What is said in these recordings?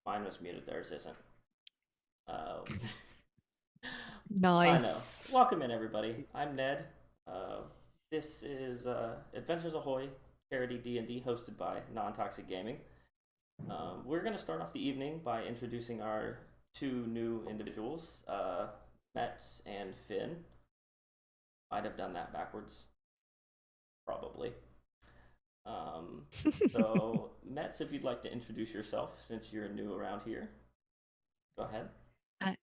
Mine was muted, theirs isn't. Uh, I know. Nice. Welcome in, everybody. I'm Ned. Uh, this is Adventures Ahoy, charity D&D hosted by Non-Toxic Gaming. We're going to start off the evening by introducing our two new individuals, Metz and Finn. Might have done that backwards, probably. Um, so, Metz, if you'd like to introduce yourself since you're new around here, go ahead. Uh,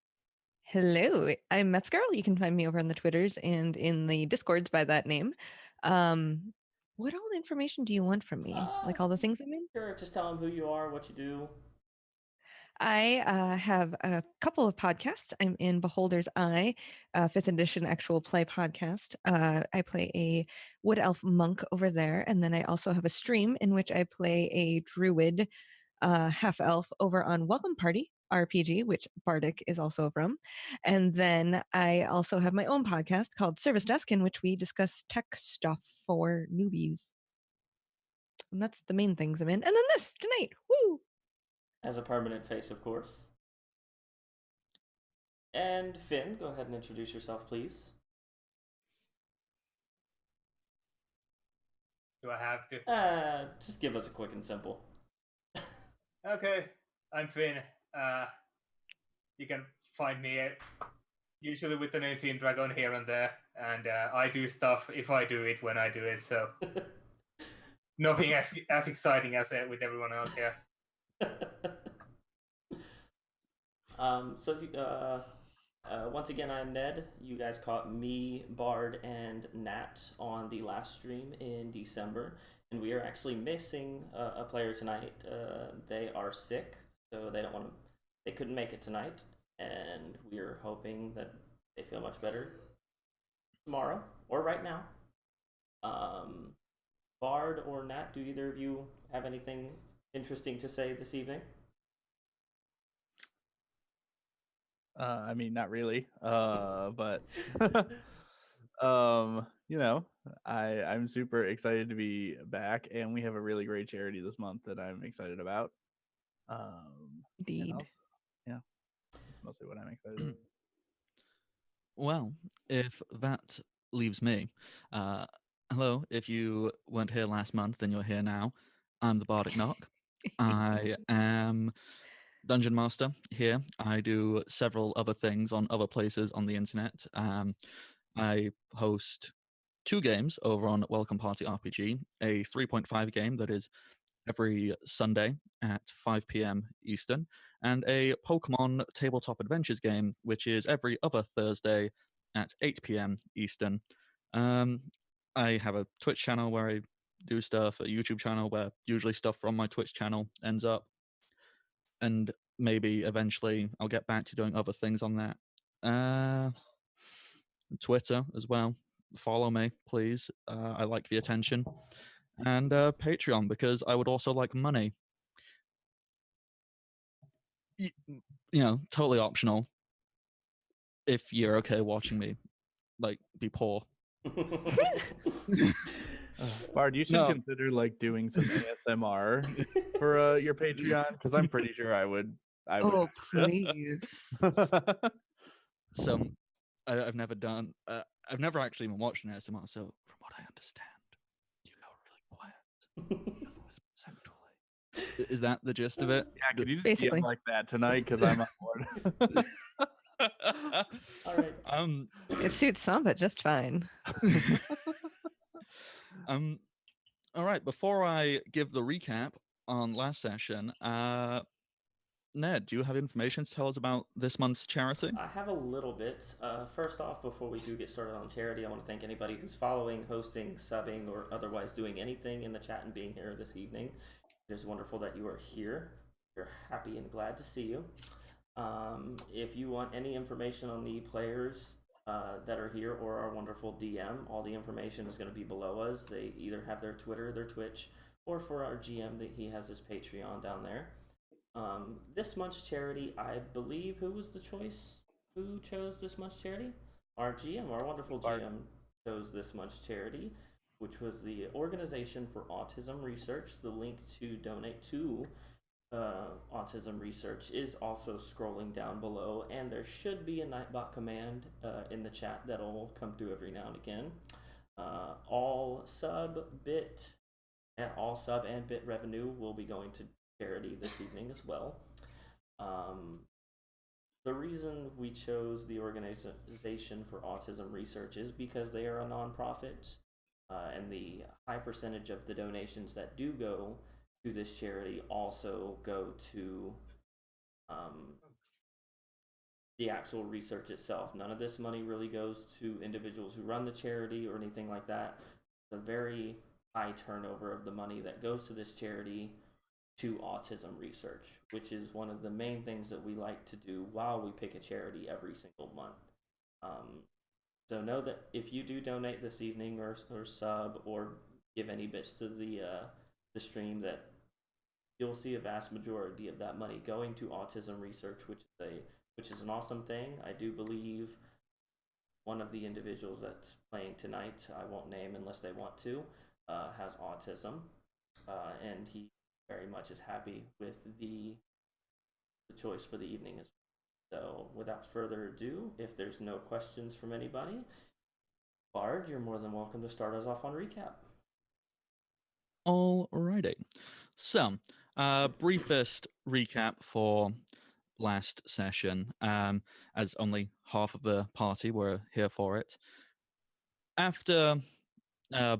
Hello, I'm Metzgirl. You can find me over on the Twitters and in the Discords by that name. What all information do you want from me? Uh, Like all the things I'm in? sure, just tell them who you are, what you do. I have a couple of podcasts. I'm in Beholder's Eye, 5th edition actual play podcast. I play a wood elf monk over there, and then I also have a stream in which I play a druid half elf over on Welcome Party RPG, which Bardic is also from. And then I also have my own podcast called Service Desk, in which we discuss tech stuff for newbies. And that's the main things I'm in. And then this tonight. Woo! As a permanent face, of course. And Finn, go ahead and introduce yourself, please. Do I have to? Just give us a quick and simple. Okay, I'm Finn. You can find me usually with the name FinDragon here and there, and I do stuff if I do it when I do it. So nothing as exciting as with everyone else here. So if you, once again, I'm Ned. You guys caught me, Bard, and Nat on the last stream in December, and we are actually missing a player tonight. They are sick, so they don't want to. They couldn't make it tonight, and we are hoping that they feel much better tomorrow or right now. Bard or Nat, do either of you have anything interesting to say this evening? I mean, not really. But I'm super excited to be back, and we have a really great charity this month that I'm excited about. Indeed. Yeah, that's mostly what I'm excited about. Well, if that leaves me, hello. If you weren't here last month, then you're here now. I'm the Bardic Knock. I am Dungeon Master here. I do several other things on other places on the internet. I host 2 games over on Welcome Party RPG, a 3.5 game that is every Sunday at 5 p.m. Eastern, and a Pokemon Tabletop Adventures game, which is every other Thursday at 8 p.m. Eastern. I have a Twitch channel where I do stuff, a YouTube channel where usually stuff from my Twitch channel ends up, and maybe eventually I'll get back to doing other things on that. Twitter as well. Follow me, please. I like the attention. And Patreon, because I would also like money. Totally optional. If you're okay watching me, be poor. Bard, you should consider doing some ASMR for your Patreon, because I'm pretty sure I would. Oh, please. So I've never done. I've never actually even watched an ASMR. So from what I understand, you go really quiet. Sexually. Is that the gist of it? Yeah, could you just Basically. be like that tonight? Because I'm on board. All right. It suits some, but just fine. All right. Before I give the recap on last session, Ned, do you have information to tell us about this month's charity? I have a little bit. First off, before we do get started on charity, I want to thank anybody who's following, hosting, subbing, or otherwise doing anything in the chat and being here this evening. It is wonderful that you are here. We're happy and glad to see you. If you want any information on the players that are here or our wonderful DM, all the information is going to be below us. They either have their Twitter, their Twitch, or for our GM, that he has his Patreon down there. This month's charity, I believe, who was the choice? Who chose this month's charity? Our GM, our wonderful GM, chose this month's charity, which was the Organization for Autism Research. The link to donate to autism research is also scrolling down below, and there should be a Nightbot command in the chat that'll come through every now and again. All sub and bit revenue will be going to charity this evening as well. The reason we chose the Organization for Autism Research is because they are a nonprofit, and the high percentage of the donations that do go to this charity also go to the actual research itself. None of this money really goes to individuals who run the charity or anything like that. It's a very high turnover of the money that goes to this charity to autism research, which is one of the main things that we like to do while we pick a charity every single month. So know that if you do donate this evening or sub or give any bits to the stream, that you'll see a vast majority of that money going to autism research, which is an awesome thing. I do believe one of the individuals that's playing tonight, I won't name unless they want to, has autism, and he very much is happy with the choice for the evening as well. So without further ado, if there's no questions from anybody, Bard, you're more than welcome to start us off on recap. Alrighty. So, briefest recap for last session, as only half of the party were here for it. After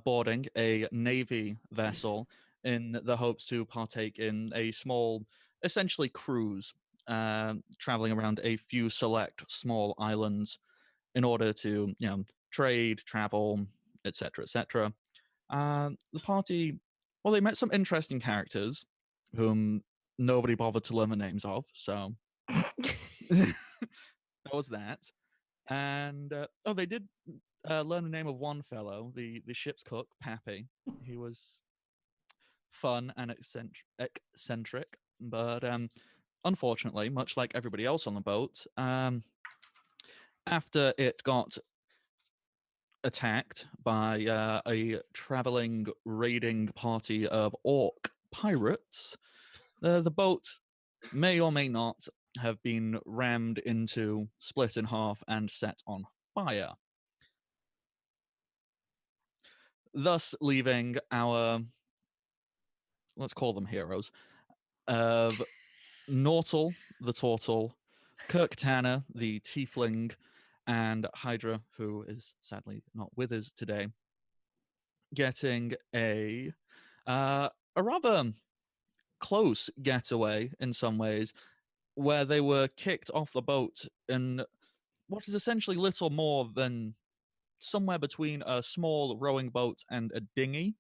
boarding a Navy vessel in the hopes to partake in a small, essentially cruise, traveling around a few select small islands in order to, trade, travel, etc., etc. The party, well, they met some interesting characters whom nobody bothered to learn the names of, so that was that. And they did learn the name of one fellow, the ship's cook, Pappy. He was fun and eccentric, but unfortunately, much like everybody else on the boat, after it got attacked by a traveling raiding party of orc pirates, the boat may or may not have been rammed into, split in half, and set on fire, thus leaving our, let's call them heroes, of Nortal the Tortle, Kirk Tanner the Tiefling, and Hydra, who is sadly not with us today, getting a rather close getaway in some ways, where they were kicked off the boat in what is essentially little more than somewhere between a small rowing boat and a dinghy.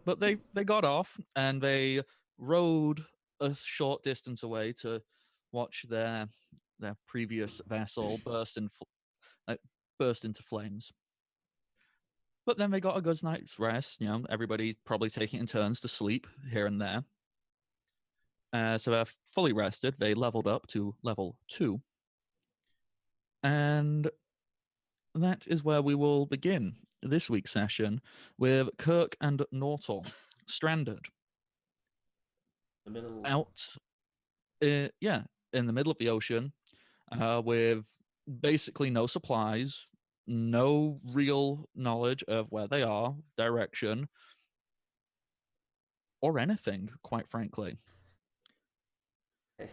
But they got off and they rowed a short distance away to watch their previous vessel burst into flames. But then they got a good night's rest. Everybody probably taking in turns to sleep here and there. So they're fully rested. They leveled up to level 2. And that is where we will begin this week's session with Kirk and Nortal stranded. The middle. Out, in the middle of the ocean, with basically no supplies, no real knowledge of where they are, direction, or anything, quite frankly. Okay.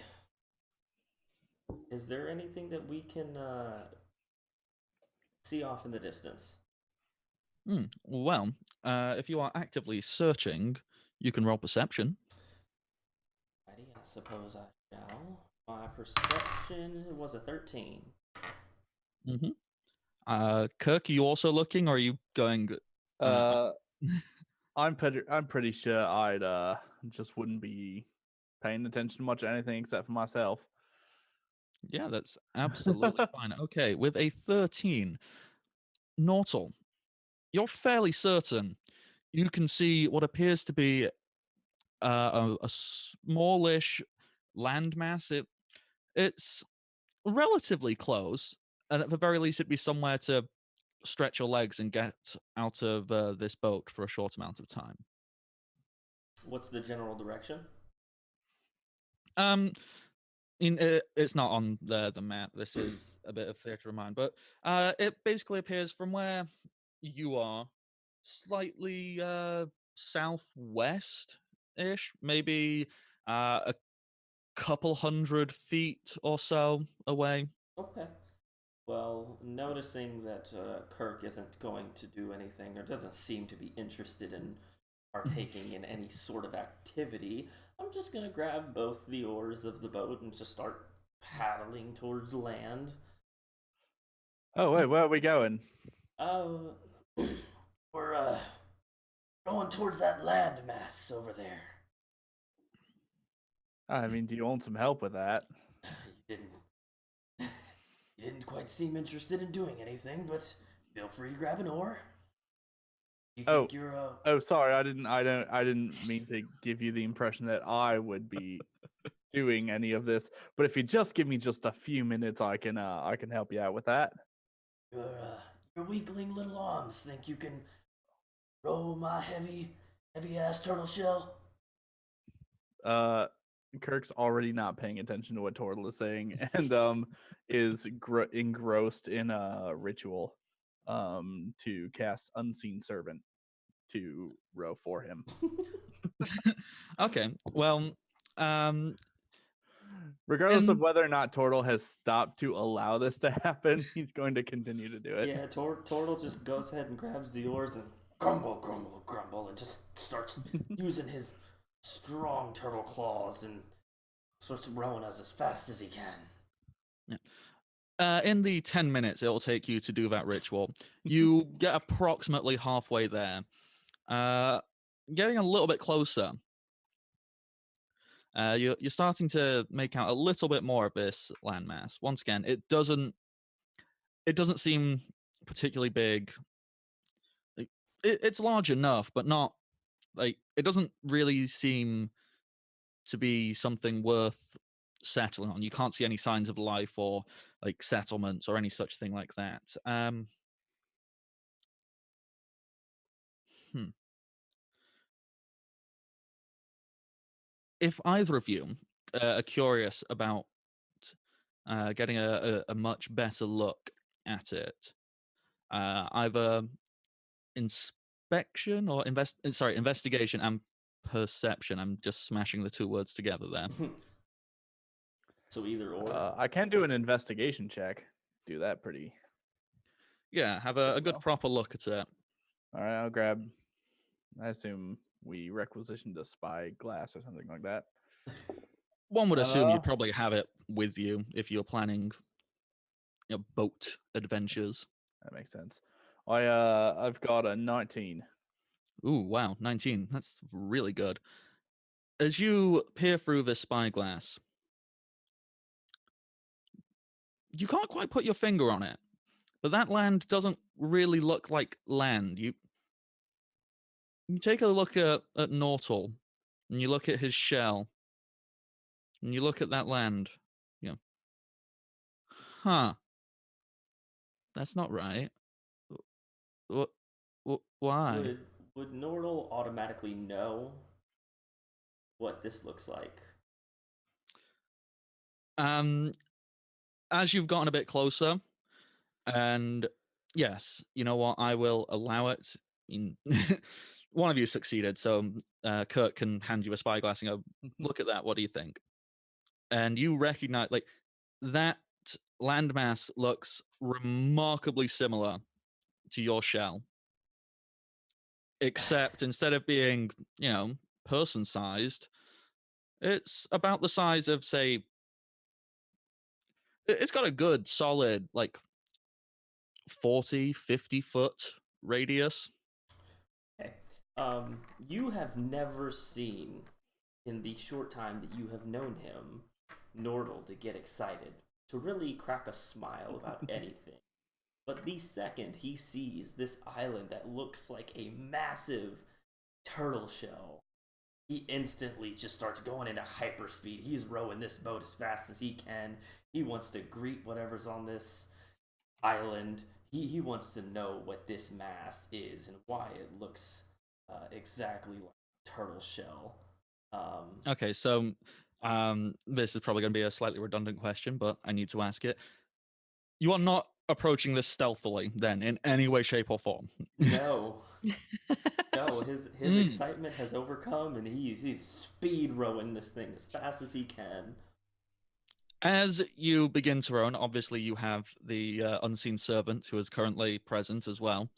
Is there anything that we can see off in the distance? Well, if you are actively searching, you can roll perception. I suppose I shall. My perception was a 13. Kirk, are you also looking, or are you going? I'm pretty sure I'd just wouldn't be paying attention to much anything except for myself. Yeah, that's absolutely fine. Okay, with a 13, Nortal, you're fairly certain you can see what appears to be a smallish landmass. It's relatively close, and at the very least, it'd be somewhere to stretch your legs and get out of this boat for a short amount of time. What's the general direction? It's not on the map. This is a bit of theatre of mind, but it basically appears from where you are, slightly southwest-ish, maybe a couple 100 feet or so away. Okay. Well, noticing that Kirk isn't going to do anything or doesn't seem to be interested in partaking in any sort of activity, I'm just gonna grab both the oars of the boat and just start paddling towards land. Oh wait, where are we going? Uh, we're going towards that land mass over there. I mean, do you want some help with that? You didn't quite seem interested in doing anything, but feel free to grab an oar. You think you're sorry, I didn't mean to give you the impression that I would be doing any of this. But if you just give me just a few minutes, I can help you out with that. Your weakling little arms think you can roll my heavy ass turtle shell? Kirk's already not paying attention to what Tortle is saying, and is engrossed in a ritual to cast Unseen Servant to row for him. Okay, well, regardless of whether or not Tortle has stopped to allow this to happen, he's going to continue to do it. Yeah, Tortle just goes ahead and grabs the oars and grumble, grumble, grumble, and just starts using his strong turtle claws and starts rowing us as fast as he can. Yeah. In the 10 minutes it'll take you to do that ritual, you get approximately halfway there. Getting a little bit closer, you're starting to make out a little bit more of this landmass. Once again, it doesn't seem particularly big. It's large enough, but not like it doesn't really seem to be something worth settling on. You can't see any signs of life or like settlements or any such thing like that. If either of you are curious about getting a much better look at it, either investigation and perception. I'm just smashing the two words together there. So either or. I can do an investigation check. Do that pretty. Yeah, have a good proper look at it. All right, I'll grab. I assume we requisitioned a spy glass or something like that. One would assume you'd probably have it with you if you're planning boat adventures. That makes sense. I've got a 19. Ooh, wow, 19. That's really good. As you peer through this spyglass, you can't quite put your finger on it, but that land doesn't really look like land. You take a look at Nortal, and you look at his shell, and you look at that land. Huh. That's not right. Why? Would Nordal automatically know what this looks like? As you've gotten a bit closer, and yes, you know what, I will allow it. One of you succeeded, so Kurt can hand you a spyglass and go, look at that, what do you think? And you recognize, like, that landmass looks remarkably similar to your shell, except instead of being, person-sized, it's about the size of, say, it's got a good, solid, like, 40, 50-foot radius. Okay. You have never seen, in the short time that you have known him, Nordal to get excited, to really crack a smile about anything. But the second he sees this island that looks like a massive turtle shell, he instantly just starts going into hyperspeed. He's rowing this boat as fast as he can. He wants to greet whatever's on this island. He wants to know what this mass is and why it looks exactly like turtle shell. Okay, so this is probably going to be a slightly redundant question, but I need to ask it. You are not approaching this stealthily, then, in any way, shape, or form. No, no, his Mm. excitement has overcome, and he's speed rowing this thing as fast as he can. As you begin to row, obviously you have the unseen servant who is currently present as well.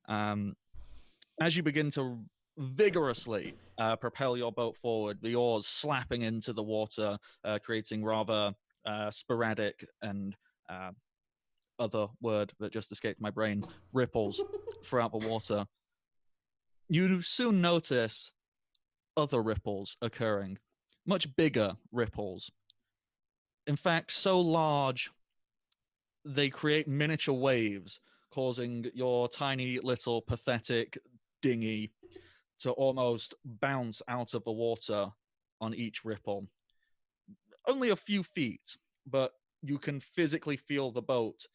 As you begin to vigorously propel your boat forward, the oars slapping into the water, creating rather sporadic and other word that just escaped my brain, ripples throughout the water. You soon notice other ripples occurring, much bigger ripples. In fact, so large they create miniature waves, causing your tiny little pathetic dinghy to almost bounce out of the water on each ripple. Only a few feet, but you can physically feel the boat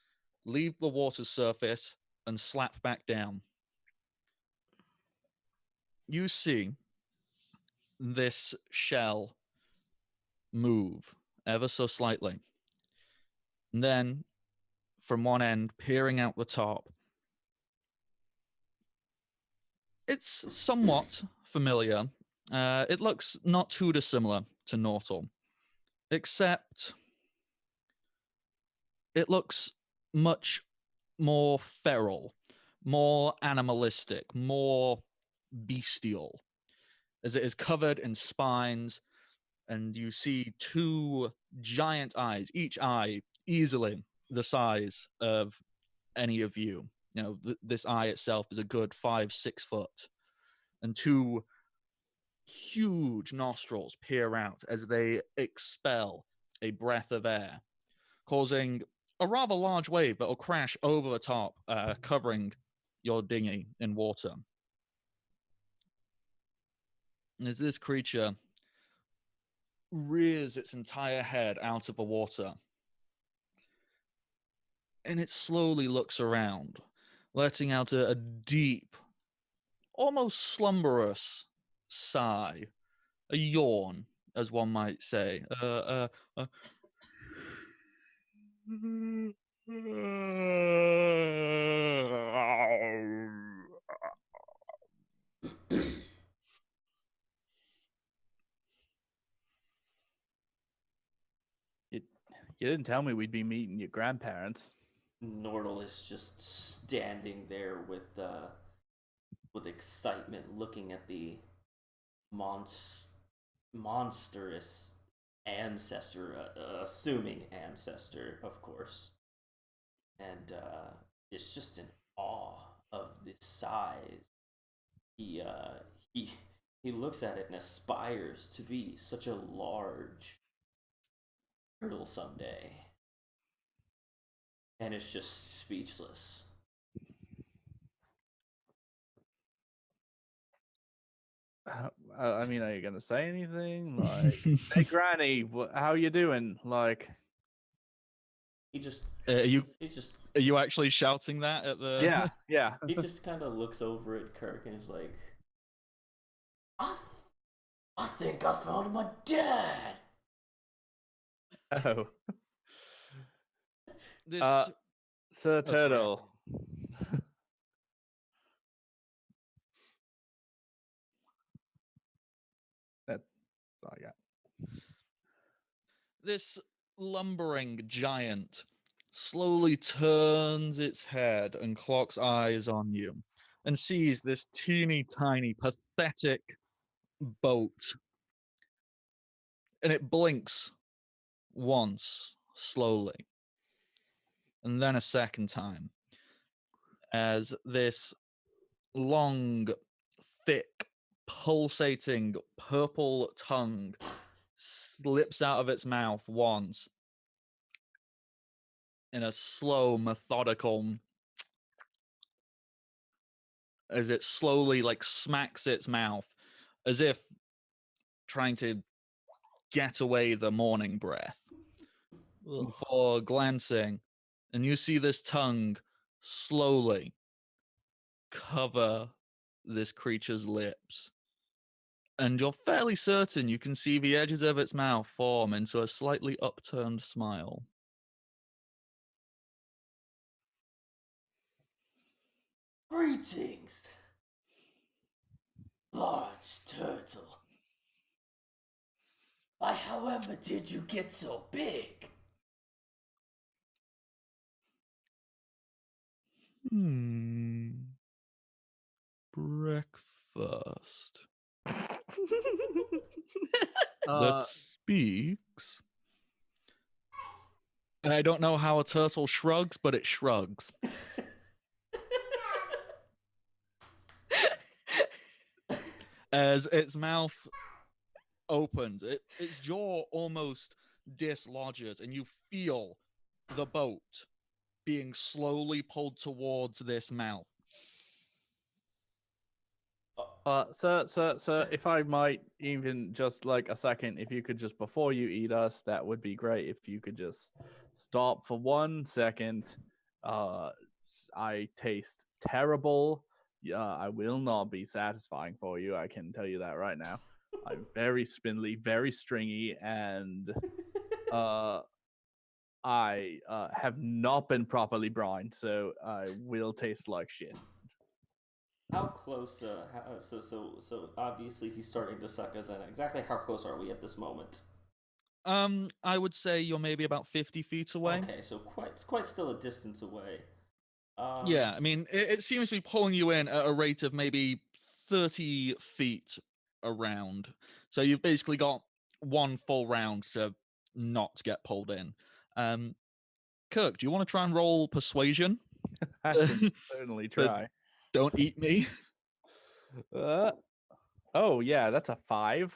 leave the water's surface and slap back down. You see this shell move ever so slightly. And then, from one end, peering out the top, it's somewhat familiar. It looks not too dissimilar to Nortal, except it looks much more feral, more animalistic, more bestial, as it is covered in spines, and you see two giant eyes, each eye easily the size of any of you. You know, this eye itself is a good 5-6 foot, and two huge nostrils peer out as they expel a breath of air, causing a rather large wave that will crash over the top, covering your dinghy in water. As this creature rears its entire head out of the water, and it slowly looks around, letting out a deep, almost slumberous sigh, a yawn, as one might say. You didn't tell me we'd be meeting your grandparents. Nordal is just standing there with excitement, looking at the monstrous ancestor, assuming ancestor, of course, and it's just in awe of the size. He he he looks at it and aspires to be such a large turtle someday, and it's just speechless. I mean, are you gonna say anything? Like, hey, Granny, how you doing? Like, He just Are he just you actually shouting that at the? yeah. he just kind of looks over at Kirk and is like, I think I found my dad. Oh, This Sir Oh, sorry, Turtle. That's all I got. this lumbering giant slowly turns its head and clocks eyes on you and sees this teeny tiny pathetic boat, and it blinks once slowly and then a second time as this long, thick, pulsating purple tongue slips out of its mouth once in a slow, methodical, as it slowly like smacks its mouth as if trying to get away the morning breath before glancing, and you see this tongue slowly cover this creature's lips and you're fairly certain you can see the edges of its mouth form into a slightly upturned smile. Greetings, large turtle. Why, however, did you get so big? Breakfast Uh, that speaks. I don't know how a turtle shrugs, but it shrugs. As its mouth opened, its jaw almost dislodges, and you feel the boat being slowly pulled towards this mouth. sir, if I might even just like a second, if you could just, before you eat us, that would be great. If you could just stop for 1 second. I taste terrible. I will not be satisfying for you. I can tell you that right now. I'm very spindly, very stringy, and I have not been properly brined, so I will taste like shit. How close? So obviously he's starting to suck us in. Exactly how close are we at this moment? I would say you're maybe about 50 feet away. Okay, so quite still a distance away. Yeah, I mean, it seems to be pulling you in at a rate of maybe 30 feet around. So you've basically got one full round to not get pulled in. Kirk, do you want to try and roll persuasion? I can certainly try. Don't eat me. Oh yeah, that's a 5.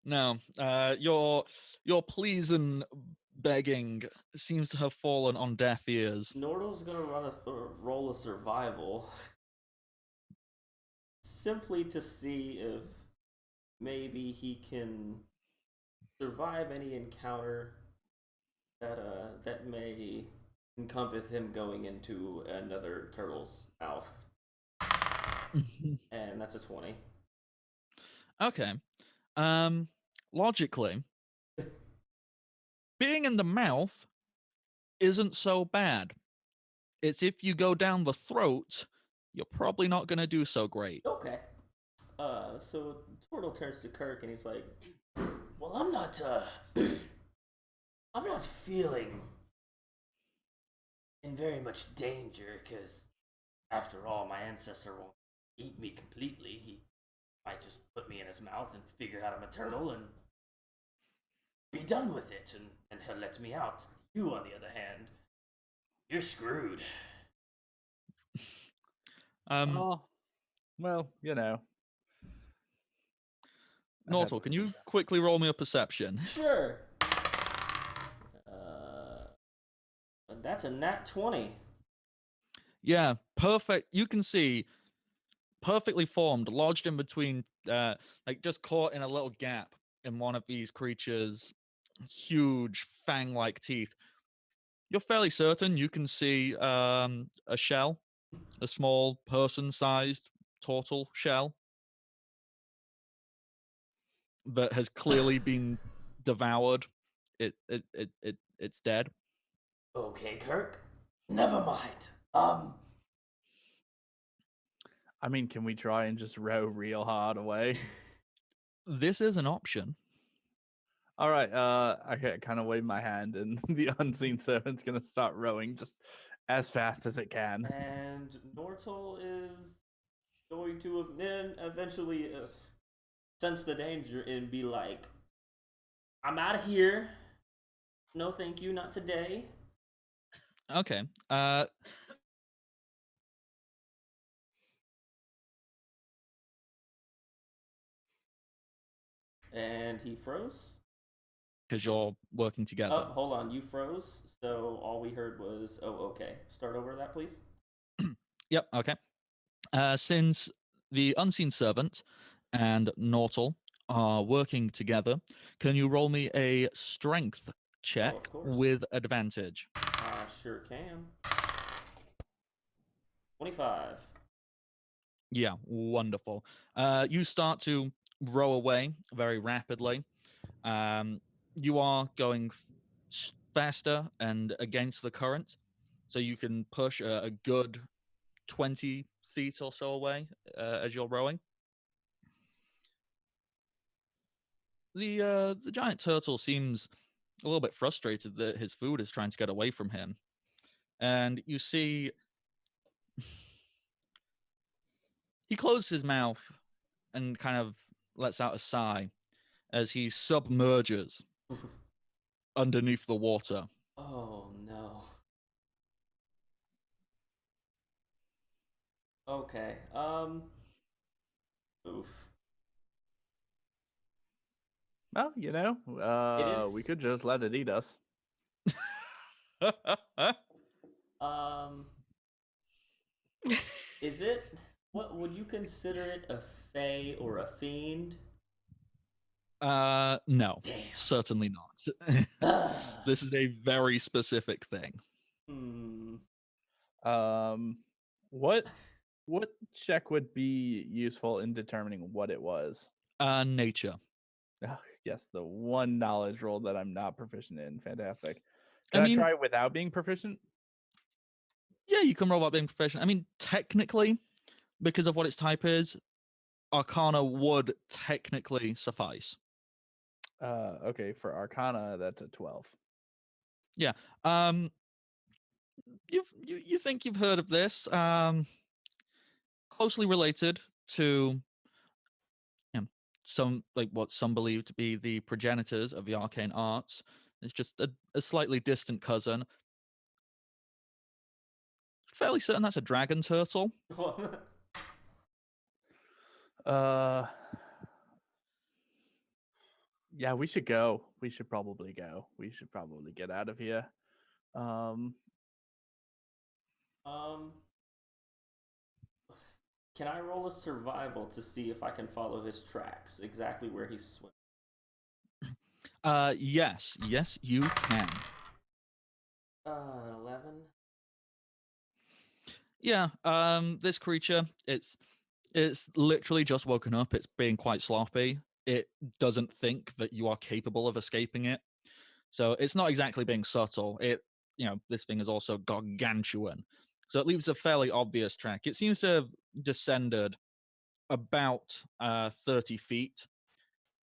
No, your pleas and begging seems to have fallen on deaf ears. Nordal's gonna roll a survival, simply to see if maybe he can survive any encounter that may encompass him going into another turtle's mouth. And that's a 20. Okay. Logically, being in the mouth isn't so bad. It's if you go down the throat, you're probably not going to do so great. Okay. So Turtle turns to Kirk and he's like, "Well, I'm not feeling in very much danger, because after all, my ancestor won't eat me completely. He might just put me in his mouth and figure out I'm a turtle and be done with it, and he'll let me out. You, on the other hand, you're screwed." Oh, well, you know. Nortal, can you quickly roll me a perception? Sure. That's a nat 20. Yeah, perfect. You can see perfectly formed, lodged in between, like just caught in a little gap in one of these creatures' huge fang-like teeth. You're fairly certain you can see a shell, a small person-sized turtle shell that has clearly been devoured. It's dead. Okay, Kirk. Never mind. I mean, can we try and just row real hard away? This is an option. All right, I kind of wave my hand, and the unseen servant's gonna start rowing just as fast as it can. And Nortal is going to then eventually sense the danger and be like, "I'm out of here. No, thank you, not today." Okay. And he froze. Because you're working together. Oh, hold on, you froze. So all we heard was, "Oh, okay." Start over that, please. Yep. Okay. Since the unseen servant and Nortal are working together, can you roll me a strength check course. with advantage? Sure can. 25. Yeah, wonderful. You start to row away very rapidly. You are going faster and against the current, so you can push a good 20 feet or so away as you're rowing. The giant turtle seems a little bit frustrated that his food is trying to get away from him, and you see he closes his mouth and kind of lets out a sigh as he submerges underneath the water. Oh no. Okay. Oof. Well, you know, we is- could just let it eat us. Um. Is it? What would you consider it? A fae or a fiend? No, Damn. certainly not. This is a very specific thing. What check would be useful in determining what it was? Nature. Oh, yes, the one knowledge roll that I'm not proficient in. Fantastic. I Can I mean- try it without being proficient? Yeah, you can roll about being proficient. I mean, technically, because of what its type is, Arcana would technically suffice. Okay, for Arcana, that's a 12. You think you've heard of this? Closely related to some, like what some believe to be the progenitors of the arcane arts. It's just a slightly distant cousin. Fairly certain that's a dragon turtle. Yeah, we should go. We should probably go. We should probably get out of here. Can I roll a survival to see if I can follow his tracks exactly where he's swimming? Yes, you can. 11. Yeah, this creature, it's literally just woken up. It's being quite sloppy. It doesn't think that you are capable of escaping it. So it's not exactly being subtle. This thing is also gargantuan. So it leaves a fairly obvious track. It seems to have descended about 30 feet,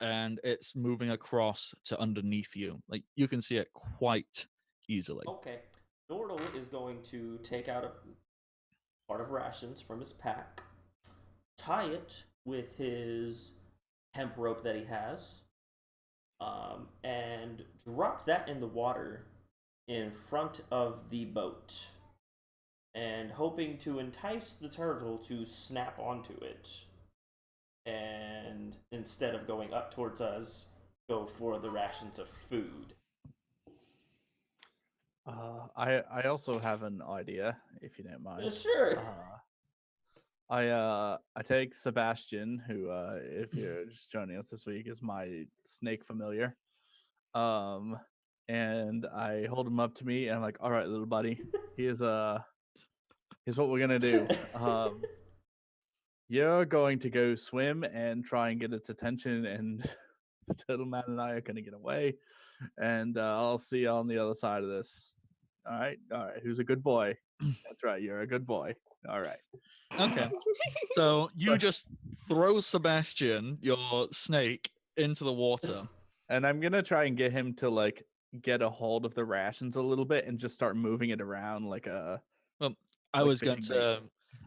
and it's moving across to underneath you. Like, you can see it quite easily. Okay. Nordal is going to take out a part of rations from his pack, tie it with his hemp rope that he has, and drop that in the water in front of the boat, and hoping to entice the turtle to snap onto it, and instead of going up towards us, go for the rations of food. I also have an idea, if you don't mind. Sure. I take Sebastian, who if you're just joining us this week, is my snake familiar. And I hold him up to me and I'm like, all right, little buddy, here's what we're gonna do. You're going to go swim and try and get its attention, and the turtle man and I are gonna get away. And I'll see you on the other side of this. All right. Who's a good boy? That's right. You're a good boy. All right. Okay. So you just throw Sebastian, your snake, into the water. And I'm gonna try and get him to like get a hold of the rations a little bit and just start moving it around like a. Well, I like was going fishing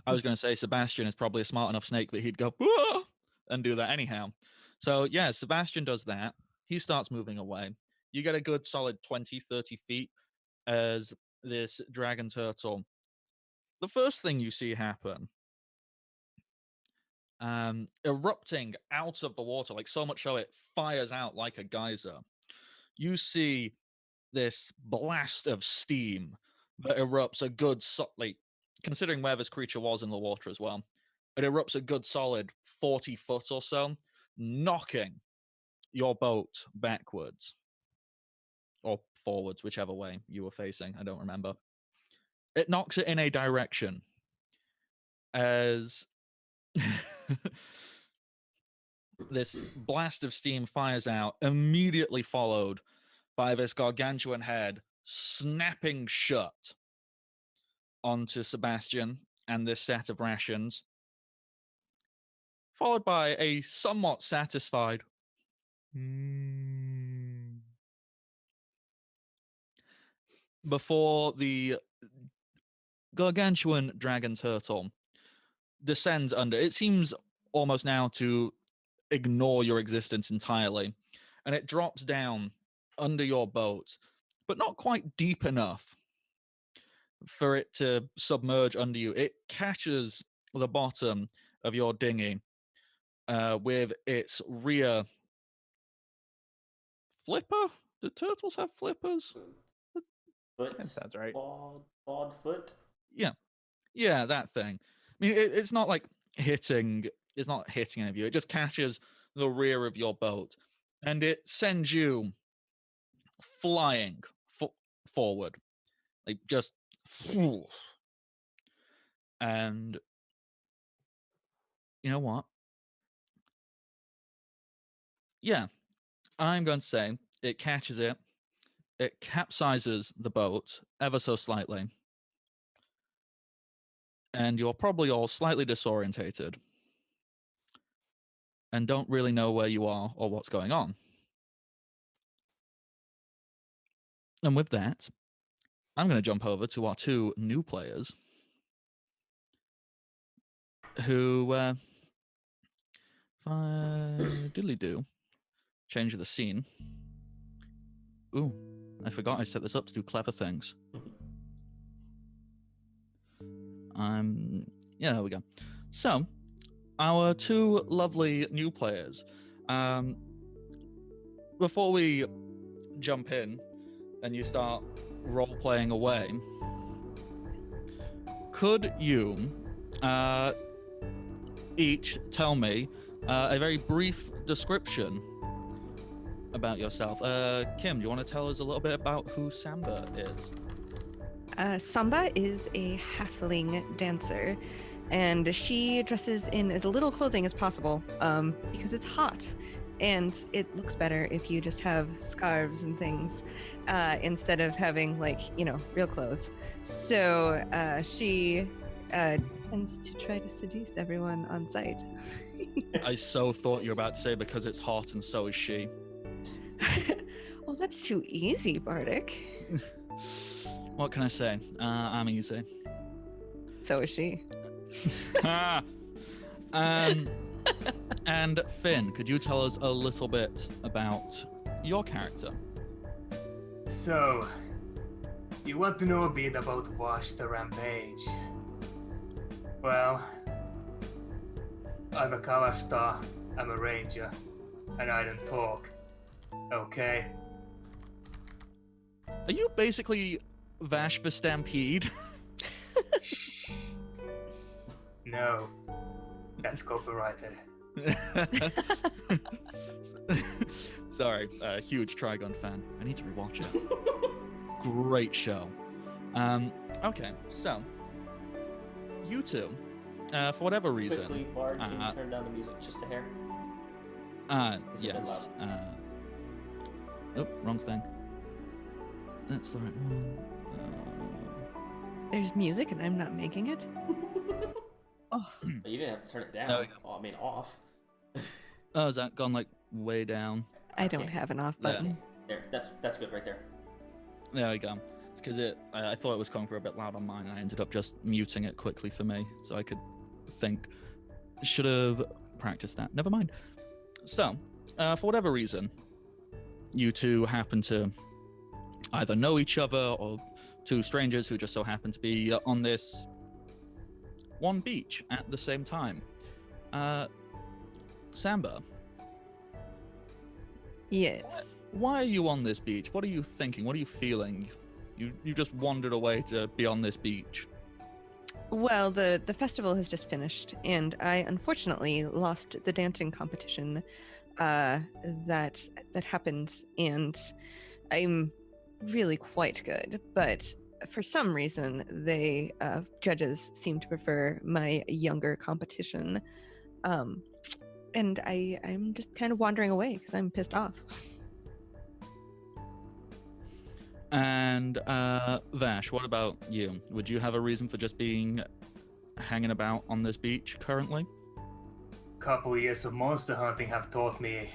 bait. to say Sebastian is probably a smart enough snake that he'd go "Whoa!" and do that anyhow. So yeah, Sebastian does that. He starts moving away. You get a good solid 20, 30 feet as this dragon turtle. The first thing you see happen, erupting out of the water, like so much so it fires out like a geyser. You see this blast of steam that erupts a good, like, considering where this creature was in the water as well, it erupts a good solid 40 foot or so, knocking your boat backwards or forwards, whichever way you were facing. I don't remember. It knocks it in a direction. as this blast of steam fires out, immediately followed by this gargantuan head snapping shut onto Sebastian and this set of rations, followed by a somewhat satisfied before the gargantuan dragon turtle descends under. It seems almost now to ignore your existence entirely, and it drops down under your boat, but not quite deep enough for it to submerge under you. It catches the bottom of your dinghy with its rear flipper. Do turtles have flippers? Foot. That sounds right. Clawed foot. Yeah, that thing. I mean, it's not like hitting. It's not hitting any of you. It just catches the rear of your boat, and it sends you flying forward, like just. And you know what? Yeah, I'm going to say it catches it. It capsizes the boat ever so slightly. And you're probably all slightly disorientated and don't really know where you are or what's going on. And with that, I'm going to jump over to our two new players who, if I diddly-do, change the scene. Ooh, I forgot I set this up to do clever things. Yeah, there we go. So, our two lovely new players. Before we jump in and you start role-playing away, could you each tell me a very brief description about yourself? Kim, do you want to tell us a little bit about who Samba is? Samba is a halfling dancer, and she dresses in as little clothing as possible because it's hot, and it looks better if you just have scarves and things instead of having, like, real clothes. So she tends to try to seduce everyone on site. I so thought you were about to say because it's hot and so is she. Well, that's too easy, Bardic. What can I say? I'm easy. So is she. And Finn, could you tell us a little bit about your character? So, you want to know a bit about Wash the Rampage? Well, I'm a Kalastar, I'm a ranger, and I don't talk. Okay? Are you basically Vash the Stampede? Shh. No, that's copyrighted. Sorry, huge Trigon fan. I need to rewatch it. Great show. Okay, so you two, for whatever reason. Quickly, Bard, can you turn down the music just a hair? It's a bit Yes. loud. Oh, wrong thing. That's the right one. There's music and I'm not making it. Oh. You didn't have to turn it down. There we go. Oh, I mean, off. Oh, has that gone like way down? I don't have an off button. There, that's good right there. There we go. It's because I thought it was coming through a bit loud on mine, and I ended up just muting it quickly for me, so I could think. Should have practiced that. Never mind. So, for whatever reason, you two happen to either know each other or two strangers who just so happen to be on this one beach at the same time. Samba. Yes. Why are you on this beach? What are you thinking? What are you feeling? You just wandered away to be on this beach. Well, the festival has just finished, and I unfortunately lost the dancing competition that happened, and I'm really quite good, but for some reason, they judges seem to prefer my younger competition, and I'm just kind of wandering away because I'm pissed off. And Vash, what about you? Would you have a reason for just being hanging about on this beach currently? Couple years of monster hunting have taught me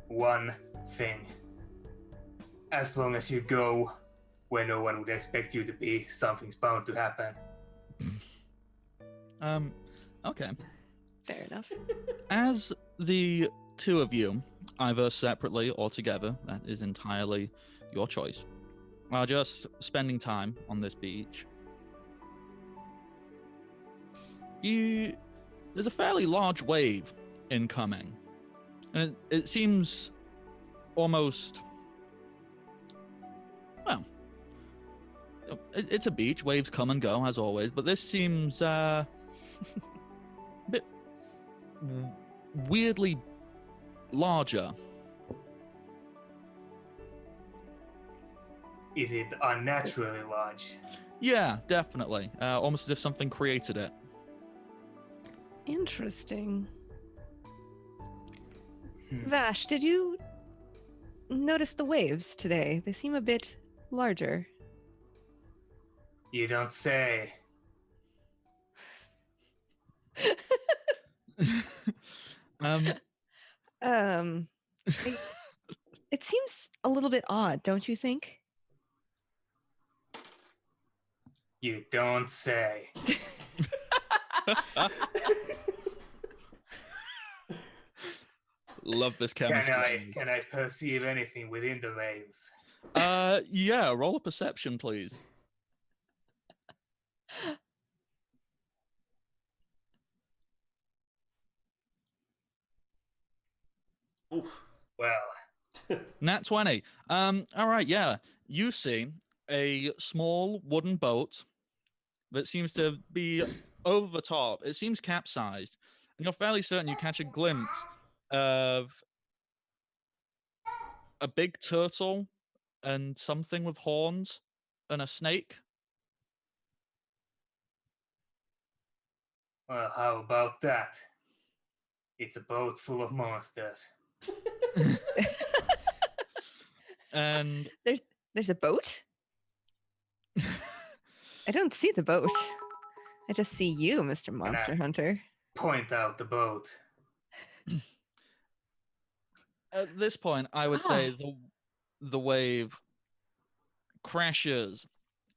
one thing. As long as you go where no one would expect you to be, something's bound to happen. Okay. Fair enough. As the two of you, either separately or together, that is entirely your choice, are just spending time on this beach, there's a fairly large wave incoming, and it seems almost, well, it's a beach, waves come and go as always, but this seems a bit weirdly larger. Is it unnaturally large? Yeah, definitely. Almost as if something created it. Interesting. Vash, did you notice the waves today? They seem a bit larger. You don't say. It seems a little bit odd, don't you think? You don't say. Love this chemistry. Can I perceive anything within the waves? Yeah, roll a perception, please. Oof. Well, Nat 20. All right, yeah. You see a small wooden boat that seems to be over the top. It seems capsized, and you're fairly certain you catch a glimpse of a big turtle and something with horns and a snake. well, how about that? It's a boat full of monsters. And there's a boat? I don't see the boat. I just see you, Mr. Monster Hunter. Point out the boat. at this point, I would say the wave crashes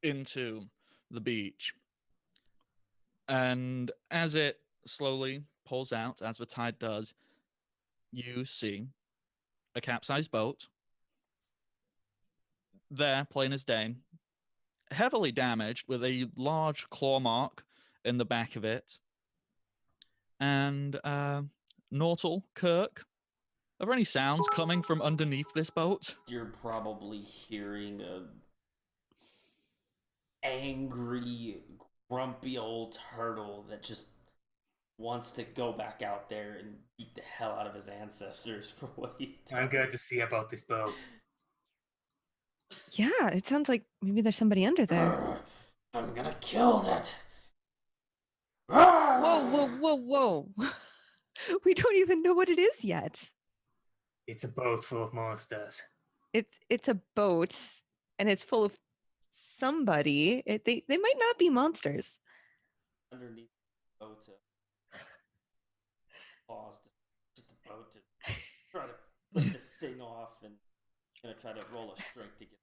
into the beach. And as it slowly pulls out, as the tide does, you see a capsized boat there, plain as day, heavily damaged with a large claw mark in the back of it. And Nortal, Kirk, are there any sounds coming from underneath this boat? You're probably hearing a angry, grumpy old turtle that just wants to go back out there and beat the hell out of his ancestors for what he's done. I'm going to see about this boat. Yeah, it sounds like maybe there's somebody under there. I'm gonna kill that. Whoa. We don't even know what it is yet. It's a boat full of monsters. It's a boat, and it's full of somebody. They might not be monsters. Underneath the boat, pause to the boat to try to flip the thing off, and gonna try to roll a strength to get.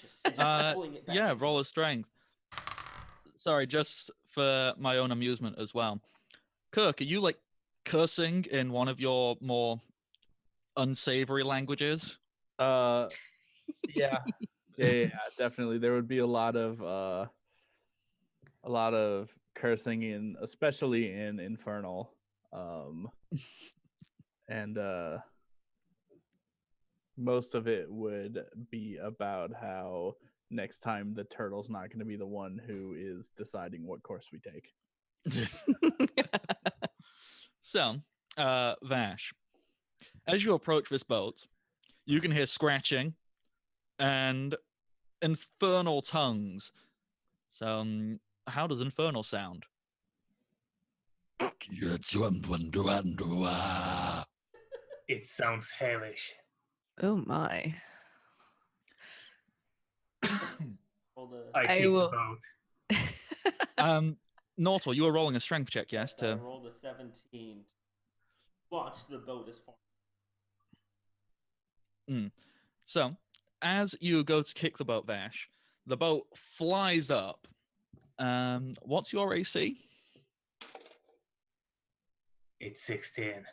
Just pulling it back. Yeah, roll a strength. Sorry, just for my own amusement as well. Kirk, are you like cursing in one of your more unsavory languages? Yeah, definitely. There would be a lot of cursing in, especially in Infernal, and most of it would be about how next time the turtle's not going to be the one who is deciding what course we take. So, Vash, as you approach this boat, you can hear scratching, and infernal tongues. So, how does infernal sound? It sounds hellish. Oh my. Roll the, I I keep will- the boat. Nortal, you were rolling a strength check, yes? I rolled a 17. Launch the boat as far. So, as you go to kick the boat, Vash, the boat flies up. What's your AC? It's 16.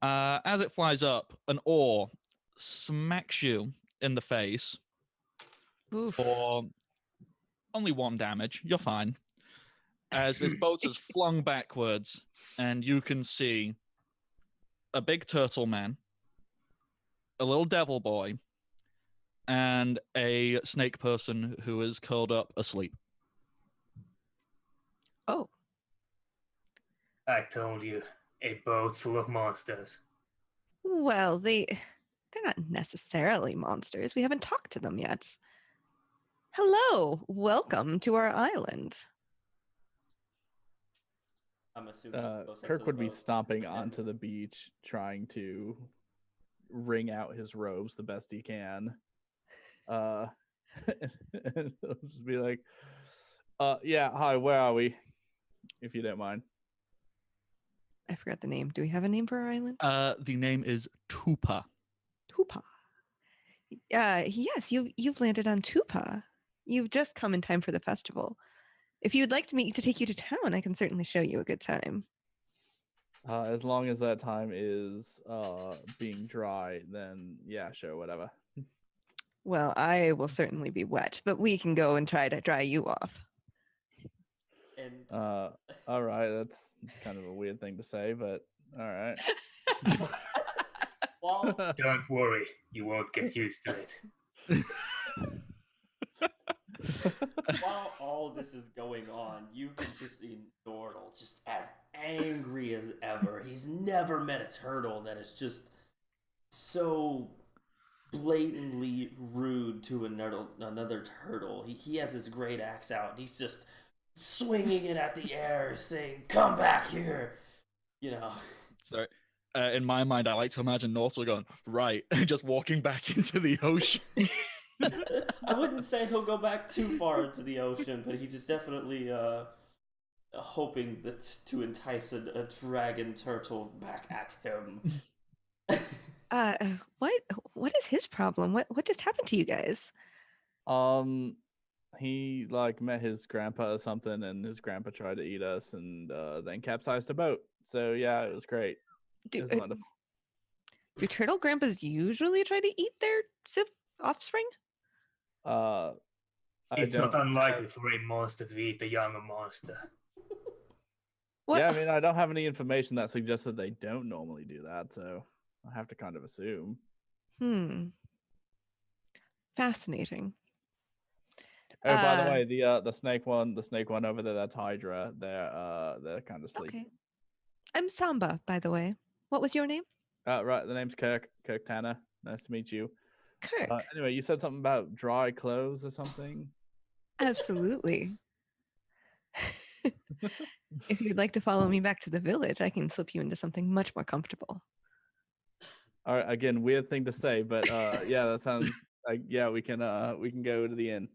As it flies up, an oar smacks you in the face Oof. for only 1 damage. You're fine. As this boat is flung backwards, and you can see a big turtle man, a little devil boy, and a snake person who is curled up asleep. Oh. I told you, a boat full of monsters. Well, they're not necessarily monsters. We haven't talked to them yet. Hello, welcome to our island. I'm assuming he goes up Kirk to the would be boat. stomping onto the beach, trying to wring out his robes the best he can. And he'll just be like, yeah, hi, where are we? If you don't mind. I forgot the name. Do we have a name for our island? The name is Tupa. Tupa. Yes, you've landed on Tupa. You've just come in time for the festival. If you'd like to take you to town, I can certainly show you a good time. As long as that time is being dry, then yeah, sure, whatever. Well, I will certainly be wet, but we can go and try to dry you off. And All right, that's kind of a weird thing to say, but all right. while, Don't worry, you won't get used to it. while all of this is going on, you can just see Nordle just as angry as ever. He's never met a turtle that is just so blatantly rude to another turtle. He has his great axe out, and he's just swinging it at the air, saying, "Come back here!" You know. Sorry. In my mind, I like to imagine Northwood going, right, and just walking back into the ocean. I wouldn't say he'll go back too far into the ocean, but he's just definitely hoping that to entice a dragon turtle back at him. What is his problem? What just happened to you guys? He like met his grandpa or something, and his grandpa tried to eat us, and then capsized a boat. So yeah, it was great. It was wonderful. Do turtle grandpas usually try to eat their offspring? It's not unlikely for a monster to eat a young monster. What? Yeah, I mean, I don't have any information that suggests that they don't normally do that, so I have to kind of assume. Fascinating. Oh, by the way, the snake one over there, that's Hydra. They're kind of sleeping. Okay. I'm Samba, by the way. What was your name? Right, the name's Kirk Tanner. Nice to meet you. Kirk. Anyway, you said something about dry clothes or something. Absolutely. If you'd like to follow me back to the village, I can slip you into something much more comfortable. All right, again, weird thing to say, but yeah, that sounds like yeah, we can go to the inn.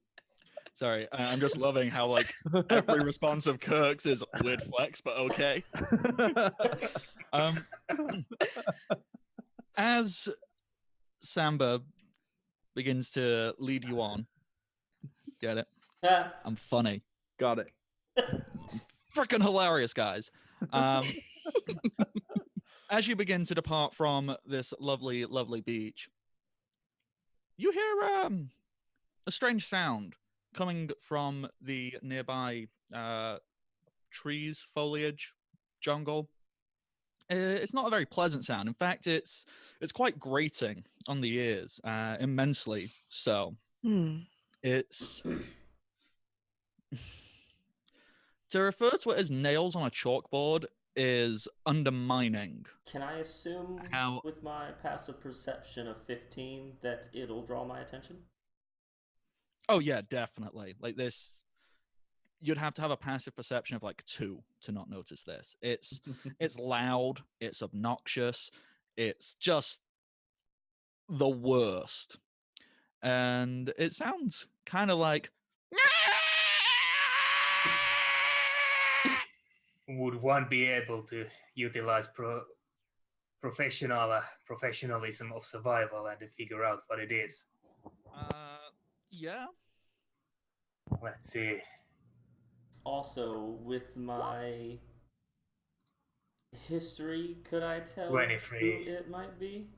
Sorry, I'm just loving how like every response of Kirk's is weird flex, but okay. As Samba begins to lead you on, get it? I'm funny. Got it. Freaking hilarious, guys. As you begin to depart from this lovely, lovely beach, you hear a strange sound coming from the nearby trees, foliage, jungle. It's not a very pleasant sound. In fact, it's quite grating on the ears, immensely so. It's to refer to it as nails on a chalkboard is undermining. Can I assume with my passive perception of 15 that it'll draw my attention? Oh yeah, definitely. Like this, you'd have to have a passive perception of like 2 to not notice this. It's loud, it's obnoxious, it's just the worst. And it sounds kind of like Would one be able to utilize professionalism of survival and to figure out what it is? yeah. Let's see. Also, with my history, could I tell 23. who it might be?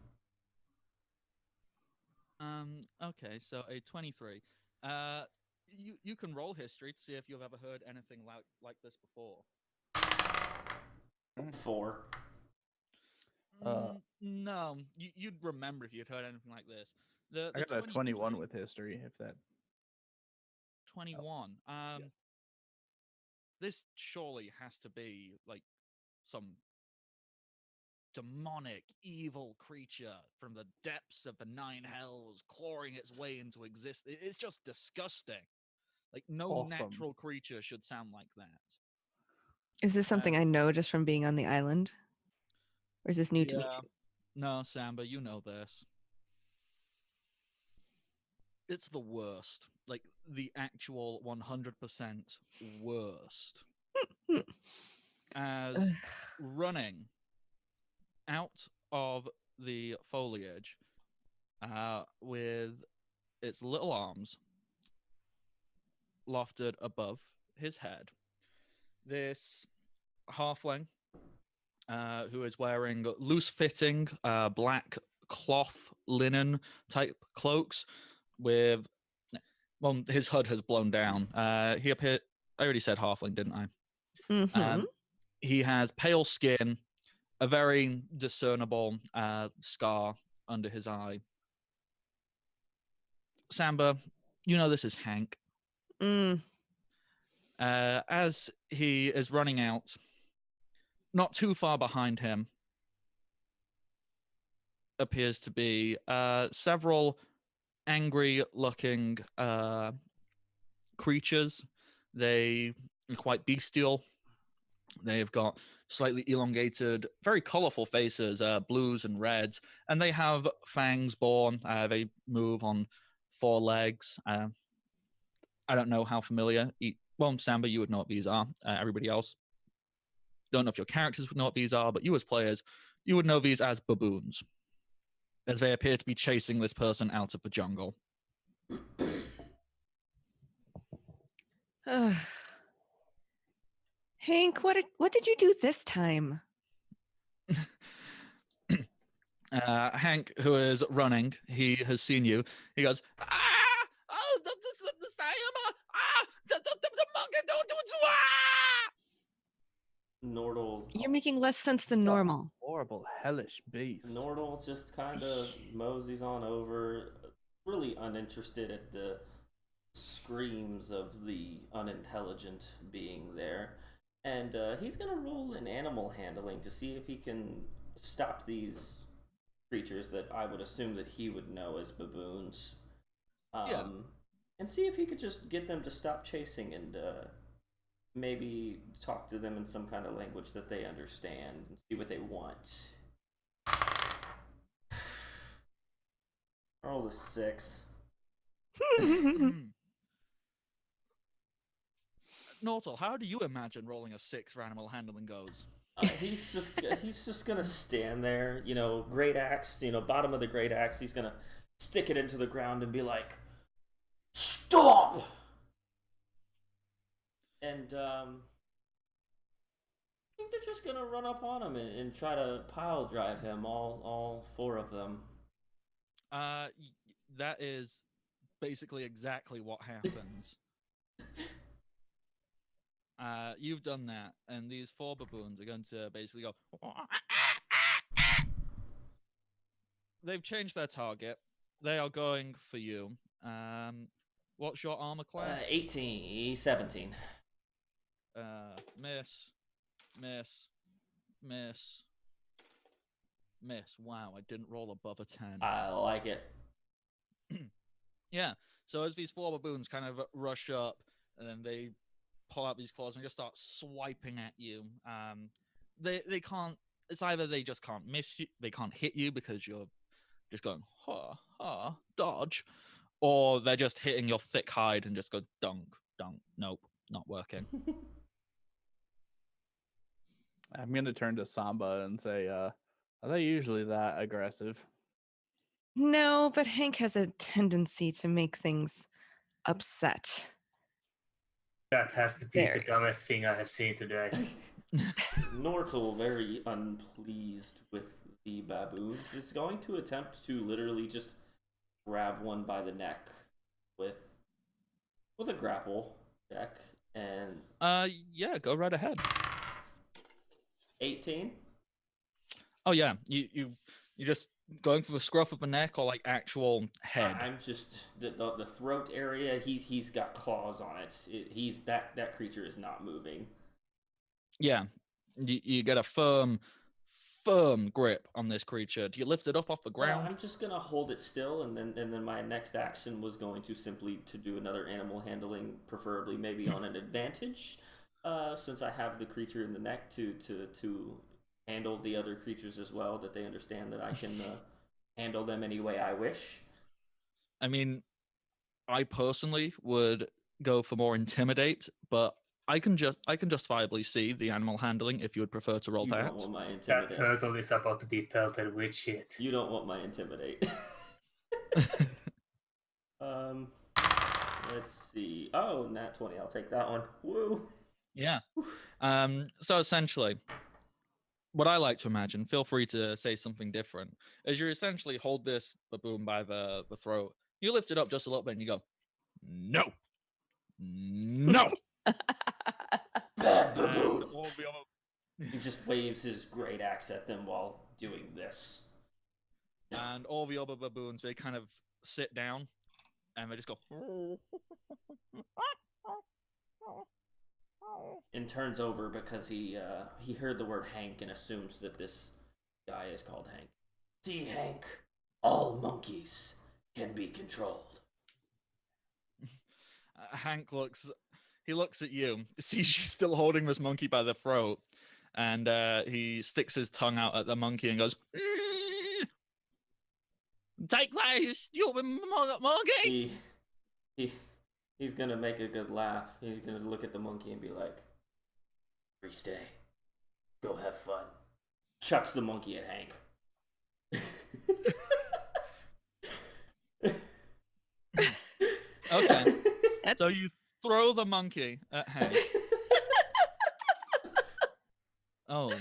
Okay, so a 23. You can roll history to see if you've ever heard anything like this before. 4. No, you'd remember if you'd heard anything like this. I got a 21 with history, if that. 21. Yes. This surely has to be like some demonic, evil creature from the depths of the 9 hells, clawing its way into existence. It's just disgusting. Like no Awesome. natural creature should sound like that. Is this something I know just from being on the island? Or is this new to me too? No, Samba, you know this. It's the worst. Like the actual 100% worst. As running out of the foliage with its little arms lofted above his head, this halfling who is wearing loose-fitting black cloth linen type cloaks with, well, his hood has blown down. He appeared, I already said halfling, didn't I? Mm-hmm. He has pale skin, a very discernible scar under his eye. Samba, you know this is Hank. As he is running out, not too far behind him appears to be several angry-looking creatures. They are quite bestial. They've got slightly elongated, very colorful faces, blues and reds, and they have fangs borne. They move on 4 legs. I don't know how familiar. Well, Samba, you would know what these are. Everybody else don't know if your characters would know what these are, but you as players, you would know these as baboons, as they appear to be chasing this person out of the jungle. Hank, what did you do this time? Hank, who is running, he has seen you. He goes, ah! Oh, the monkey, don't do it! Ah! Nordal. You're making less sense than normal. Horrible, hellish beast. Nordal just kind of moseys on over, really uninterested at the screams of the unintelligent being there. And he's going to roll in animal handling to see if he can stop these creatures that I would assume that he would know as baboons. And see if he could just get them to stop chasing and maybe talk to them in some kind of language that they understand and see what they want. Roll the 6. Nortal, how do you imagine rolling a 6 for animal handling goes? He's just gonna stand there, great axe, bottom of the great axe. He's gonna stick it into the ground and be like, "Stop!" And I think they're just gonna run up on him and try to pile drive him, all 4 of them. That is basically exactly what happens. You've done that, and these 4 baboons are going to basically go. They've changed their target. They are going for you. What's your armor class? 18, 17. Miss. Wow, I didn't roll above a 10. I like it. Yeah. So as these 4 baboons kind of rush up, and then they pull out these claws and just start swiping at you. They can't. It's either they just can't miss you, they can't hit you because you're just going dodge, or they're just hitting your thick hide and just go dunk. Nope, not working. I'm gonna turn to Samba and say, are they usually that aggressive? No, but Hank has a tendency to make things upset. That has to be the Very. dumbest thing I have seen today. Nortel, very unpleased with the baboons, is going to attempt to literally just grab one by the neck with a grapple check, and Yeah, go right ahead. 18. Oh yeah, you just going for the scruff of the neck or like actual head. I'm just the throat area. He's got claws on it. He's that creature is not moving. Yeah, you get a firm grip on this creature. Do you lift it up off the ground? I'm just gonna hold it still, and then my next action was going to simply to do another animal handling, preferably maybe on an advantage, since I have the creature in the neck to handle the other creatures as well. That they understand that I can handle them any way I wish. I mean, I personally would go for more intimidate, but I can justifiably see the animal handling if you would prefer to roll You that. don't want my That intimidate. turtle is about to be pelted with shit. You don't want my intimidate. Let's see. Oh, nat 20. I'll take that one. Woo. Yeah. So essentially, what I like to imagine, feel free to say something different, is you essentially hold this baboon by the throat, you lift it up just a little bit and you go, no. Bad And baboon. all the other He just waves his great axe at them while doing this. And all the other baboons, they kind of sit down and they just go. And turns over because he heard the word Hank and assumes that this guy is called Hank. See, Hank, all monkeys can be controlled. Hank looks at you, sees you still holding this monkey by the throat, and he sticks his tongue out at the monkey and goes, take that, you stupid monkey! He's gonna make a good laugh. He's gonna look at the monkey and be like, "Free stay. Go have fun." Chucks the monkey at Hank. Okay. So you throw the monkey at Hank. Oh,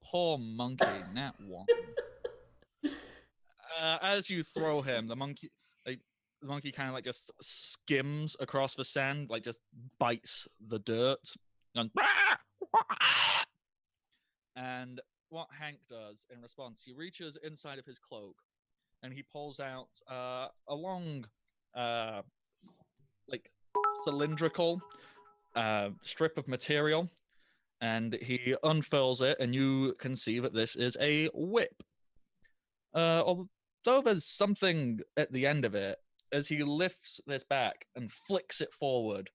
poor monkey, nat 1. As you throw him, the monkey kind of like just skims across the sand, like just bites the dirt. And what Hank does in response, he reaches inside of his cloak and he pulls out a long, like cylindrical strip of material, and he unfurls it, and you can see that this is a whip. Although there's something at the end of it, as he lifts this back and flicks it forward,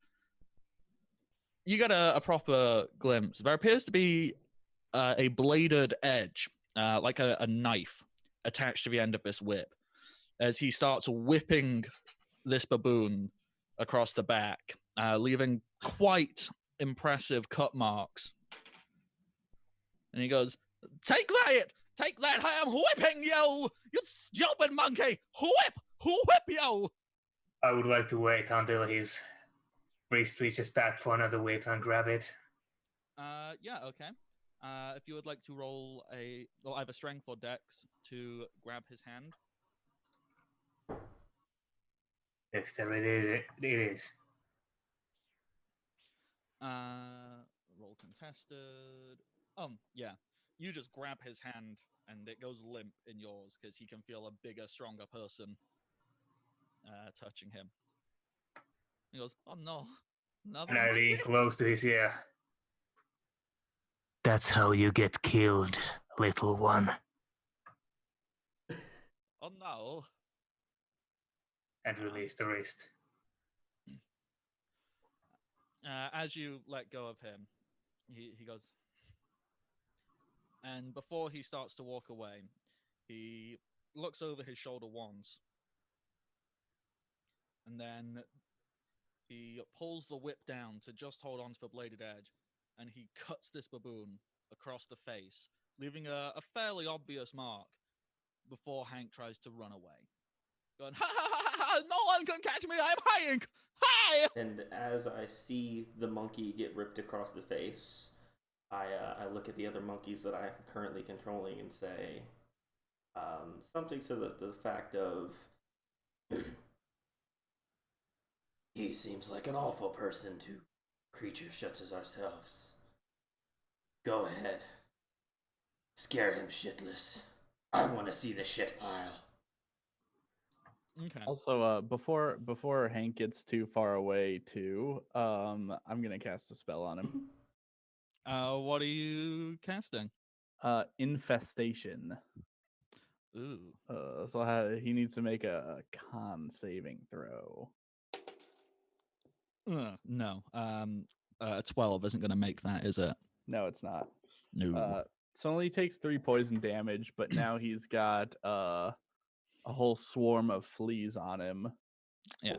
you get a proper glimpse. There appears to be a bladed edge, like a knife, attached to the end of this whip, as he starts whipping this baboon across the back, leaving quite impressive cut marks. And he goes, take that, I am whipping you, you stupid monkey, whip you. I would like to wait until his priest reaches back for another whip and grab it. Yeah, okay. If you would like to roll either strength or dex to grab his hand. Dexterity it is. Roll contested. Yeah. You just grab his hand and it goes limp in yours because he can feel a bigger, stronger person touching him. He goes, oh no. And I lean close to his ear. That's how you get killed, little one. Oh no. and release the wrist. As you let go of him, he goes, and before he starts to walk away, he looks over his shoulder once, and then he pulls the whip down to just hold on to the bladed edge, and he cuts this baboon across the face, leaving a fairly obvious mark before Hank tries to run away. Going, ha ha ha ha! No one can catch me! I'm Hank! Hi! And as I see the monkey get ripped across the face, I look at the other monkeys that I'm currently controlling and say something to the fact of, he seems like an awful person to creatures such as ourselves. Go ahead. Scare him shitless. I want to see the shit pile. Okay. Also, before Hank gets too far away, too, I'm gonna cast a spell on him. What are you casting? Infestation. Ooh. So he needs to make a con saving throw. No. 12 isn't going to make that, is it? No, it's not. No. So only takes 3 poison damage, but now he's got a whole swarm of fleas on him. Yeah.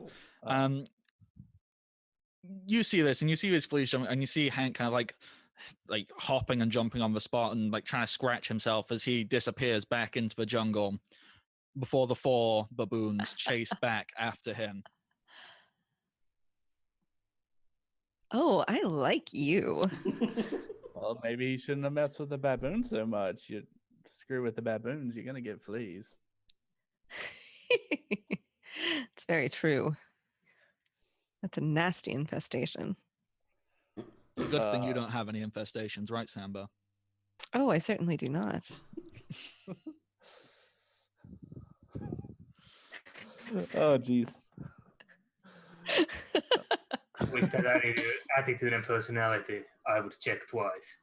You see this, and you see his fleas jumping, and you see Hank kind of like hopping and jumping on the spot and like trying to scratch himself as he disappears back into the jungle before the 4 baboons chase back after him. Oh, I like you. Well, maybe he shouldn't have messed with the baboon so much. You screw with the baboons, you're gonna get fleas. It's very true. That's a nasty infestation. It's a good thing you don't have any infestations, right, Samba? Oh, I certainly do not. Oh, jeez. With that attitude and personality, I would check twice.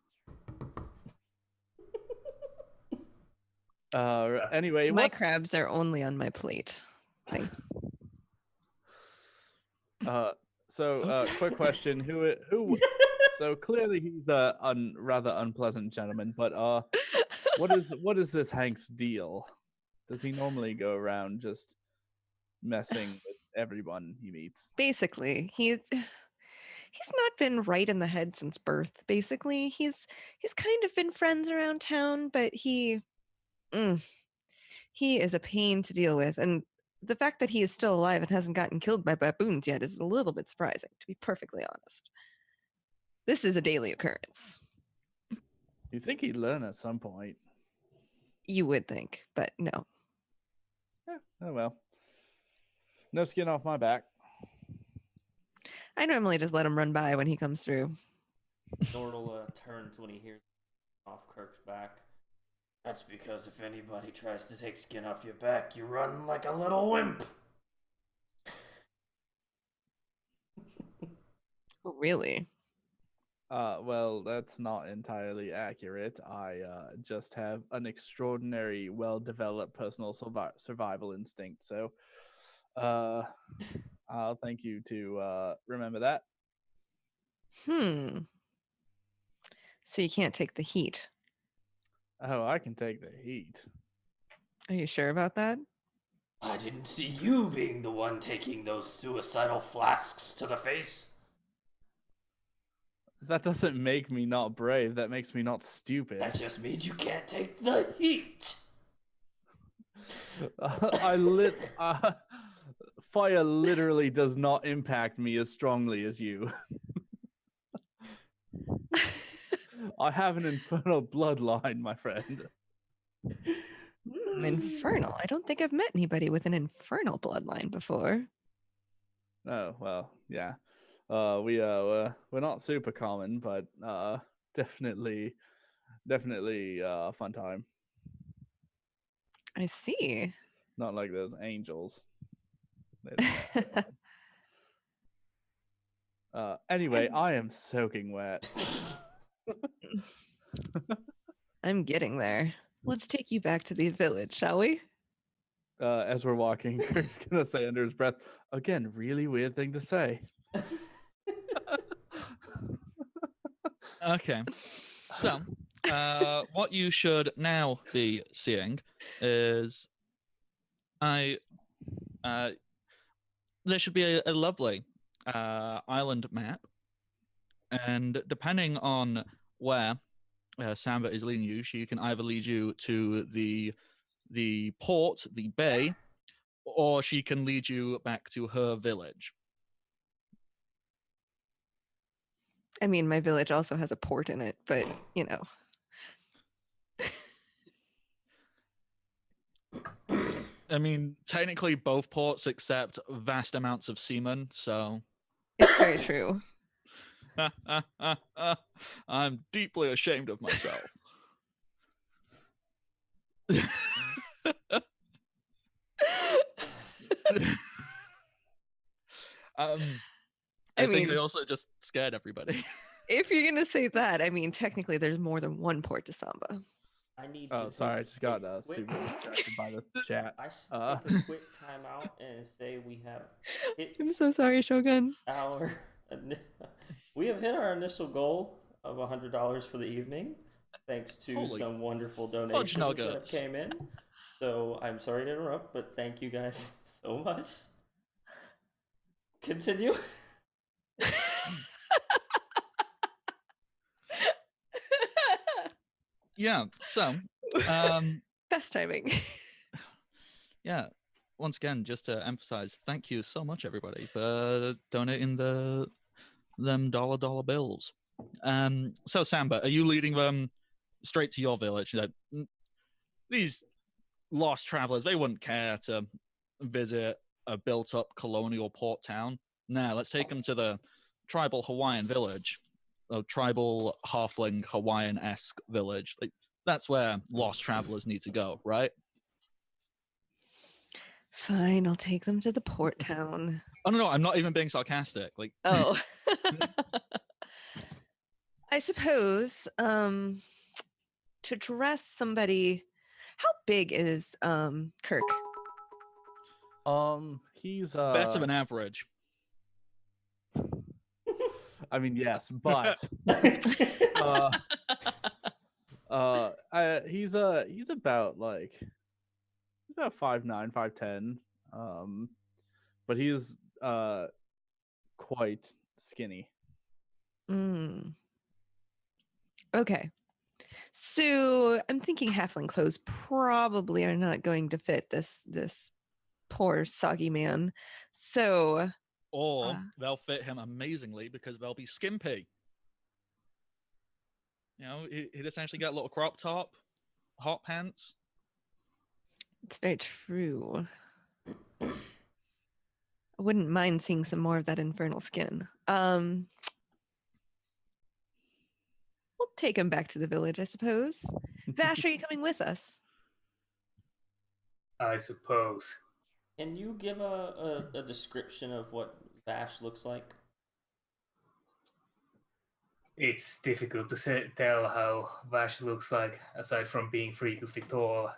Anyway, My crabs are only on my plate. Quick question: Who? So clearly he's a rather unpleasant gentleman, but what is this Hank's deal? Does he normally go around just messing with everyone he meets? Basically, he's not been right in the head since birth. Basically, he's kind of been friends around town, but he is a pain to deal with, and the fact that he is still alive and hasn't gotten killed by baboons yet is a little bit surprising, to be perfectly honest. This is a daily occurrence. You think he'd learn at some point? You would think, but no. Yeah, oh well. No skin off my back. I normally just let him run by when he comes through. Nordal turns when he hears off Kirk's back. That's because if anybody tries to take skin off your back, you run like a little wimp. Oh, really? Well, that's not entirely accurate. I just have an extraordinary, well-developed personal survival instinct. So, I'll thank you to remember that. So you can't take the heat. Oh, I can take the heat. Are you sure about that? I didn't see you being the one taking those suicidal flasks to the face. That doesn't make me not brave. That makes me not stupid. That just means you can't take the heat. Fire literally does not impact me as strongly as you. I have an infernal bloodline, my friend. Infernal? I don't think I've met anybody with an infernal bloodline before. Oh, well, yeah. We're not super common, but definitely a fun time. I see. Not like those angels. Anyway, I am soaking wet. I'm getting there. Let's take you back to the village, shall we? as we're walking, Kirk's gonna say under his breath, again, really weird thing to say. Okay. So, what you should now be seeing is there should be a lovely island map, and depending on where Samba is leading you, she can either lead you to the port, the bay, or she can lead you back to her village. I mean, my village also has a port in it, but you know. I mean, technically both ports accept vast amounts of seamen, so It's very true. I'm deeply ashamed of myself. I think mean, I also just scared everybody. if you're gonna say that, I mean, technically, there's more than one port to Samba. I need Oh, to sorry, I take just got a quick. super distracted by this chat. I should take a quick time out and say we have hit I'm so sorry, Shogun. our we have hit our initial goal of $100 for the evening, thanks to Holy some wonderful donations that have nuggets. came in. So I'm sorry to interrupt, but thank you guys so much. Continue. Yeah, so Best timing. yeah, once again, just to emphasize, thank you so much, everybody, for donating them dollar bills. So Samba, are you leading them straight to your village? These lost travelers, they wouldn't care to visit a built-up colonial port town. Nah, let's take them to the tribal Hawaiian village, a tribal halfling Hawaiian-esque village. Like, that's where lost travelers need to go, right? Fine, I'll take them to the port town. Oh no, I'm not even being sarcastic. Like, Oh. I suppose to dress somebody. How big is Kirk? He's better than average. I mean, yes, but he's about like about 5'9", 5'10", but he's quite skinny. Okay. So I'm thinking halfling clothes probably are not going to fit this poor soggy man. So Or they'll fit him amazingly because they'll be skimpy. You know, he'd essentially get a little crop top, hot pants. it's very true. I wouldn't mind seeing some more of that infernal skin. We'll take him back to the village, I suppose. Vash, are you coming with us? I suppose. Can you give a description of what Vash looks like? It's difficult to tell how Vash looks like, aside from being freakishly tall,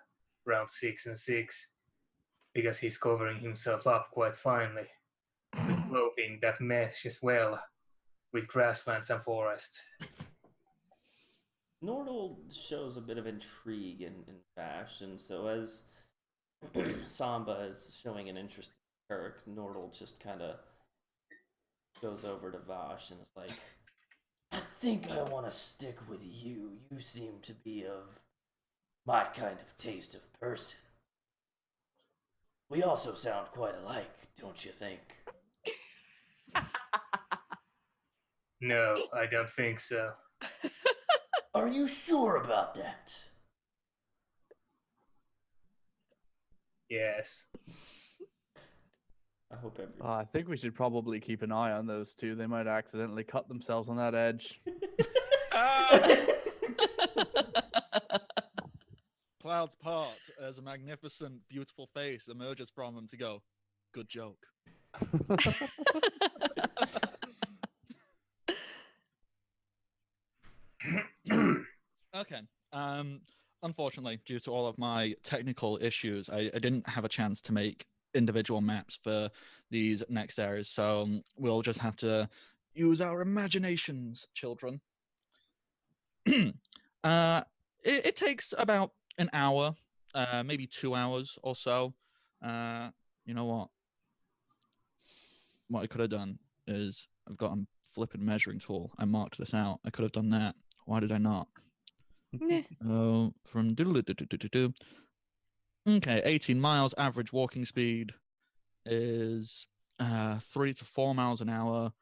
around 6'6", because he's covering himself up quite finely with clothing that meshes well with grasslands and forest. Nordal shows a bit of intrigue in Vash, and so as Samba is showing an interest in Kirk, Nordal just kind of goes over to Vash and is like, I think I want to stick with you. You seem to be of my kind of taste of person. We also sound quite alike, don't you think? No, I don't think so. Are you sure about that? Yes. I hope every. I think we should probably keep an eye on those two. They might accidentally cut themselves on that edge. Clouds part as a magnificent, beautiful face emerges from them to go, good joke. Okay. unfortunately, due to all of my technical issues, I didn't have a chance to make individual maps for these next areas. So we'll just have to use our imaginations, children. It takes about an hour, maybe 2 hours or so. You know what? What I could have done is I've got a flipping measuring tool. I marked this out. I could have done that. Why did I not? Nah. From okay, 18 miles. Average walking speed is 3 to 4 miles an hour.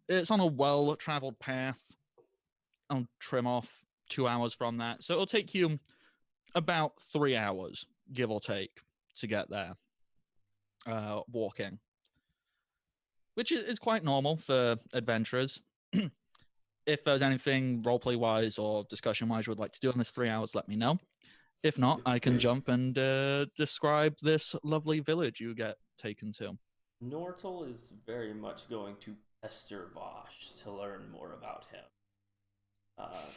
It's on a well-traveled path. I'll trim off 2 hours from that, so it'll take you about 3 hours, give or take, to get there. Walking, which is quite normal for adventurers. If there's anything roleplay wise or discussion wise you would like to do in this 3 hours, let me know. If not, I can jump and describe this lovely village you get taken to. Nortel is very much going to pester Vosh to learn more about him.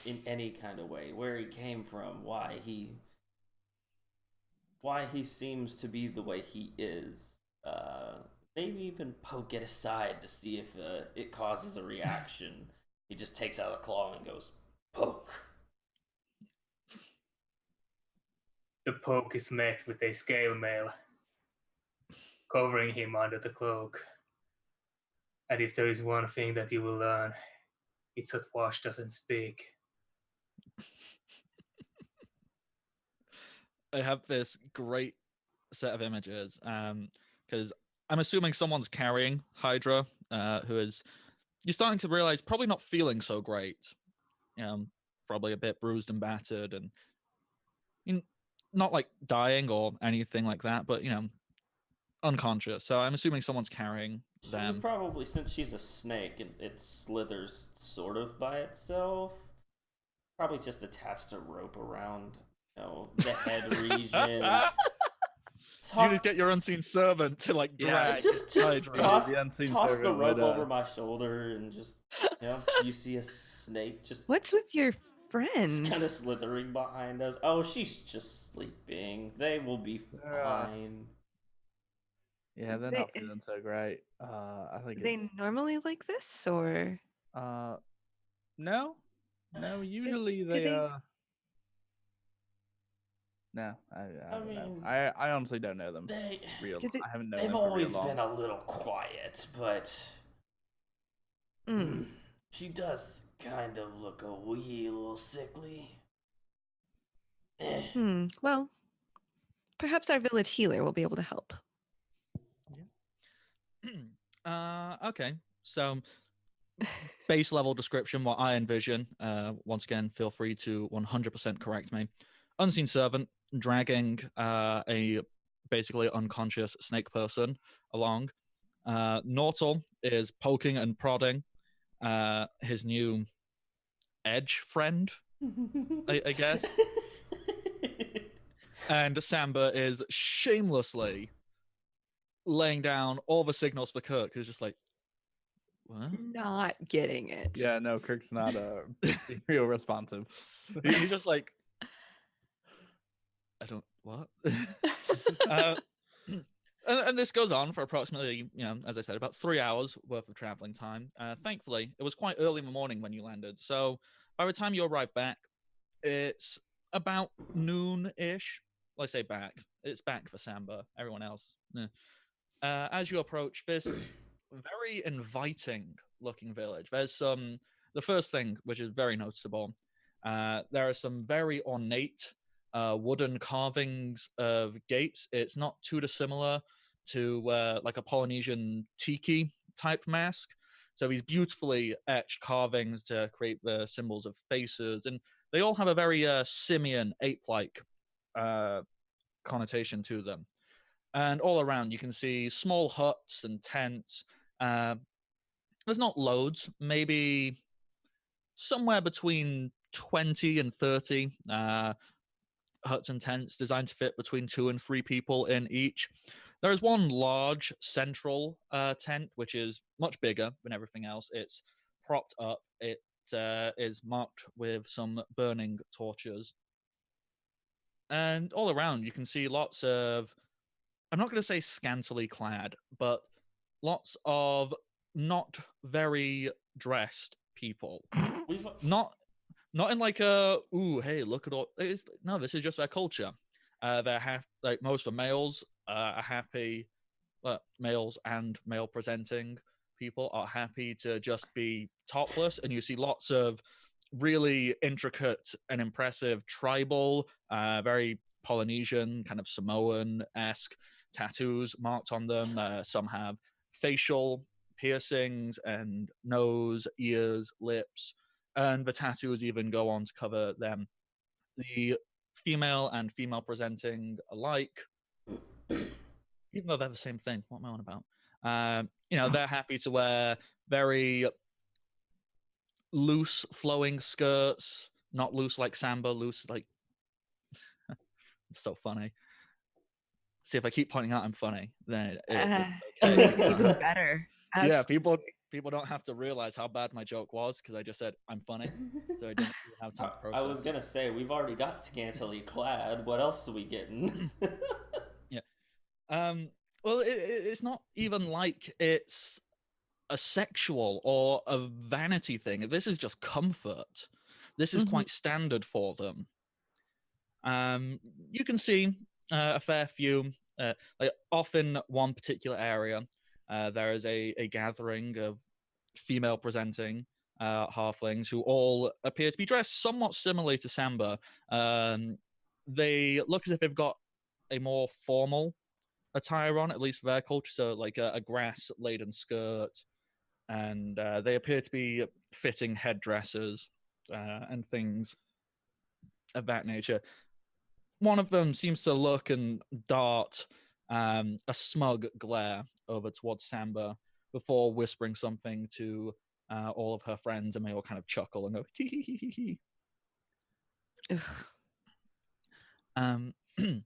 In any kind of way, where he came from, why he seems to be the way he is. Maybe even poke it aside to see if it causes a reaction. He just takes out a claw and goes, poke. The poke is met with a scale mail, covering him under the cloak. And if there is one thing that you will learn, it's that Wash doesn't speak. I have this great set of images because I'm assuming someone's carrying Hydra, who is, you're starting to realize, probably not feeling so great. Probably a bit bruised and battered, and not like dying or anything like that, but unconscious. So I'm assuming someone's carrying them. Probably, since she's a snake, it slithers sort of by itself. Probably just attached a rope around, the head region. You just get your unseen servant to like drag. Just Hydra. toss the the rope over my shoulder and just, you see a snake just. What's with your friend? Just kind of slithering behind us. Oh, she's just sleeping. They will be fine. Yeah, they're not feeling so great. I think they normally like this, or no, usually they no, I don't know. I honestly don't know them. I haven't known them. They've always been a little quiet, but she does kind of look a little sickly. Well, perhaps our village healer will be able to help. Okay, so base level description, what I envision. Once again, feel free to 100% correct me. Unseen servant dragging a basically unconscious snake person along. Nortel is poking and prodding his new edge friend, I guess. And Samba is shamelessly laying down all the signals for Kirk, who's just like, what? Not getting it. Yeah, no, Kirk's not real responsive. He's just like, I don't, what? And this goes on for approximately, as I said, about 3 hours worth of traveling time. Thankfully, it was quite early in the morning when you landed. So by the time you arrive back, it's about noon-ish. Well, I say back. It's back for Samba. Everyone else. As you approach this very inviting-looking village, there's the first thing, which is very noticeable, there are some very ornate wooden carvings of gates. It's not too dissimilar to like a Polynesian tiki type mask. So these beautifully etched carvings to create the symbols of faces, and they all have a very simian, ape-like connotation to them. And all around, you can see small huts and tents. There's not loads, maybe somewhere between 20 and 30 huts and tents designed to fit between 2 and 3 people in each. There is one large central tent, which is much bigger than everything else. It's propped up. It is marked with some burning torches. And all around, you can see lots of, I'm not going to say scantily clad, but lots of not very dressed people. We've Not in like a, ooh, hey, look at all. No, this is just their culture. They're like most of males are happy. Males and male presenting people are happy to just be topless, and you see lots of really intricate and impressive tribal, very Polynesian, kind of Samoan-esque tattoos marked on them. Some have facial piercings and nose, ears, lips, and the tattoos even go on to cover them. The female and female presenting alike, even though they're the same thing. What am I on about? They're happy to wear very loose flowing skirts, not loose like Samba, loose like so funny. See, if I keep pointing out I'm funny, then it's okay. Even better. Yeah, Absolutely. people don't have to realize how bad my joke was because I just said I'm funny, so I didn't really have time to process. I was gonna say we've already got scantily clad. What else are we getting? Yeah. Well, it's not even like it's a sexual or a vanity thing. This is just comfort. This is quite standard for them. You can see a fair few, like off in one particular area, there is a gathering of female presenting halflings who all appear to be dressed somewhat similarly to Samba. They look as if they've got a more formal attire on, at least for their culture, so like a grass-laden skirt, and they appear to be fitting headdresses and things of that nature. One of them seems to look and dart a smug glare over towards Samba before whispering something to all of her friends, and they all kind of chuckle and go tee hee hee hee hee.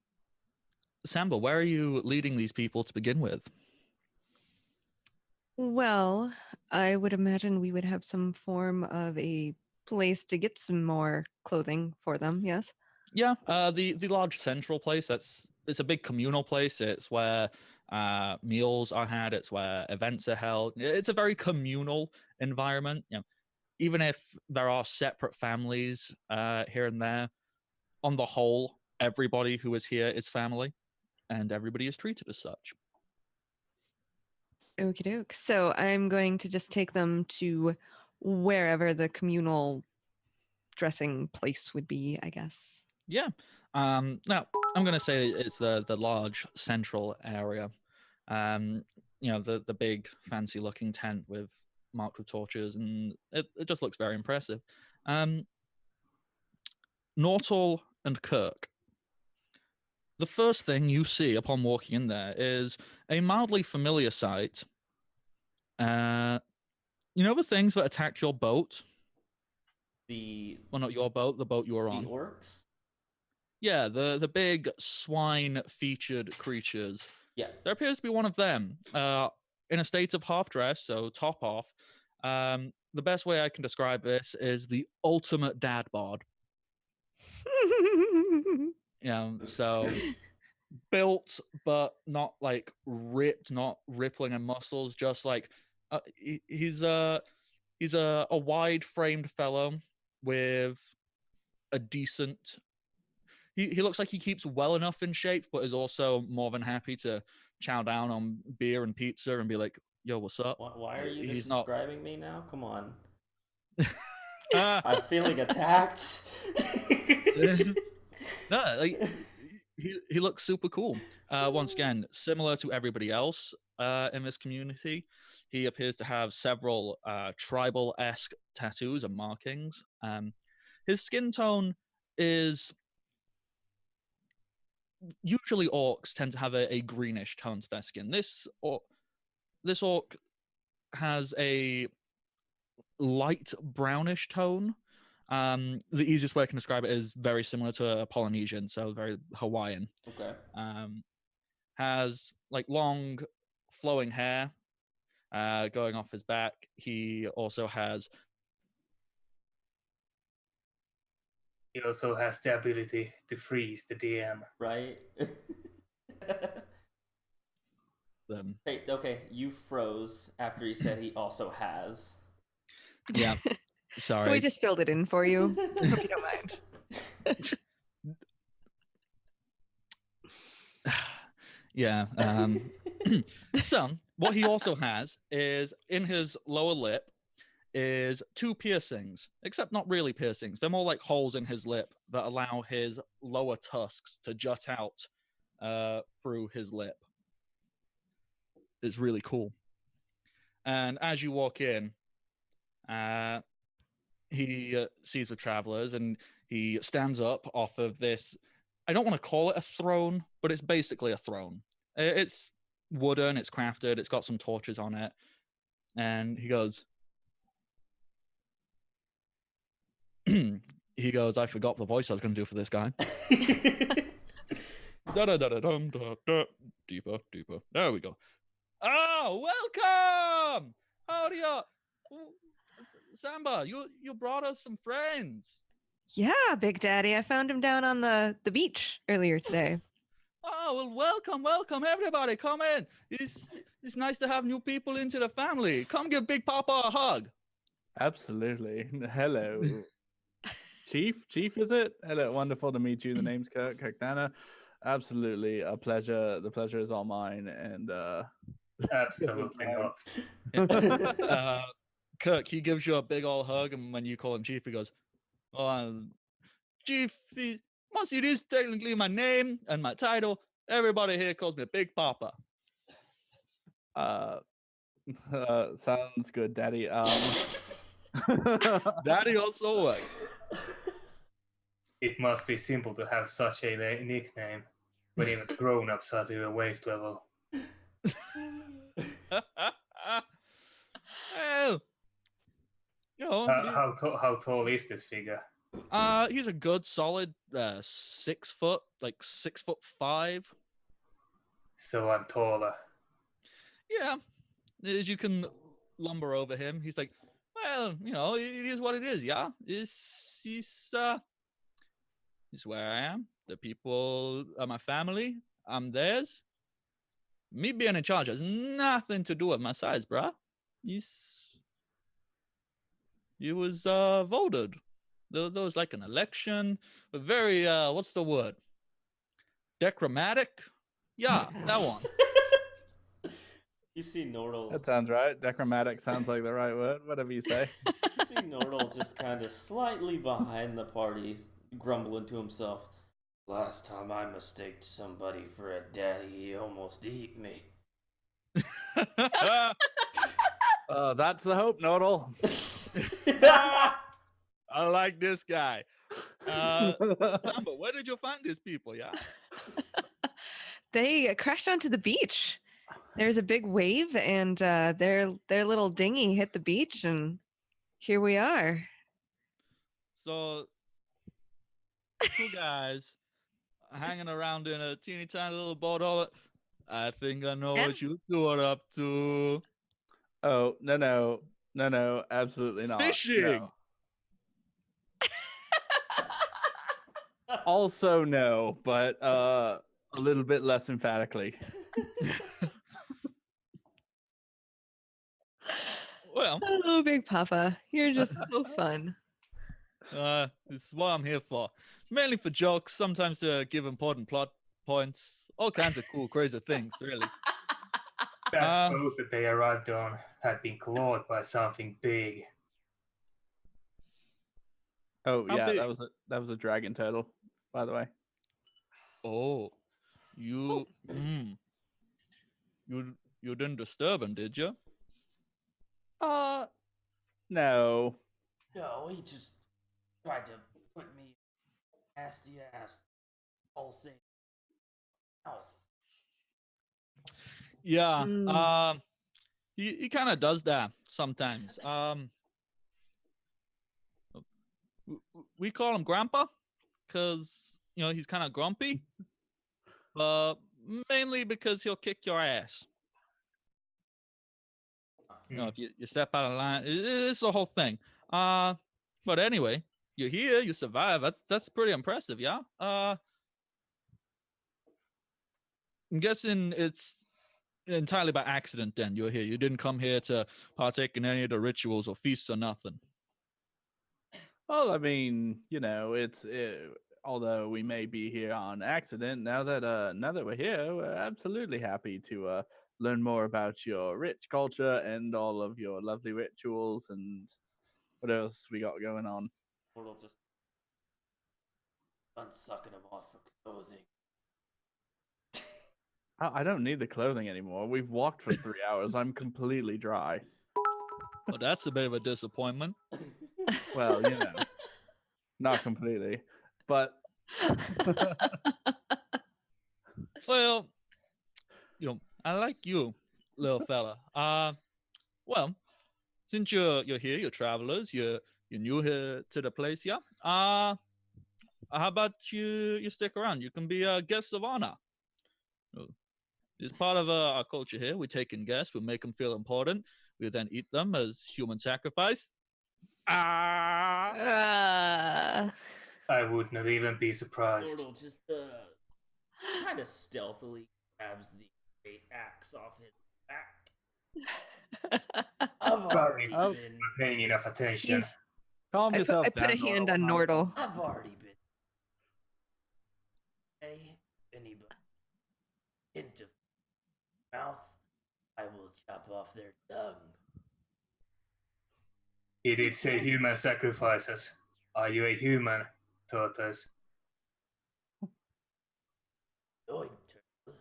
Samba, where are you leading these people to begin with? Well, I would imagine we would have some form of a place to get some more clothing for them, yes? Yeah, the large central place, it's a big communal place. It's where meals are had, it's where events are held. It's a very communal environment. Even if there are separate families here and there, on the whole, everybody who is here is family, and everybody is treated as such. Okie doke. So I'm going to just take them to wherever the communal dressing place would be, I guess. Yeah. Now, I'm going to say it's the large central area. The big fancy looking tent with marked with torches, and it just looks very impressive. Nortal and Kirk. The first thing you see upon walking in there is a mildly familiar sight. The things that attacked your boat? Well, not your boat, the boat you were on. The orcs? Yeah, the big swine-featured creatures. Yes. There appears to be one of them, in a state of half-dress, so top off. The best way I can describe this is the ultimate dad bod. So built, but not like ripped, not rippling in muscles, just like he's a wide-framed fellow with a decent. He looks like he keeps well enough in shape, but is also more than happy to chow down on beer and pizza and be like, "Yo, what's up?" Why are you He's describing me now? Come on. not. I'm feeling attacked. No, like he looks super cool. Once again, similar to everybody else in this community, he appears to have several tribal-esque tattoos and markings. His skin tone is usually orcs tend to have a greenish tone to their skin. This orc has a light brownish tone. The easiest way I can describe it is very similar to a Polynesian, so very Hawaiian. Okay. Has like long flowing hair going off his back. He also has He also has the ability to freeze the DM. Right? Then Hey, okay, you froze after he said he also has. yeah, So we sorry. just filled it in for you. Hope you don't mind. Yeah. So what he also has is in his lower lip is 2 piercings, except not really piercings. They're more like holes in his lip that allow his lower tusks to jut out through his lip. It's really cool. And as you walk in, he sees the travelers and he stands up off of this. I don't want to call it a throne, but it's basically a throne. It's wooden, it's crafted, it's got some torches on it. And he goes, I forgot the voice I was going to do for this guy. Deeper, deeper. There we go. Oh, welcome! How do you... Samba, you brought us some friends. Yeah, Big Daddy. I found him down on the beach earlier today. Oh, well, welcome, everybody. Come in. It's nice to have new people into the family. Come give Big Papa a hug. Absolutely. Hello. Chief, is it? Hello, wonderful to meet you. The name's Kirkdana. Absolutely a pleasure. The pleasure is all mine. And Absolutely not. Kirk, he gives you a big old hug, and when you call him Chief, he goes, "Oh, Chief, once it is technically my name and my title, everybody here calls me Big Papa." Sounds good, Daddy. Daddy also works. It must be simple to have such a nickname when even the grown-ups are to your waist level. Well, you know, How tall is this figure? he's a good solid 6 foot, like 6'5". So I'm taller. Yeah, as you can lumber over him, he's like, well, you know, it is what it is. Yeah, it's where I am. The people are my family. I'm theirs. Me being in charge has nothing to do with my size, bruh. You was voted. There was like an election, but very what's the word? Decromatic? Yeah, that one. You see Nordal. That sounds right. Decromatic sounds like the right word. Whatever you say. You see Nordal just kind of slightly behind the party, grumbling to himself. Last time I mistaked somebody for a daddy, he almost ate me. That's the hope, Nodal. I like this guy. Samba, where did you find these people? Yeah. They crashed onto the beach. There's a big wave, and their little dinghy hit the beach, and here we are. So, 2 guys hanging around in a teeny tiny little boat. I think I know what you two are up to. Oh, no, absolutely not. Fishing. No. Also no, but a little bit less emphatically. Well, Oh, Big Papa, you're just so fun. this is what I'm here for. Mainly for jokes, sometimes to give important plot points, all kinds of cool, crazy things, really. That boat that they arrived on had been clawed by something big. Oh How yeah, big? that was a dragon turtle, by the way. Oh, you didn't disturb him, did you? No. No, he just tried to put me nasty ass all same mouth. Yeah. He kind of does that sometimes. We call him Grandpa because you know he's kind of grumpy, mainly because he'll kick your ass. You know, if you step out of line, it's the whole thing. But anyway, you're here, you survive. That's pretty impressive, yeah. I'm guessing it's entirely by accident. Then you're here. You didn't come here to partake in any of the rituals or feasts or nothing. Well, I mean, although we may be here on accident, now that we're here, we're absolutely happy to learn more about your rich culture and all of your lovely rituals and what else we got going on. Mortal just unsucking him off for clothing. I don't need the clothing anymore. We've walked for 3 hours. I'm completely dry. Well, that's a bit of a disappointment. Well, not completely, but Well, I like you, little fella. Well, since you're here, you're travelers, you're new here to the place, yeah. How about you stick around? You can be a guest of honor. It's part of our culture here. We take in guests, we make them feel important. We then eat them as human sacrifice. Ah. I would not even be surprised. Mortal just kind of stealthily grabs the great axe off his back. I've already I'm been. not paying enough attention. He's- calm I yourself put down. a hand on Nordal. Nordal. I've already been. Hey, anybody into mouth, I will chop off their tongue. He did say human sacrifices. Are you a human, Tortoise? Yoink, turtle.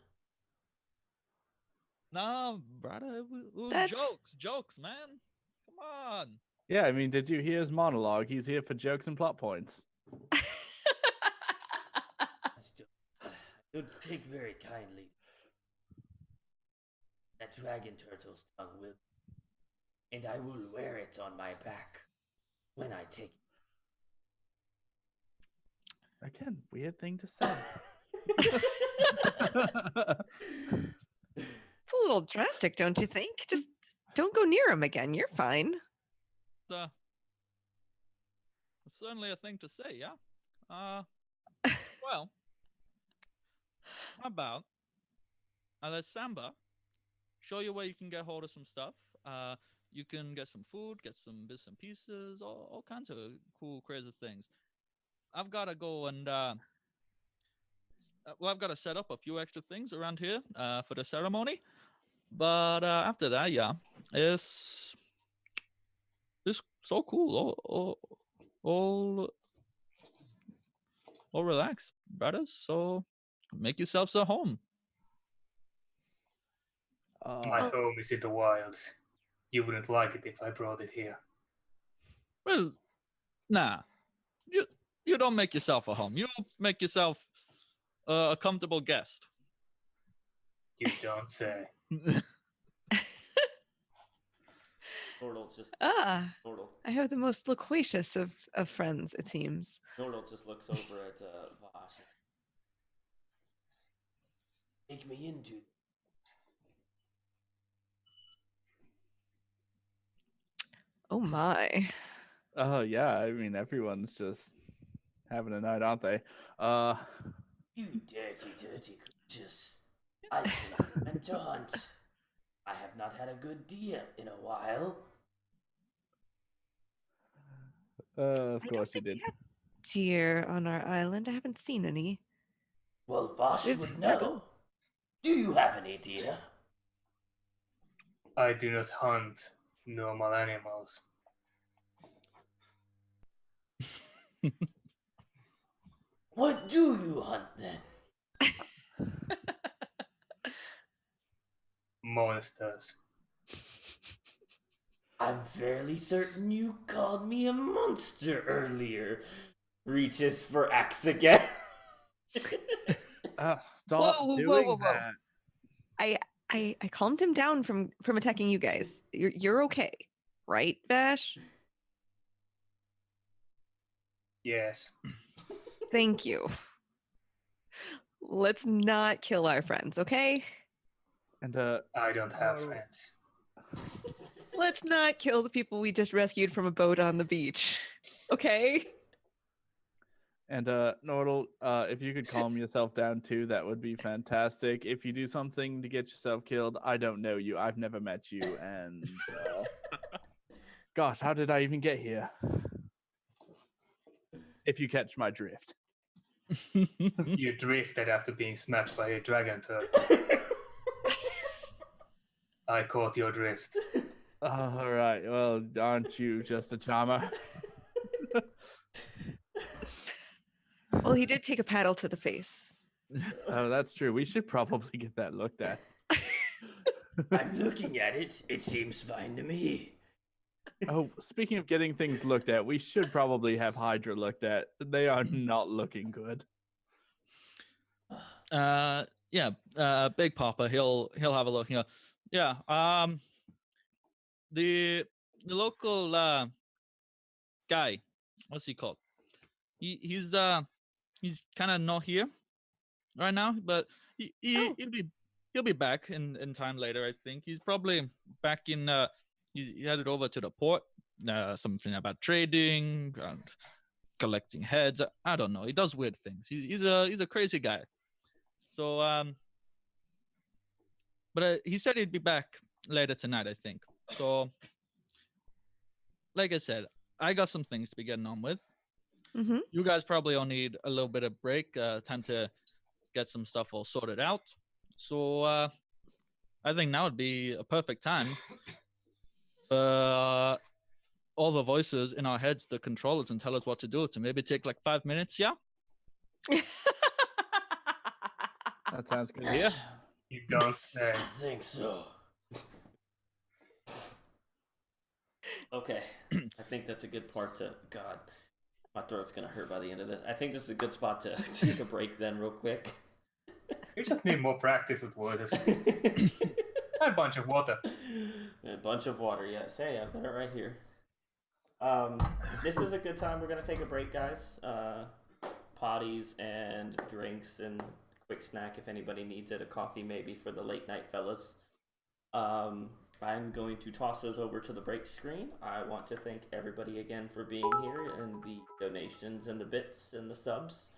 No, brother, it was That's- jokes, man. Come on. Yeah, I mean, did you hear his monologue? He's here for jokes and plot points. Don't take very kindly. That dragon turtle's tongue will, and I will wear it on my back when I take Again, weird thing to say. it. It's a little drastic, don't you think? Just don't go near him again. You're fine. It's certainly a thing to say, yeah. Well, how about I let Samba show you where you can get hold of some stuff. You can get some food, get some bits and pieces, all kinds of cool, crazy things. I've got to go and I've got to set up a few extra things around here for the ceremony. But after that, yeah, it's so cool. All relax, brothers. So make yourselves at home. My home is in the wilds. You wouldn't like it if I brought it here. Well, nah. You don't make yourself a home. You make yourself a comfortable guest. You don't say. Nordal just. Nordal. I have the most loquacious of friends, it seems. Nordal just looks over at Vosh. Take me into. Oh my. Oh yeah, I mean everyone's just having a night, aren't they? You dirty creatures. I think we're meant to hunt. I have not had a good deer in a while. Of I don't course you think we did. have deer on our island. I haven't seen any. Well, Vosh It's would dragon. know. Do you have any deer? I do not hunt normal animals. What do you hunt then? Monsters. I'm fairly certain you called me a monster earlier. Reaches for axe again. Stop Whoa, whoa, doing whoa, whoa, whoa. that. I calmed him down from attacking you guys. You're okay, right, Bash? Yes. Thank you. Let's not kill our friends, okay? And I don't have Oh. friends. Let's not kill the people we just rescued from a boat on the beach. Okay? And Nordal, if you could calm yourself down too, that would be fantastic. If you do something to get yourself killed, I don't know you. I've never met you, and gosh, how did I even get here? If you catch my drift. You drifted after being smacked by a dragon turtle. I caught your drift. All right. Well, aren't you just a charmer? Well, he did take a paddle to the face. Oh, that's true. We should probably get that looked at. I'm looking at it. It seems fine to me. Oh, speaking of getting things looked at, we should probably have Hydra looked at. They are not looking good. Big Papa, he'll have a look. You know, yeah. The local guy, what's he called? He's kind of not here right now, but he'll be back in time later. I think he's probably back in. He headed over to the port. Something about trading and collecting heads. I don't know. He does weird things. He's a crazy guy. So but he said he'd be back later tonight, I think. So, like I said, I got some things to be getting on with. Mm-hmm. You guys probably all need a little bit of break, time to get some stuff all sorted out. So, I think now would be a perfect time for all the voices in our heads to control us and tell us what to do. To maybe take like 5 minutes, yeah? That sounds good. Yeah. You don't say. I think so. Okay, I think that's a good part to. God, my throat's gonna hurt by the end of this. I think this is a good spot to take a break then, real quick. You just need more practice with words. A bunch of water. A bunch of water, yes. Hey, I've got it right here. This is a good time. We're gonna take a break, guys. Potties and drinks and quick snack if anybody needs it. A coffee maybe for the late night fellas. I'm going to toss those over to the break screen. I want to thank everybody again for being here and the donations and the bits and the subs.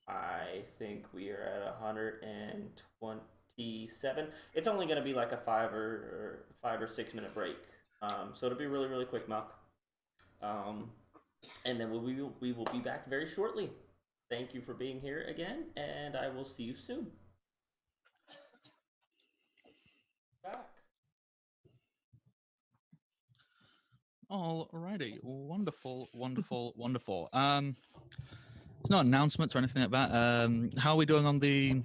I think we are at 127. It's only going to be like a 5 or 6 minute break. So it'll be really, really quick, Malk. And then we will be back very shortly. Thank you for being here again, and I will see you soon. Back. Alrighty, wonderful. It's not announcements or anything like that. How are we doing on the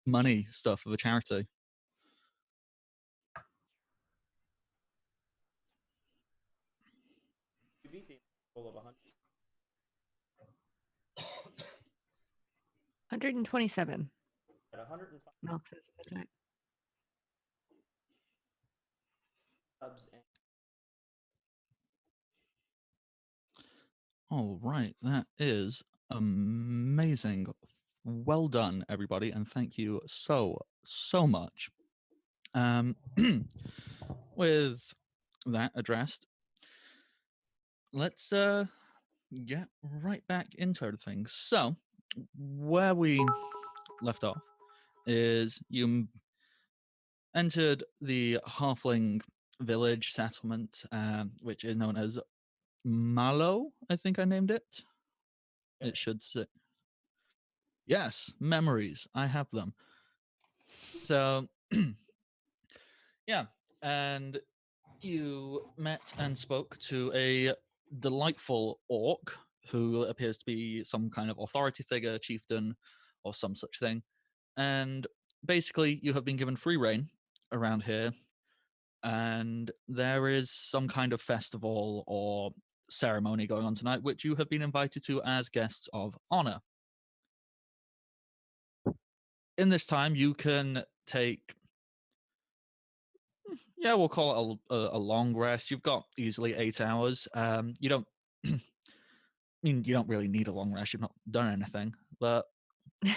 money stuff for the charity? You beat the goal of 100. 127. At 105 Milk says in the chat. subs and All right, that is amazing. Well done, everybody, and thank you so much. With that addressed, let's get right back into everything. So, where we left off is you entered the halfling village settlement, which is known as Malo, I think I named it. It should say. Yes, memories. I have them. So, yeah. And you met and spoke to a delightful orc who appears to be some kind of authority figure, chieftain, or some such thing. And basically, you have been given free reign around here. And there is some kind of festival or ceremony going on tonight, which you have been invited to as guests of honor. In this time, you can take, we'll call it a long rest. You've got easily 8 hours. You don't, I mean, you don't really need a long rest. You've not done anything, but Kirk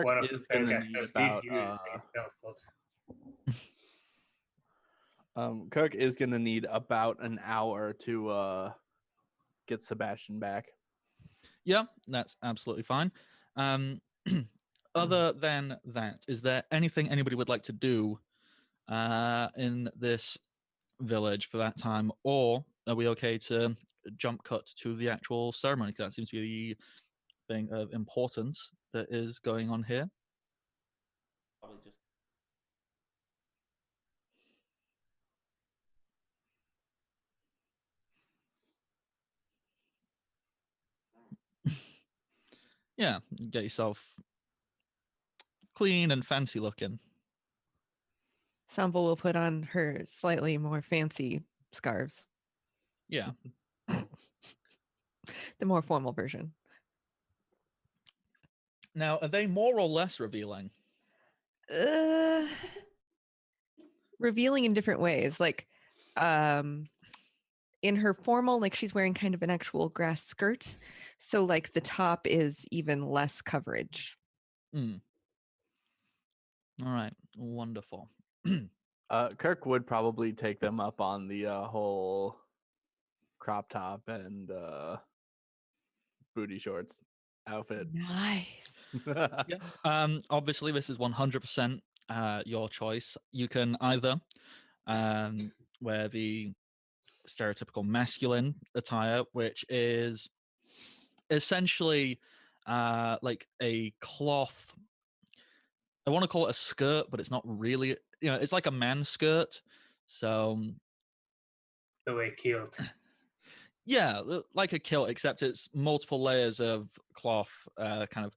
One of the is going to need spellcasters did about use a spell slot. Cook is gonna need about an hour to get Sebastian back. Yeah, that's absolutely fine. Other than that, is there anything anybody would like to do in this village for that time, or are we okay to jump cut to the actual ceremony? 'Cause that seems to be the thing of importance that is going on here. Probably just Yeah, get yourself clean and fancy looking. Samba will put on her slightly more fancy scarves, Yeah. the more formal version. Now, are they more or less revealing? Revealing in different ways. Like, in her formal, like she's wearing kind of an actual grass skirt, so like the top is even less coverage. All right, wonderful. Kirk would probably take them up on the whole crop top and booty shorts outfit. Nice. Yeah. Obviously, this is 100% your choice. You can either wear the stereotypical masculine attire, which is essentially like a cloth. I want to call it a skirt, but it's not really. It's like a man skirt. So The way kilt. yeah, like a kilt, except it's multiple layers of cloth, kind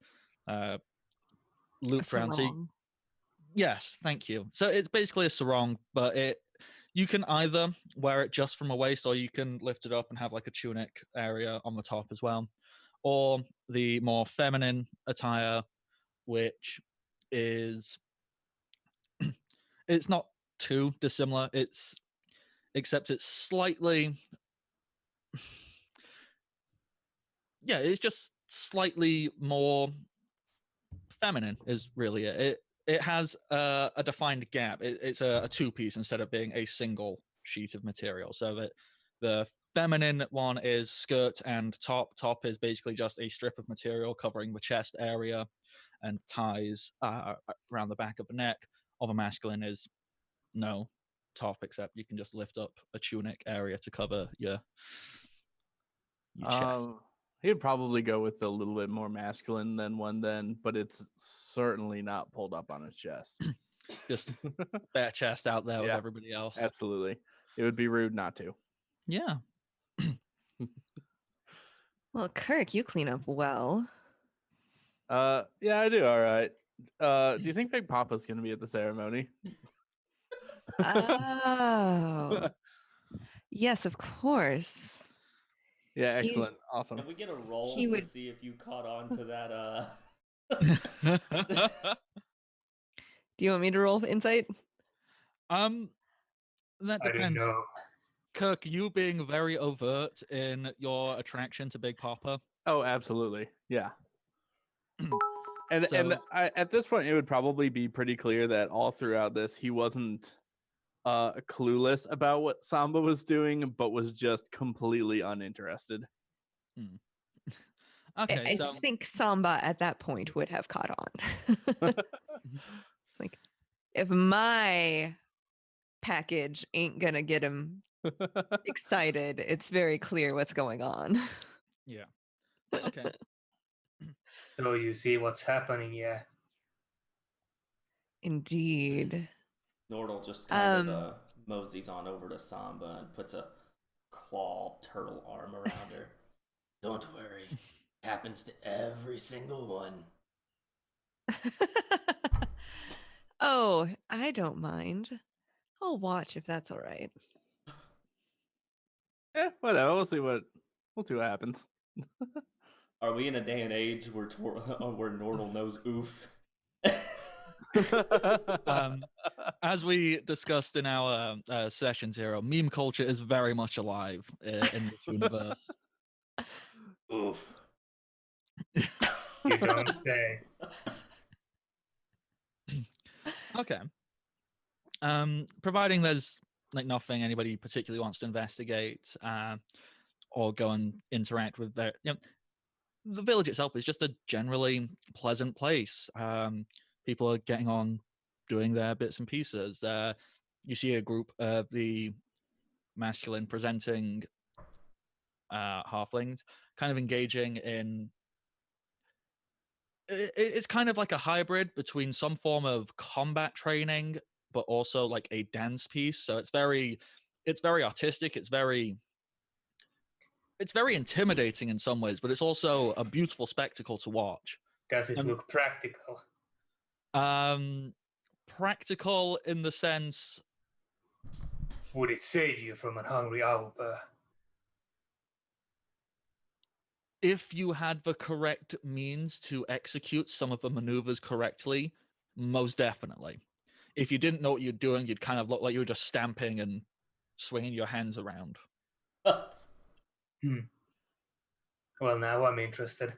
of looped around. So yes, thank you. So it's basically a sarong, but you can either wear it just from a waist, or you can lift it up and have like a tunic area on the top as well, or the more feminine attire, which is it's not too dissimilar. Except it's slightly yeah, it's just slightly more feminine is really it. It has a defined gap. It's a two-piece instead of being a single sheet of material. So that the feminine one is skirt and top. Top is basically just a strip of material covering the chest area and ties around the back of the neck. Of a masculine is no top, except you can just lift up a tunic area to cover your chest. He'd probably go with a little bit more masculine than one then, but it's certainly not pulled up on his chest. Just bare chest out there with Yeah, everybody else. Absolutely. It would be rude not to. Yeah. Well, Kirk, you clean up well. Yeah, I do all right. Do you think Big Papa's gonna be at the ceremony? Oh, yes, of course. Yeah, He- excellent. Awesome. Can we get a roll He to would- see if you caught on to that? Do you want me to roll insight? That I don't depends. know. Kirk, you being very overt in your attraction to Big Papa. Oh, absolutely. Yeah. And So- at this point, it would probably be pretty clear that all throughout this, he wasn't clueless about what Samba was doing, but was just completely uninterested. Okay, I so think Samba at that point would have caught on. Like, if my package ain't gonna get him excited, it's very clear what's going on. yeah. Okay. So you see what's happening, yeah. Indeed. Nordal just kind of moseys on over to Samba and puts a claw turtle arm around her. Don't worry, happens to every single one. Oh, I don't mind. I'll watch if that's all right. Yeah, whatever. We'll see what happens. Are we in a day and age where where Nordal knows oof? As we discussed in our session zero, meme culture is very much alive in this universe. Oof. You don't say. Okay. Providing there's like nothing anybody particularly wants to investigate or go and interact with their. The village itself is just a generally pleasant place. People are getting on, doing their bits and pieces. You see a group of the masculine presenting halflings kind of engaging in. It's kind of like a hybrid between some form of combat training, but also like a dance piece. So it's very artistic. It's very intimidating in some ways, but it's also a beautiful spectacle to watch. Does it look practical? Practical in the sense. Would it save you from a hungry owlbear? If you had the correct means to execute some of the maneuvers correctly, most definitely. If you didn't know what you're doing, you'd kind of look like you were just stamping and swinging your hands around. Well, now I'm interested.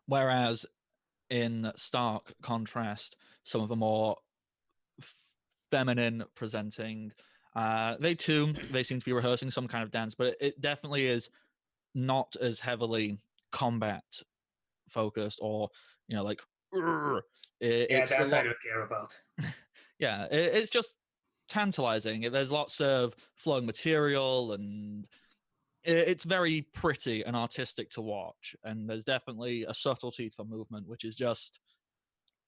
Whereas in stark contrast, some of the more feminine presenting, they seem to be rehearsing some kind of dance, but it definitely is not as heavily combat focused or like That I don't care about. Yeah, it's just tantalizing. There's lots of flowing material and it's very pretty and artistic to watch, and there's definitely a subtlety to the movement which is just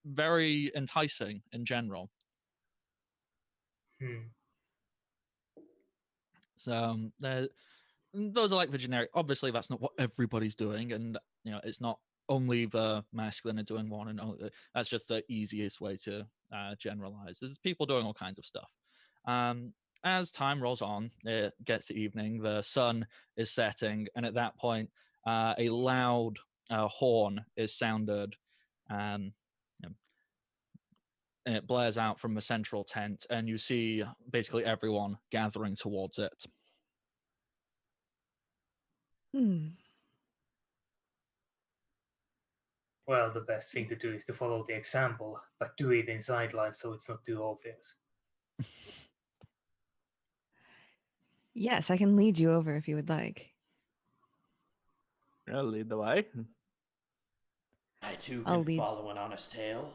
very enticing in general. So those are like the generic. Obviously that's not what everybody's doing, and it's not only the masculine are doing one, and that's just the easiest way to generalize. There's people doing all kinds of stuff. As time rolls on, it gets to evening, the sun is setting, and at that point a loud horn is sounded, and it blares out from the central tent, and you see basically everyone gathering towards it. Well, the best thing to do is to follow the example, but do it in sidelines so it's not too obvious. Yes, I can lead you over if you would like. I'll lead the way. I too can follow an honest tale.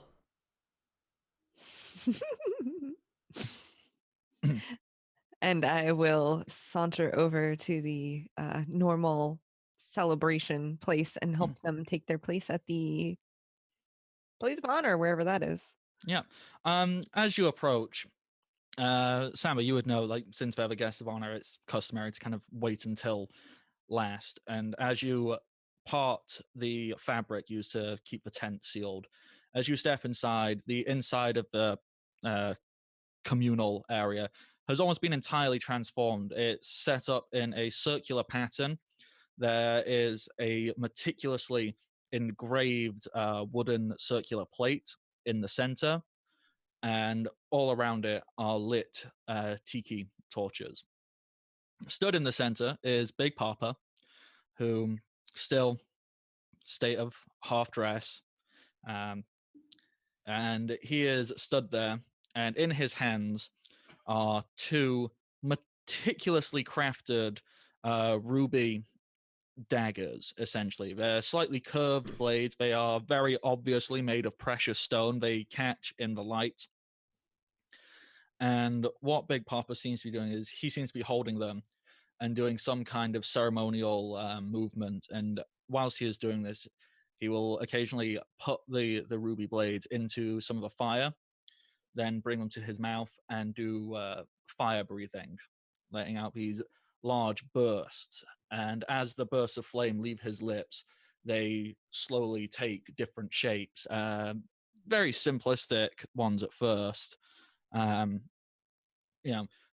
And I will saunter over to the normal celebration place and help them take their place at the place of honor, wherever that is. Yeah. As you approach, Samba, you would know, like, since we have a guest of honor, it's customary to kind of wait until last. And as you part the fabric used to keep the tent sealed, as you step inside, the inside of the communal area has almost been entirely transformed. It's set up in a circular pattern. There is a meticulously engraved wooden circular plate in the center, and all around it are lit tiki torches. Stood in the center is Big Papa, who still state of half dress, and he is stood there, and in his hands are two meticulously crafted ruby daggers. Essentially, they're slightly curved blades. They are very obviously made of precious stone. They catch in the light. And what Big Papa seems to be doing is he seems to be holding them and doing some kind of ceremonial movement. And whilst he is doing this, he will occasionally put the ruby blades into some of the fire, then bring them to his mouth and do fire breathing, letting out these large bursts. And as the bursts of flame leave his lips, they slowly take different shapes, very simplistic ones at first. So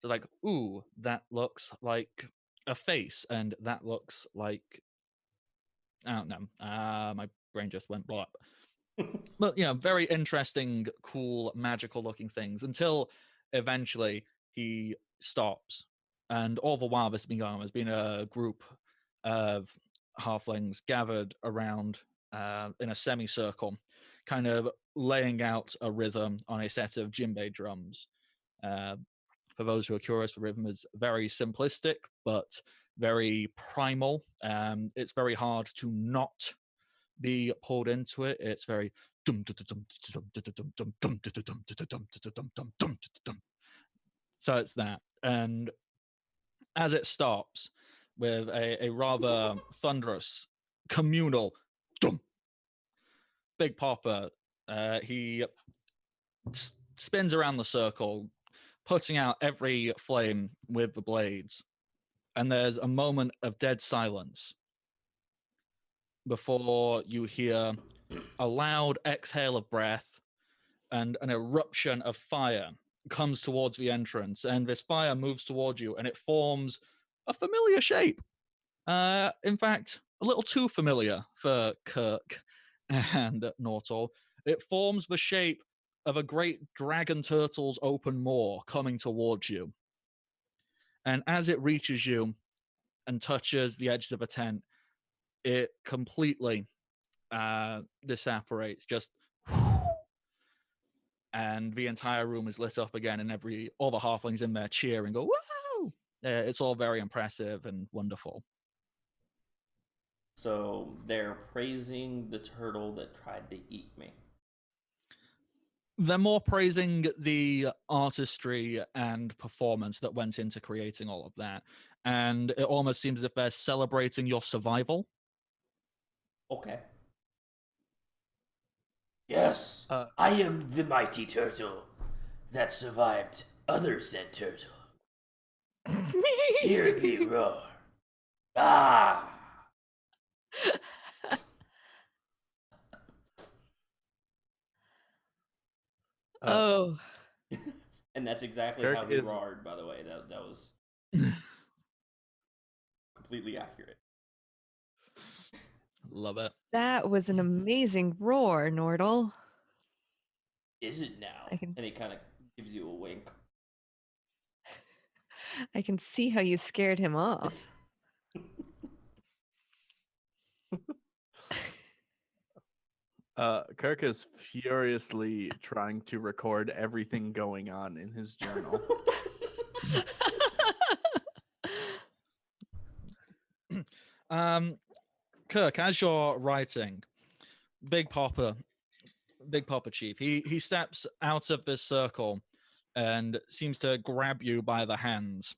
like, ooh, that looks like a face, and that looks like, I don't know, my brain just went blow up. But very interesting, cool, magical looking things, until eventually he stops. And all the while this has been going on, there's been a group of halflings gathered around in a semicircle, kind of laying out a rhythm on a set of djembe drums. for those who are curious, the rhythm is very simplistic, but very primal. It's very hard to not be pulled into it. It's very so it's that. And as it stops with a rather thunderous communal dum, Big Papa, he spins around the circle, putting out every flame with the blades. And there's a moment of dead silence before you hear a loud exhale of breath and an eruption of fire comes towards the entrance. And this fire moves towards you and it forms a familiar shape. In fact, a little too familiar for Kirk and Nortal. It forms the shape of a great dragon turtle's open maw coming towards you. And as it reaches you and touches the edges of a tent, it completely disapparates, just and the entire room is lit up again, and all the halflings in there cheer and go, woo! It's all very impressive and wonderful. So they're praising the turtle that tried to eat me. They're more praising the artistry and performance that went into creating all of that. And it almost seems as if they're celebrating your survival. Okay. Yes, I am the mighty turtle that survived other said turtle. Hear me roar. Ah! Oh. And that's exactly Kirk how he is- roared, by the way. That was completely accurate. Love it. That was an amazing roar, Nordal. Is it now? I can- And he kind of gives you a wink. I can see how you scared him off. Kirk is furiously trying to record everything going on in his journal. Kirk, as you're writing, Big Papa Chief, he steps out of this circle and seems to grab you by the hands.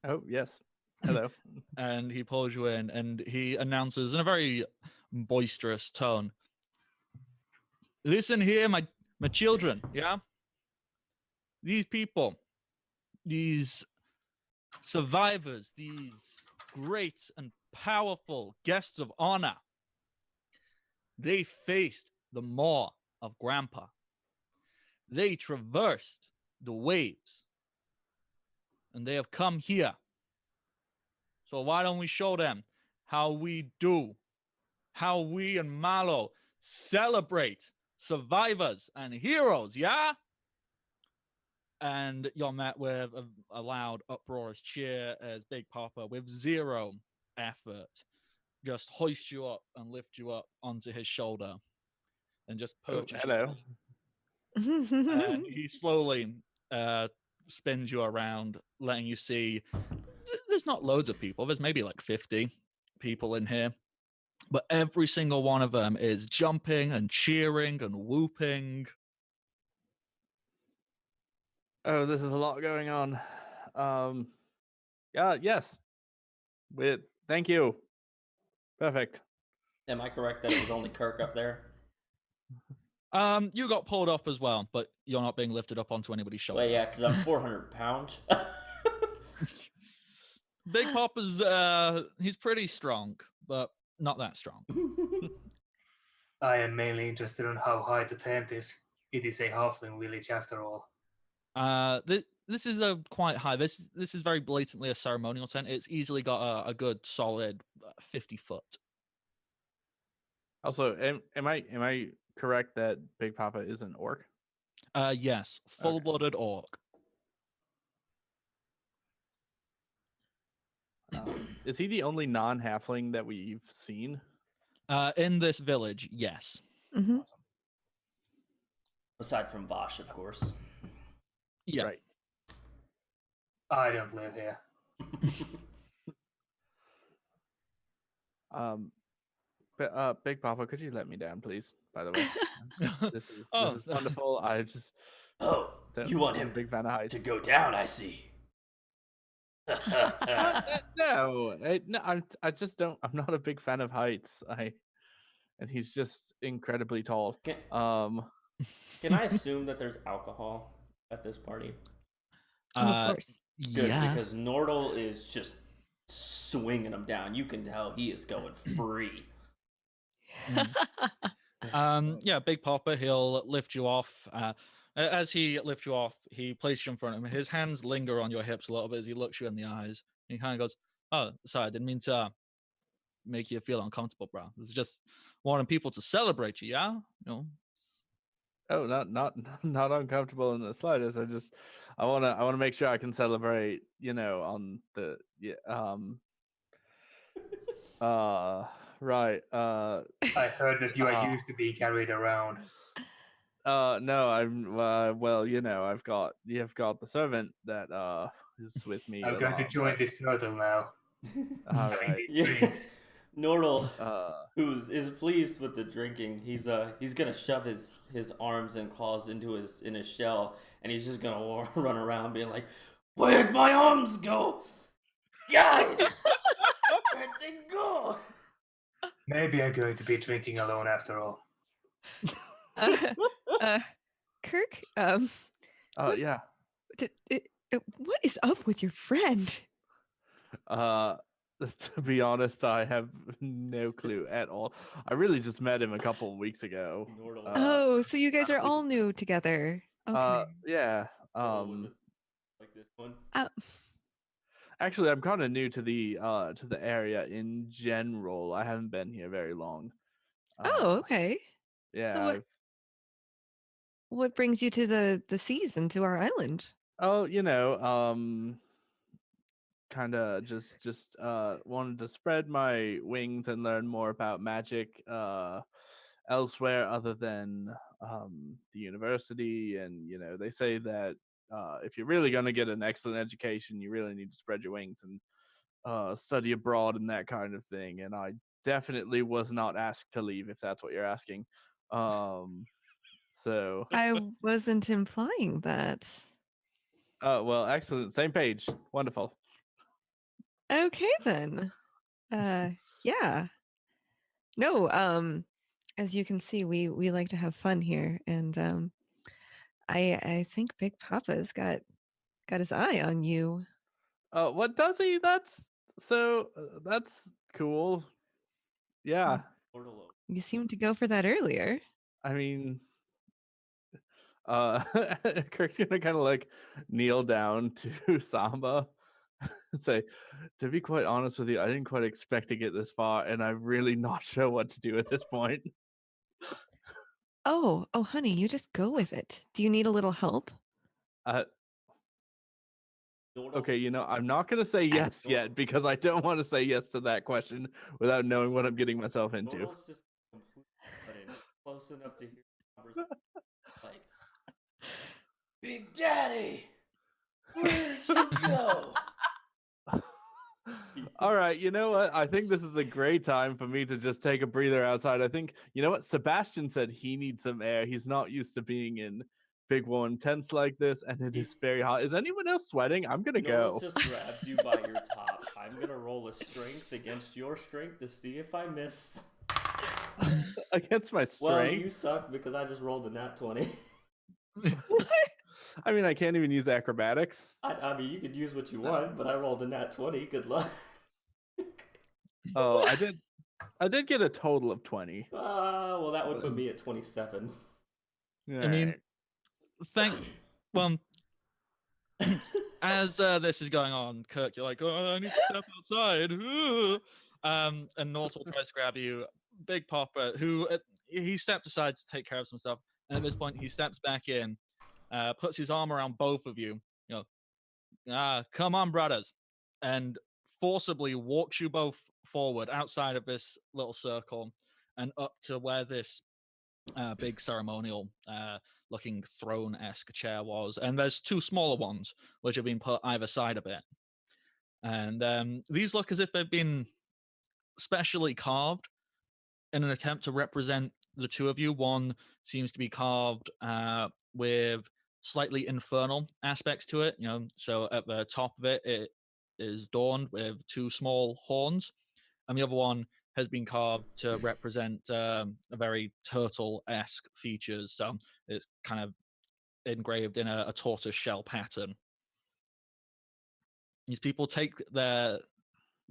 Oh, yes. Hello. And he pulls you in and he announces in a very boisterous tone, listen here, my children, yeah? These people, these survivors, these great and powerful guests of honor, they faced the maw of Grandpa. They traversed the waves. And they have come here. So why don't we show them how we do, how we in Malo celebrate survivors and heroes, yeah? And you're met with a loud, uproarious cheer as Big Papa, with zero effort, just hoist you up and lift you up onto his shoulder and just perches hello. you. And he slowly spins you around, letting you see there's not loads of people. There's maybe like 50 people in here. But every single one of them is jumping and cheering and whooping. Oh, this is a lot going on. Yeah, yes. Thank you. Perfect. Am I correct that it was only Kirk up there? You got pulled up as well, but you're not being lifted up onto anybody's shoulder. Well, yeah, because I'm 400 pounds. Big Papa's he's pretty strong, but not that strong. I am mainly interested in how high the tent is. It is a halfling village after all. This is a quite high. This is very blatantly a ceremonial tent. It's easily got a good solid 50 foot. Also, am I correct that Big Papa is an orc? Yes, full-blooded orc. Is he the only non-halfling that we've seen? In this village, yes. Mm-hmm. Aside from Vosh, of course. Yeah. Right. I don't live here. Big Papa, could you let me down, please? By the way, this is Oh. wonderful. I just Oh, you want I'm a him big fan of heights. to go down, I see. No, I just don't. I'm not a big fan of heights. And he's just incredibly tall. Can I assume that there's alcohol at this party? Of course. Good, Yeah. because Nordal is just swinging him down. You can tell he is going free. Yeah, Big Papa, he'll lift you off. As he lifts you off, he places you in front of him. His hands linger on your hips a little bit as he looks you in the eyes. And he kind of goes, "Oh, sorry, I didn't mean to make you feel uncomfortable, bro. It's just wanting people to celebrate you, yeah? You know." Oh, not uncomfortable in the slightest. I wanna make sure I can celebrate. On the right. I heard that you are used to being carried around. No, I'm well, you've got the servant that is with me. I'm going to join this turtle now. All Having right. these drinks. Nordal, Uh, is pleased with the drinking. He's gonna shove his arms and claws into his shell, and he's just gonna run around being like, "Where'd my arms go, guys? Where'd they go?" Maybe I'm going to be drinking alone after all. Kirk, yeah. what is up with your friend? To be honest, I have no clue at all. I really just met him a couple of weeks ago. Oh, so you guys are all new together. Okay. Yeah. Like this one. Actually, I'm kind of new to the area in general. I haven't been here very long. Oh, okay. Yeah. So what brings you to the seas and to our island? Oh, kind of just wanted to spread my wings and learn more about magic elsewhere other than the university. And they say that if you're really going to get an excellent education, you really need to spread your wings and study abroad and that kind of thing. And I definitely was not asked to leave, if that's what you're asking. So I wasn't implying that. well, excellent, same page, wonderful. Okay then. Yeah. No, as you can see, we like to have fun here, and I think Big Papa's got his eye on you. What does he? That's cool. Yeah. You seemed to go for that earlier. I mean, Kirk's gonna kind of like kneel down to Samba and say, "To be quite honest with you, I didn't quite expect to get this far, and I'm really not sure what to do at this point." Oh, honey, you just go with it. Do you need a little help? Okay, I'm not gonna say yes yet because I don't want to say yes to that question without knowing what I'm getting myself into. Nordal's just completely close enough to hear conversation. Like, Big Daddy, where'd you go? All right, you know what? I think this is a great time for me to just take a breather outside. I think, you know what? Sebastian said he needs some air. He's not used to being in big warm tents like this, and it is very hot. Is anyone else sweating? I'm gonna go. Just grabs you by your top. I'm gonna roll a strength against your strength to see if I miss. Against my strength? Well, you suck because I just rolled a nat 20. I mean, I can't even use acrobatics. I mean, you could use what you want, but I rolled a nat 20. Good luck. Oh, I did get a total of 20. Well, that would put me at 27. I mean, well, as this is going on, Kirk, you're like, "Oh, I need to step outside." And Nortal tries to grab you. Big Papa, who he stepped aside to take care of some stuff, and at this point he steps back in, puts his arm around both of you. Come on, brothers, and forcibly walks you both forward outside of this little circle and up to where this big ceremonial looking throne-esque chair was, and there's 2 smaller ones which have been put either side of it. And these look as if they've been specially carved in an attempt to represent the 2 of you. One seems to be carved with slightly infernal aspects to it, so at the top of it, it is adorned with 2 small horns, and the other one has been carved to represent a very turtle-esque features, so it's kind of engraved in a tortoise shell pattern. These people take their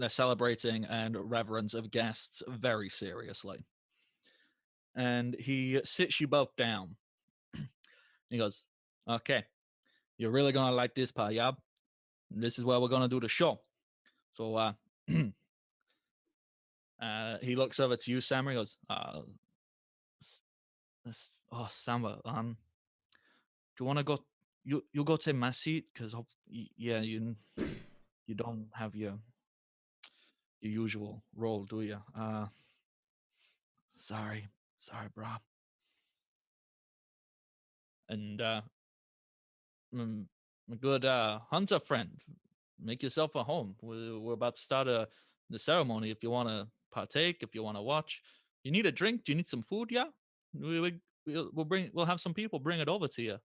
celebrating and reverence of guests very seriously. And he sits you both down. He goes, okay, you're really gonna like this part, yeah? This is where we're gonna do the show. So he looks over to you, Sam, and he goes, Samba, do you wanna go you go take my seat? Because yeah, you don't have your usual role, do you? Sorry, brah. And my good hunter friend, make yourself at home. We're about to start the ceremony. If you want to partake, if you want to watch, you need a drink. Do you need some food? Yeah, we'll have some people bring it over to you.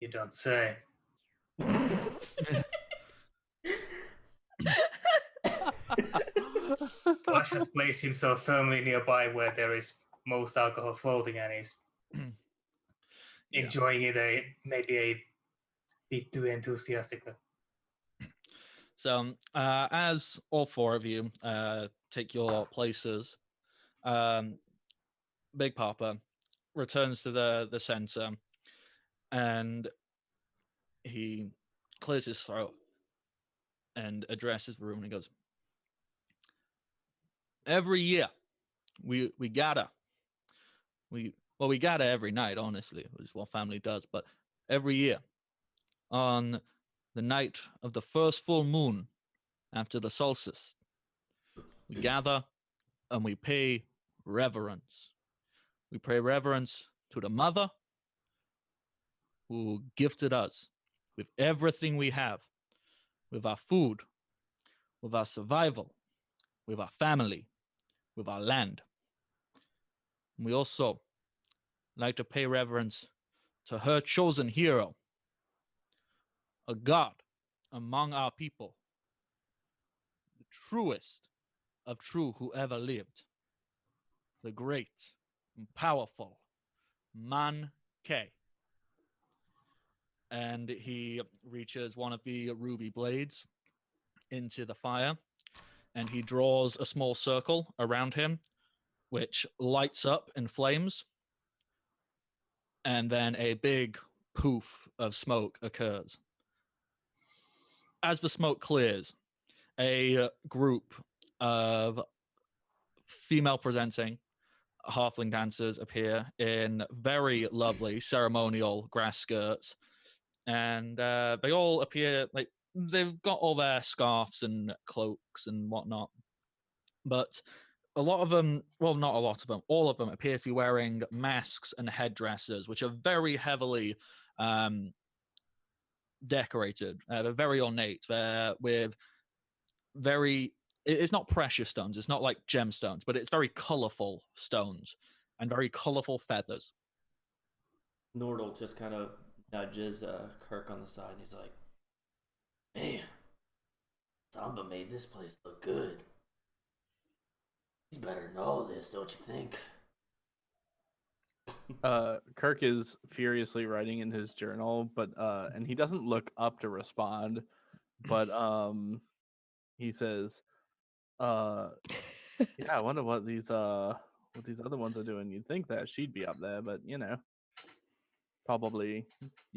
You don't say. Flash has placed himself firmly nearby where there is most alcohol floating, and he's enjoying it maybe a bit too enthusiastically. So as all 4 of you take your places, Big Papa returns to the center, and he clears his throat and addresses the room, and he goes, every year we gather. We gather every night, honestly, which is what family does, but every year on the night of the first full moon after the solstice, we gather and we pay reverence. We pay reverence to the mother who gifted us with everything we have, with our food, with our survival, with our family, with our land. And we also like to pay reverence to her chosen hero, a god among our people, the truest of true who ever lived, the great and powerful Man K. And he reaches one of the ruby blades into the fire, and he draws a small circle around him, which lights up in flames, and then a big poof of smoke occurs. As the smoke clears, a group of female-presenting halfling dancers appear in very lovely ceremonial grass skirts, and they all appear like they've got all their scarves and cloaks and whatnot, but a lot of them, well, not a lot of them, all of them appear to be wearing masks and headdresses, which are very heavily decorated. They're very ornate. They're with very, it's not precious stones. It's not like gemstones, but it's very colorful stones and very colorful feathers. Nordal just kind of nudges Kirk on the side, and he's like, man, Samba made this place look good. You better know this, don't you think? Kirk is furiously writing in his journal, but and he doesn't look up to respond, but he says, yeah, I wonder what these other ones are doing. You'd think that she'd be up there, but probably,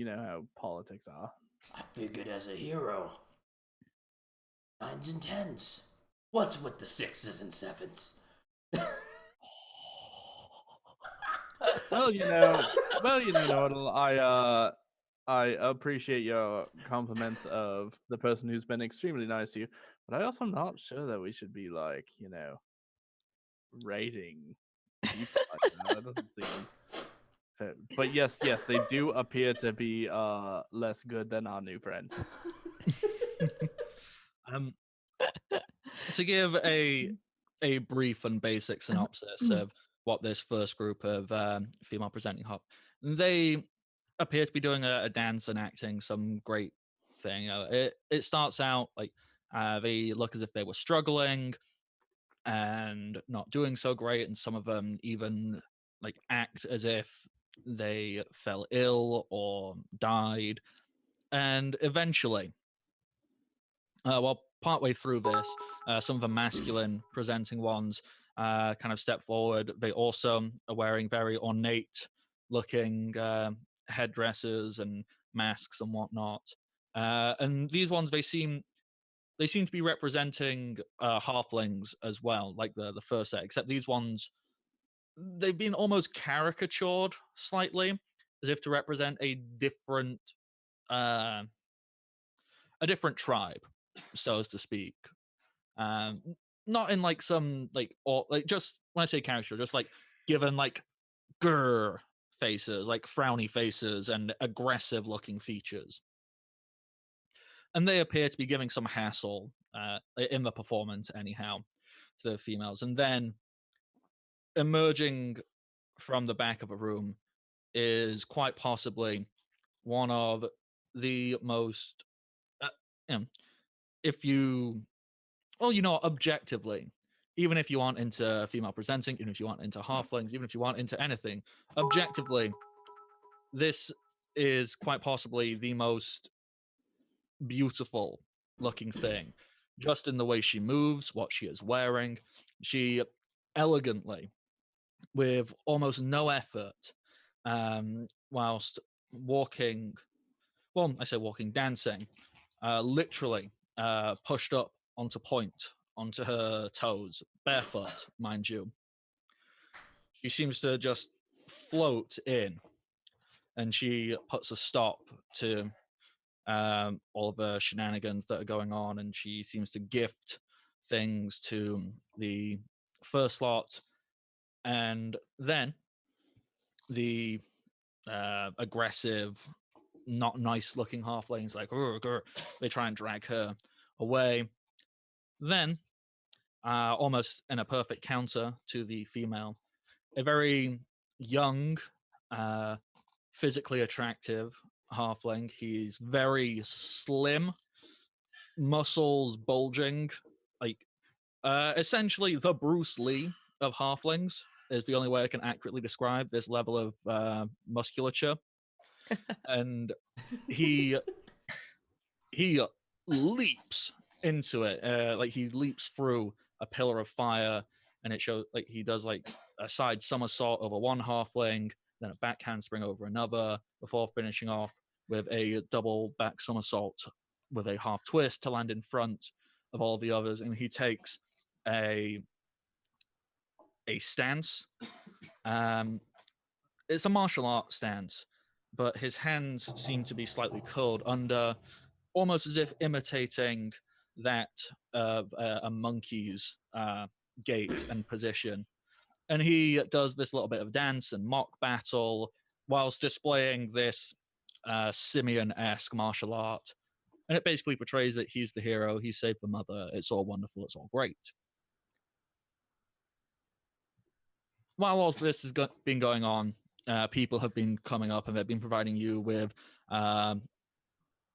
how politics are. I figured as a hero. 9s and 10s. What's with the 6s and 7s? Well, Nordal, I appreciate your compliments of the person who's been extremely nice to you, but I also am not sure that we should be rating people like that. That doesn't seem But yes, they do appear to be less good than our new friend. To give a brief and basic synopsis of what this first group of female presenting hop, they appear to be doing a dance and acting some great thing. It starts out like they look as if they were struggling and not doing so great, and some of them even like act as if they fell ill or died, and eventually well, partway through this, some of the masculine presenting ones kind of step forward. They also are wearing very ornate looking headdresses and masks and whatnot. And these ones, they seem to be representing halflings as well, like the first set, except these ones, they've been almost caricatured slightly, as if to represent a different tribe, so as to speak. Not in like some like, or like, just when I say character, just like given like grr faces, like frowny faces and aggressive looking features. And they appear to be giving some hassle in the performance anyhow to the females. And then emerging from the back of a room is quite possibly one of the most if you, well, objectively, even if you aren't into female presenting, even if you aren't into halflings, even if you aren't into anything, objectively, this is quite possibly the most beautiful looking thing, just in the way she moves, what she is wearing. She elegantly, with almost no effort, whilst walking, well, I say walking, dancing, literally pushed up onto point, onto her toes, barefoot, mind you. She seems to just float in, and she puts a stop to all of the shenanigans that are going on, and she seems to gift things to the first lot, and then the aggressive, not nice looking halflings, like, they try and drag her away. Then, almost in a perfect counter to the female, a very young, physically attractive halfling. He's very slim, muscles bulging, like essentially the Bruce Lee of halflings is the only way I can accurately describe this level of musculature. And he leaps into it, like he leaps through a pillar of fire, and it shows like he does like a side somersault over one halfling, then a back handspring over another, before finishing off with a double back somersault with a half twist to land in front of all the others. And he takes a stance. It's a martial art stance, but his hands seem to be slightly curled under, almost as if imitating that of a monkey's gait and position. And he does this little bit of dance and mock battle whilst displaying this simian-esque martial art. And it basically portrays that he's the hero, he saved the mother, it's all wonderful, it's all great. While all this has been going on, people have been coming up and they've been providing you with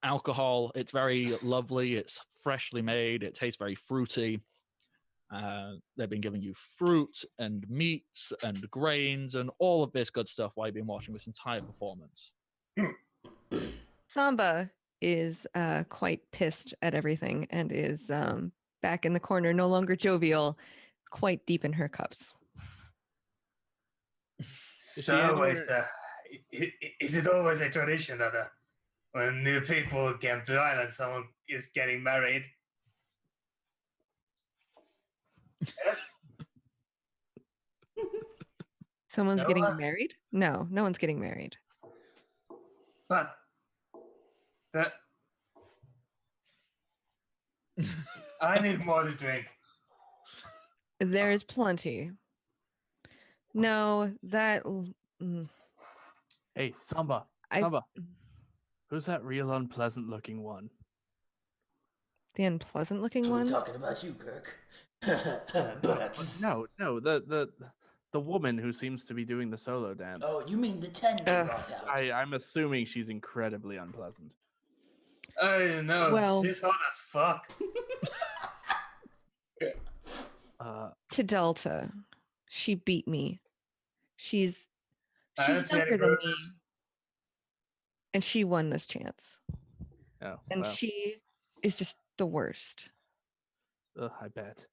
alcohol. It's very lovely, it's freshly made, it tastes very fruity. They've been giving you fruit and meats and grains and all of this good stuff while you've been watching this entire performance. Samba is quite pissed at everything and is back in the corner, no longer jovial, quite deep in her cups. So is it always a tradition that when new people came to the island, someone is getting married? Yes. Someone's No getting one? married? No, no one's getting married. But I need more to drink. There's plenty. No, that Hey, Samba. I- Samba. Who's that real unpleasant looking one? The unpleasant looking We're one. talking about you, Kirk. No, the woman who seems to be doing the solo dance. Oh, you mean the 10 we Ugh. brought out? I'm assuming she's incredibly unpleasant. I don't know. Well- She's hot as fuck. To Delta, she beat me. She's I don't see any younger than me, progress. and she won this chance. Oh, And well, she is just the worst. I bet.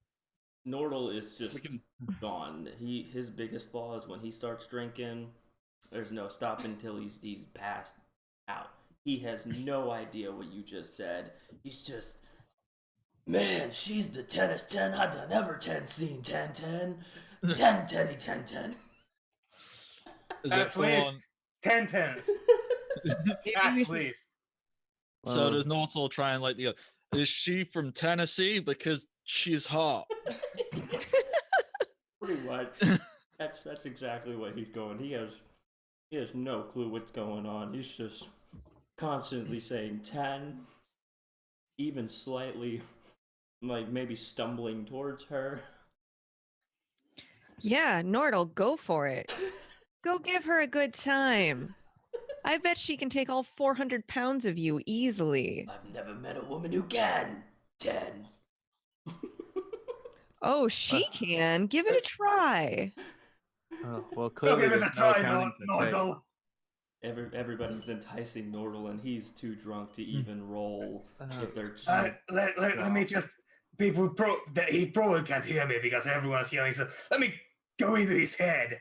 Nordal is just can- gone. His biggest flaw is when he starts drinking, there's no stopping until he's passed out. He has no idea what you just said. He's just, man, she's the 10 I done ever 10 seen 10 10 10 10 10 10. Is At it full on? least 10 tens. Maybe At we should- least. So Well, does Nortal try and like is she from Tennessee because she's hot? Pretty much. That's exactly what he's going. He has no clue what's going on. He's just constantly saying 10, even slightly, like maybe stumbling towards her. Yeah, Nordal, go for it. Go give her a good time. I bet she can take all 400 pounds of you easily. I've never met a woman who can. 10. Oh, she can. Give it a try. well, Go clearly give it a there's no try, accounting for Tay. Nordal. Everybody's enticing Nordal, and he's too drunk to even roll if they're. Let me just. People he probably can't hear me because everyone's yelling. So let me go into his head.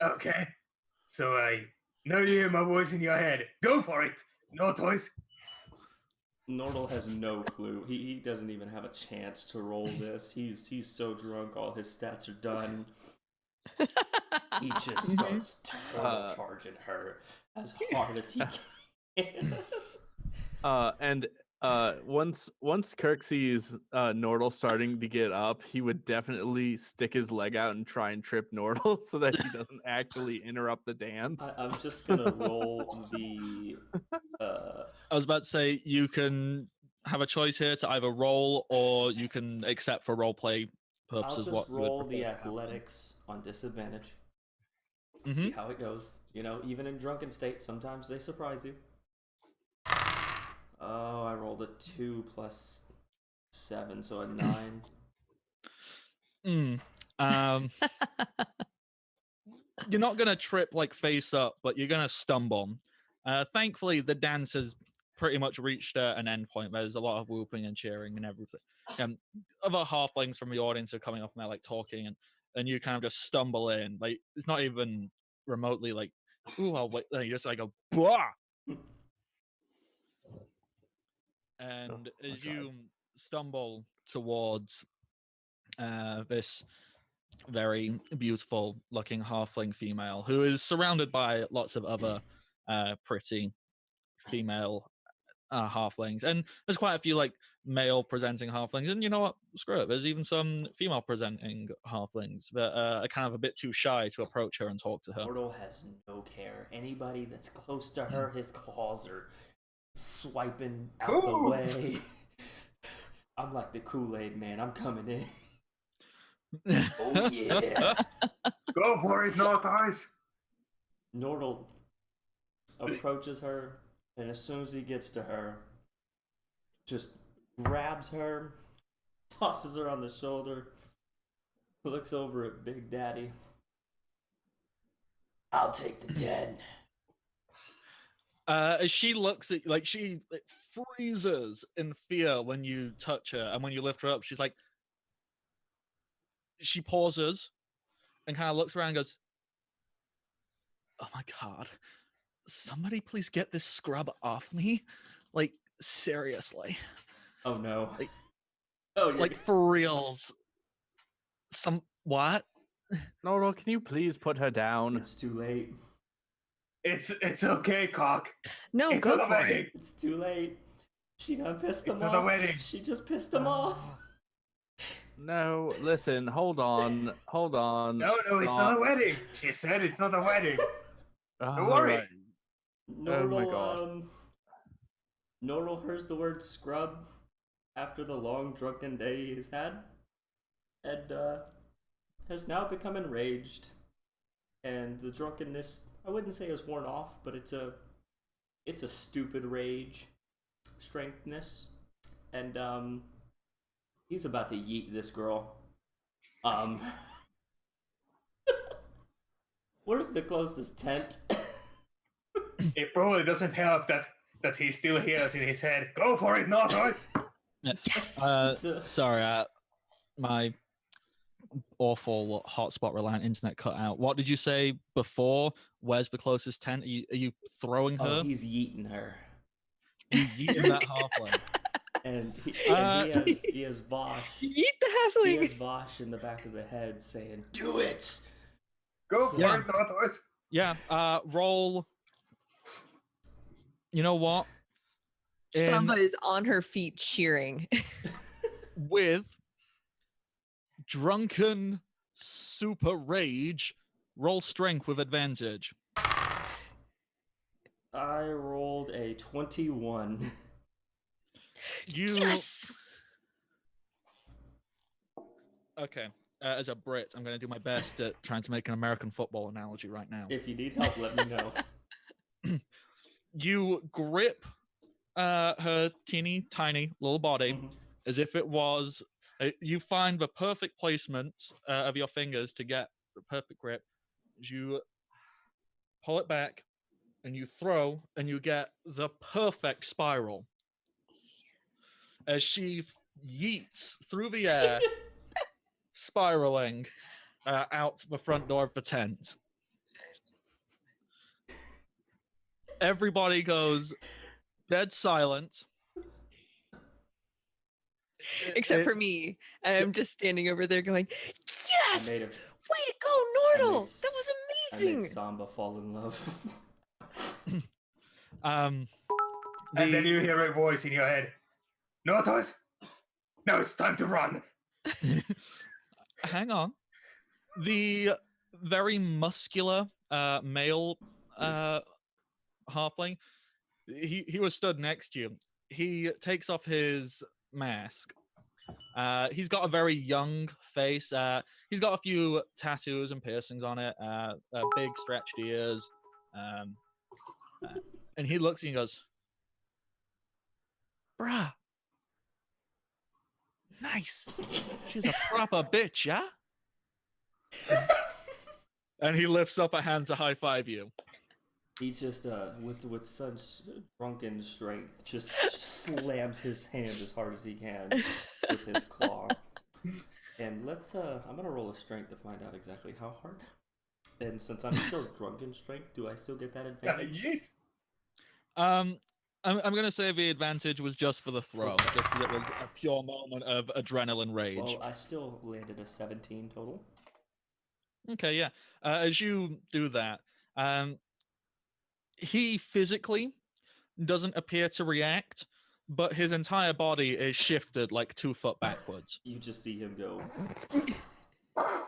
Okay. So I know you hear my voice in your head. Go for it. No toys. Nordal has no clue. He doesn't even have a chance to roll this. He's so drunk, all his stats are done. He just starts charging her as hard as he can. And once Kirk sees Nordal starting to get up, he would definitely stick his leg out and try and trip Nordal so that he doesn't actually interrupt the dance. I'm just gonna roll the. I was about to say you can have a choice here to either roll or you can accept for roleplay I'll purposes just what you would roll prefer the to happen. athletics on disadvantage. Mhm. See how it goes. You know, even in drunken state, sometimes they surprise you. Oh, I rolled a 2 plus 7, so a 9. You're not gonna trip like face up, but you're gonna stumble. Thankfully, the dance has pretty much reached an end point. There's a lot of whooping and cheering and everything. Other halflings from the audience are coming up and they're like talking, and you kind of just stumble in. Like it's not even remotely like, ooh, I'll wait. You just like go, blah. And as you stumble towards this very beautiful looking halfling female who is surrounded by lots of other pretty female halflings, and there's quite a few like male presenting halflings, and you know what, screw it, there's even some female presenting halflings that are kind of a bit too shy to approach her and talk to her. Nordal has no care. Anybody that's close to her, his claws are swiping out the way. I'm like the Kool-Aid man. I'm coming in. Oh yeah. Go for it, no toys. Nordal approaches her, and as soon as he gets to her, just grabs her, tosses her on the shoulder, looks over at Big Daddy. I'll take the 10. As she looks at, like, she freezes in fear when you touch her, and when you lift her up, she's like, she pauses and kind of looks around and goes, oh my god, somebody please get this scrub off me, like seriously. Oh no. Like, oh, like for reals. What? Nordal, can you please put her down? It's too late. It's okay, cock. No, It's go not a for it. wedding. It's too late. She done pissed him It's off. not a wedding. She just pissed him off. No, listen, hold on. No, it's not a wedding. She said it's not a wedding. Don't worry. Alright. Oh my gosh. Nordal hears the word scrub after the long drunken day he's had, and has now become enraged. And the drunkenness, I wouldn't say is worn off, but it's a stupid rage, strengthness, and he's about to yeet this girl. Where's the closest tent? It probably doesn't help that he still hears in his head. Go for it, not right. Yes. Sorry, my awful hotspot reliant internet cut out. What did you say before? Where's the closest tent? Are you throwing her? Oh, he's yeeting her. You yeeting that halfling. And he has Vosh. Yeet the He halfling. has Vosh in the back of the head saying, "Do it." Go for Yeah. it, not right. Yeah. Roll. You know what? Samba is on her feet cheering. With drunken super rage, roll strength with advantage. I rolled a 21. Yes. Okay. As a Brit, I'm going to do my best at trying to make an American football analogy right now. If you need help, let me know. You grip her teeny tiny little body Mhm. as if it was. You find the perfect placement of your fingers to get the perfect grip. You pull it back, and you throw, and you get the perfect spiral as she yeets through the air, spiraling out the front door of the tent. Everybody goes dead silent. Except for It's- me. I'm just standing over there going, yes! I made Way a, to go, Nordal! made- That was I amazing! made Samba fall in love. And then you hear a voice in your head. No, toys. Now it's time to run. Hang on. The very muscular male halfling, he was stood next to you. He takes off his mask. He's got a very young face. He's got a few tattoos and piercings on it, big stretched ears. And he looks at you and goes, bruh, nice. She's a proper bitch, yeah? And he lifts up a hand to high five you. He just, with such drunken strength, just slams his hand as hard as he can with his claw. And let's, I'm gonna roll a strength to find out exactly how hard. And since I'm still drunken strength, do I still get that advantage? Yeet. I'm gonna say the advantage was just for the throw, just because it was a pure moment of adrenaline rage. Well, I still landed a 17 total. Okay, yeah. As you do that, he physically doesn't appear to react, but his entire body is shifted like 2 foot backwards. You just see him go.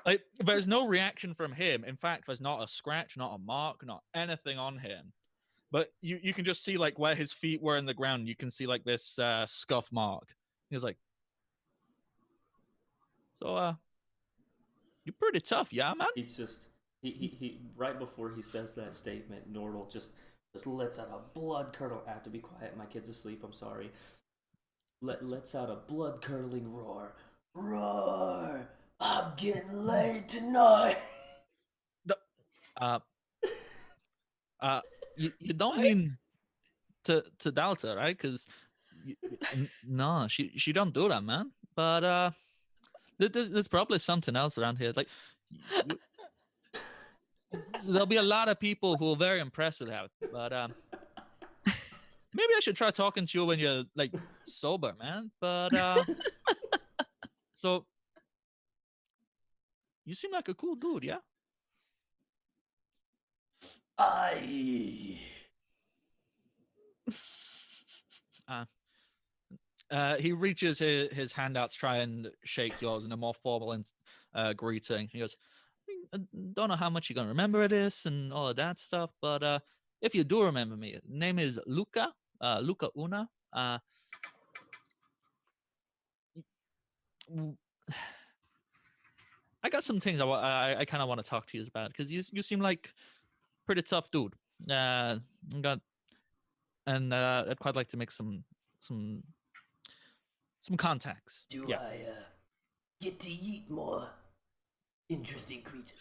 Like, there's no reaction from him. In fact, there's not a scratch, not a mark, not anything on him. But you can just see like where his feet were in the ground. You can see like this scuff mark. He was like, so you're pretty tough, yeah, man. He's just he right before he says that statement, Nordal just lets out a blood curdle. I have to be quiet. My kid's asleep. I'm sorry. Lets out a blood curdling roar. Roar! I'm getting laid tonight. You don't mean to doubt her, right? Because no, she don't do that, man. But there's probably something else around here. Like there'll be a lot of people who are very impressed with her. But maybe I should try talking to you when you're like sober, man. But so you seem like a cool dude, yeah? Aye. He reaches his hand out to try and shake yours in a more formal greeting. He goes, don't know how much you're gonna remember of this and all of that stuff, but if you do remember me, name is Luca, Luca Una. I got some things I kind of want to talk to you about because you seem like pretty tough dude. I'd quite like to make some contacts. Do Yeah. I get to eat more interesting creatures?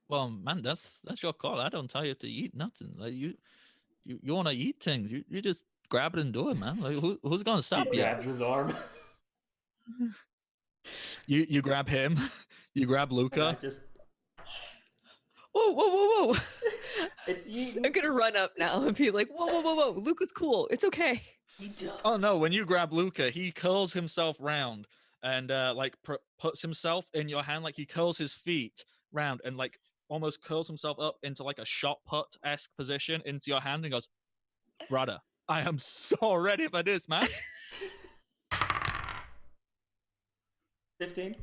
Well, man, that's your call. I don't tell you to eat nothing. Like you want to eat things, you just grab it and do it, man. Like who's gonna stop He you? grabs his arm. You grab him, you grab And I Luca. just Whoa. it's yeeting. I'm gonna run up now and be like, whoa. Luca's cool. It's okay. Oh no! When you grab Luca, he curls himself round and puts himself in your hand, like he curls his feet round and like almost curls himself up into like a shot put-esque position into your hand and goes, "Brother, I am so ready for this, man." 15.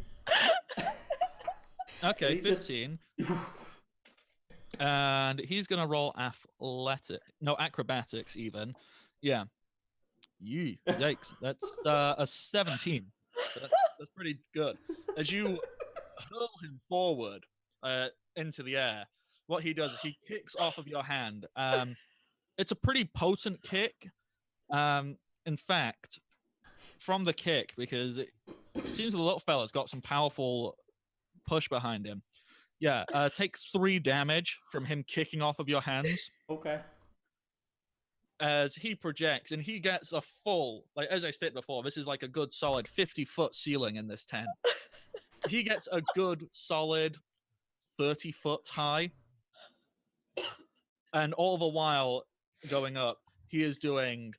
Okay, He just- 15. And he's gonna roll acrobatics even. Yeah. Yikes. That's a 17. That's pretty good. As you hurl him forward into the air, what he does is he kicks off of your hand. It's a pretty potent kick. In fact, from the kick, because it seems the little fella's got some powerful push behind him. Yeah, take 3 damage from him kicking off of your hands. Okay. As he projects, and he gets a full, like as I stated before, this is like a good solid 50-foot ceiling in this tent. He gets a good solid 30-foot high. And all the while going up, he is doing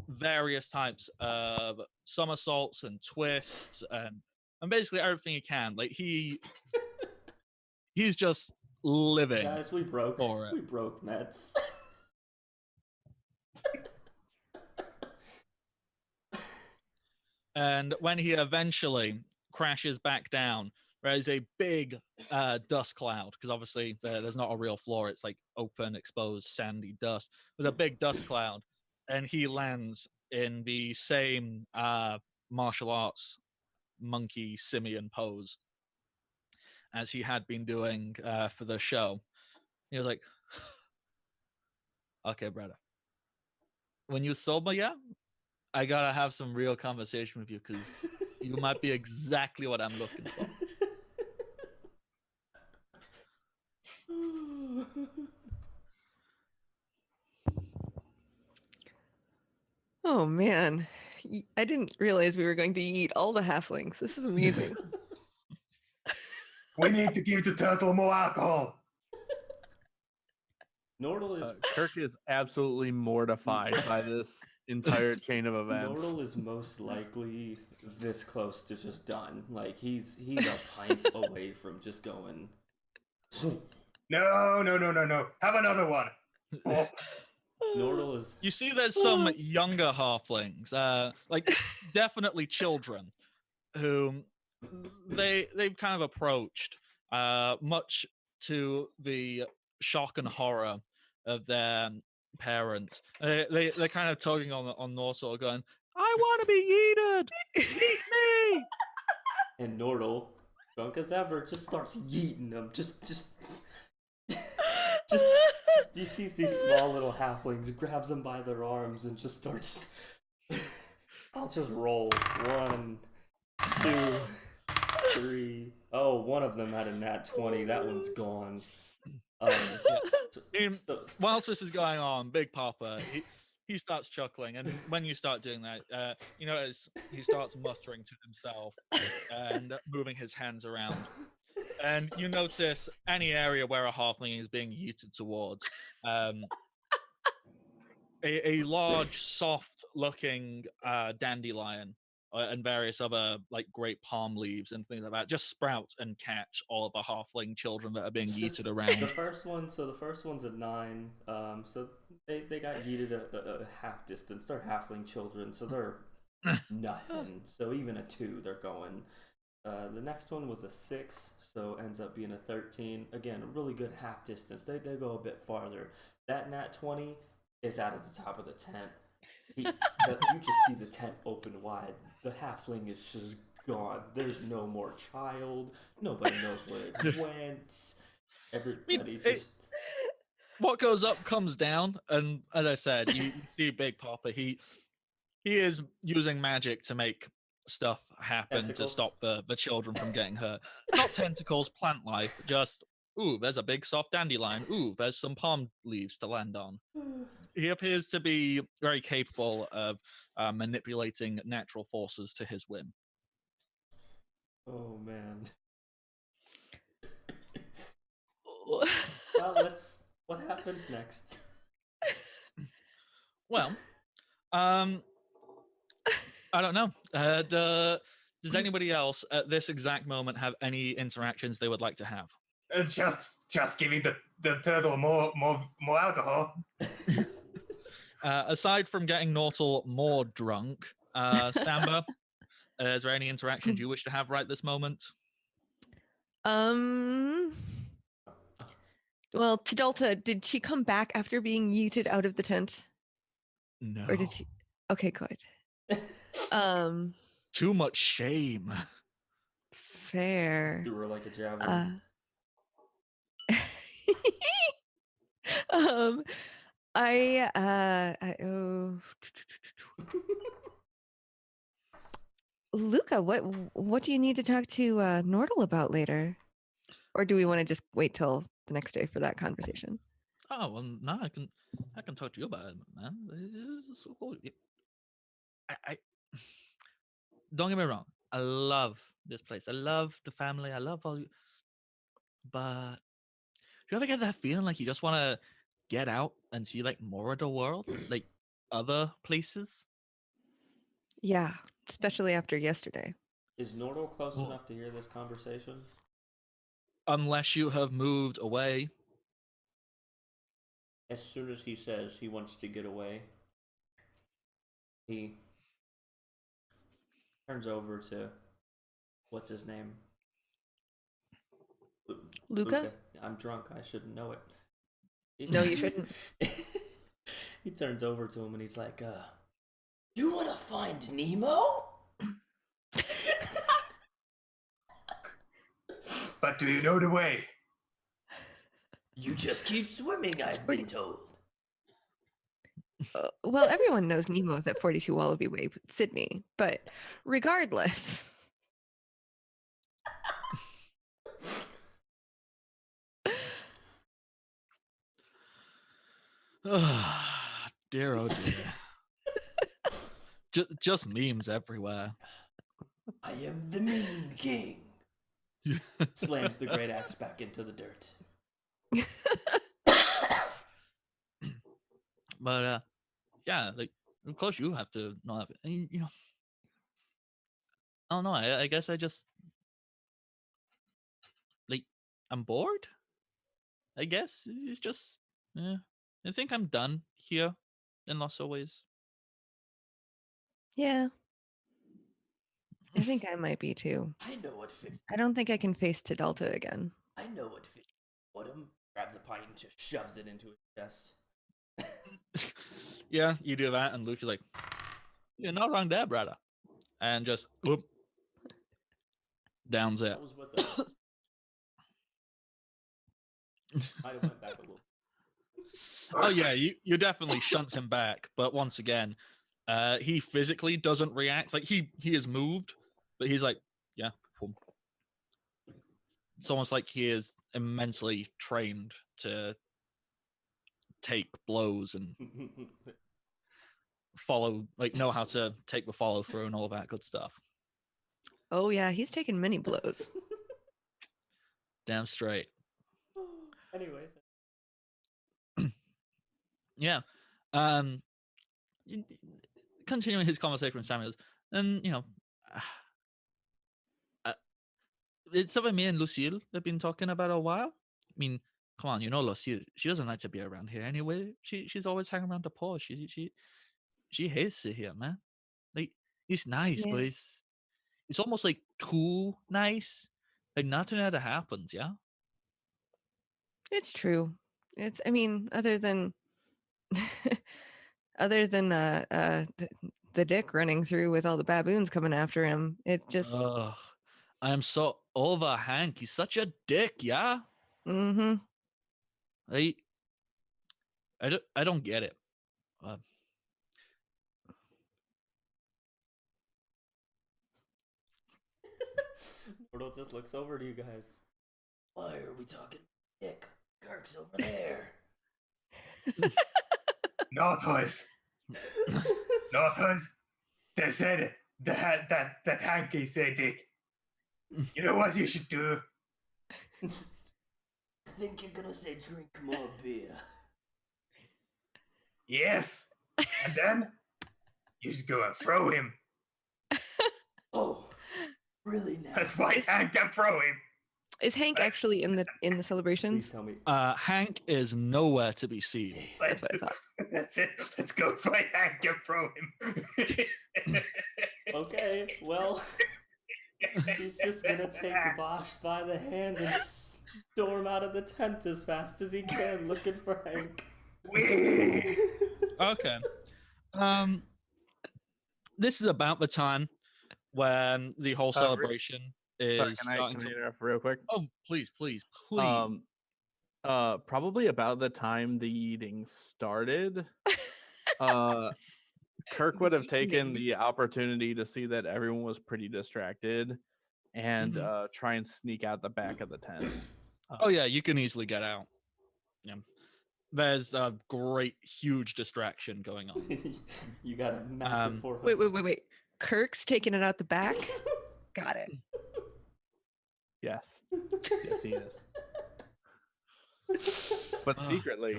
various types of somersaults and twists and basically everything he can. Like he's just living. Guys, we broke. For it. We broke Mets. And when he eventually crashes back down, there is a big dust cloud, because obviously there's not a real floor. It's like open, exposed, sandy dust with a big dust cloud. And he lands in the same martial arts monkey simian pose as he had been doing for the show. He was like, "Okay, brother, when you sober, yeah, I gotta have some real conversation with you because you might be exactly what I'm looking for." Oh man, I didn't realize we were going to eat all the halflings. This is amazing. We need to give the turtle more alcohol. Nordal is Kirk is absolutely mortified by this entire chain of events. Nordal is most likely this close to just done. Like he's a pint away from just going. No. Have another one. Oh. Nordal is. You see, there's some younger halflings, like definitely children, whom they've kind of approached, much to the shock and horror of their parents. They're kind of tugging on Norsor, going, "I want to be yeeted! Eat me!" And Nordal, drunk as ever, just starts yeeting them. Just he sees these small little halflings, grabs them by their arms, and just starts. I'll just roll 1, 2, 3. Oh, one of them had a nat 20. That one's gone. Whilst this is going on, Big Papa, he starts chuckling, and when you start doing that, you notice he starts muttering to himself and moving his hands around. And you notice any area where a halfling is being yeeted towards, a large, soft-looking dandelion and various other like great palm leaves and things like that just sprout and catch all of the halfling children that are being yeeted around. The first one's a 9. So they got yeeted a half distance. They're halfling children, so they're nothing. So even a 2, they're going. The next one was a 6, so ends up being a 13. Again, a really good half distance. They go a bit farther. That nat 20 is out of the top of the tent. You just see the tent open wide. The halfling is just gone. There's no more child. Nobody knows where it went. Everybody's just. What goes up comes down, and as I said, you see Big Papa. He is using magic to make stuff happen Tentacles? to stop the children from getting hurt. Not tentacles, plant life. Just there's a big soft dandelion. There's some palm leaves to land on. He appears to be very capable of manipulating natural forces to his whim. Oh man. Well, What happens next? Well, I don't know. Does anybody else at this exact moment have any interactions they would like to have? Just giving the turtle more alcohol. Aside from getting Nortal more drunk, Samba, is there any interactions you wish to have right this moment? Well, Tidalta, did she come back after being yeeted out of the tent? No. Or did she? Okay, good. Too much shame. Fair. Threw her like a javelin. Luca, what do you need to talk to Nordal about later? Or do we want to just wait till the next day for that conversation? Oh well, no, I can talk to you about it, man. It's so cool. I don't get me wrong. I love this place. I love the family. I love all. But do you ever get that feeling like you just want to get out and see like more of the world, like other places? Yeah, especially after yesterday. Is Nordal close enough to hear this conversation? Unless you have moved away. As soon as he says he wants to get away, he turns over to what's his name? Luca? I'm drunk. I shouldn't know it. No, you shouldn't. He turns over to him and he's like, "You want to find Nemo?" But do you know the way? You just keep swimming, I've been told. Well, everyone knows Nemo's at 42 Wallaby Way, Sydney. But regardless... Dear oh dear. just memes everywhere. I am the meme king. Slams the great axe back into the dirt. But yeah, like of course you have to not have it. And, you know, I don't know. I guess I just like I'm bored. I guess it's just I think I'm done here in lots of ways. Yeah. I think I might be too. I know what fits. I don't think I can face Tidalta again. I know what fits. Autumn grabs a pint and just shoves it into his chest. Yeah, you do that, and Luke is like, "You're not wrong there, brother," and just whoop, downs it. That was what the. Might have went back a little. Oh yeah, you definitely shunt him back, but once again, he physically doesn't react. Like he is moved, but he's like, yeah. Boom. It's almost like he is immensely trained to take blows and know how to take the follow through and all that good stuff. Oh yeah, he's taken many blows. Damn straight. Anyways. Yeah. Continuing his conversation with Samuels, and you know, it's something me and Lucille have been talking about a while. I mean, come on, you know Lucille. She doesn't like to be around here anyway. She's always hanging around the pool. She hates it here, man. Like it's nice, Yeah. but it's almost like too nice. Like nothing ever happens, yeah? It's true. I mean, other than other than the dick running through with all the baboons coming after him, it just Ugh. I am so over Hank. He's such a dick, yeah? mm-hmm. I don't get it. Mortal just looks over to you guys. Why are we talking dick? Kirk's over there. No toys. No toys. They said that Hanky said dick. You know what you should do? I think you're gonna say drink more beer. Yes. And then you should go and throw him. Oh, really now? That's why Hank can throw him. Is Hank actually in the Please celebrations? tell me. Hank is nowhere to be seen. That's what I thought. That's it. Let's go fight Hank and throw him. Okay, well, he's just gonna take Vosh by the hand and storm out of the tent as fast as he can, looking for Hank. Okay. This is about the time when the whole celebration Sorry, is can I starting to. interrupt real quick? Oh, please. Probably about the time the eating started. Kirk would have taken the opportunity to see that everyone was pretty distracted and try and sneak out the back of the tent. Oh yeah, you can easily get out. Yeah. There's a great, huge distraction going on. You got a massive forehead. Wait. Kirk's taking it out the back? Got it. Yes. Yes, he is. But secretly.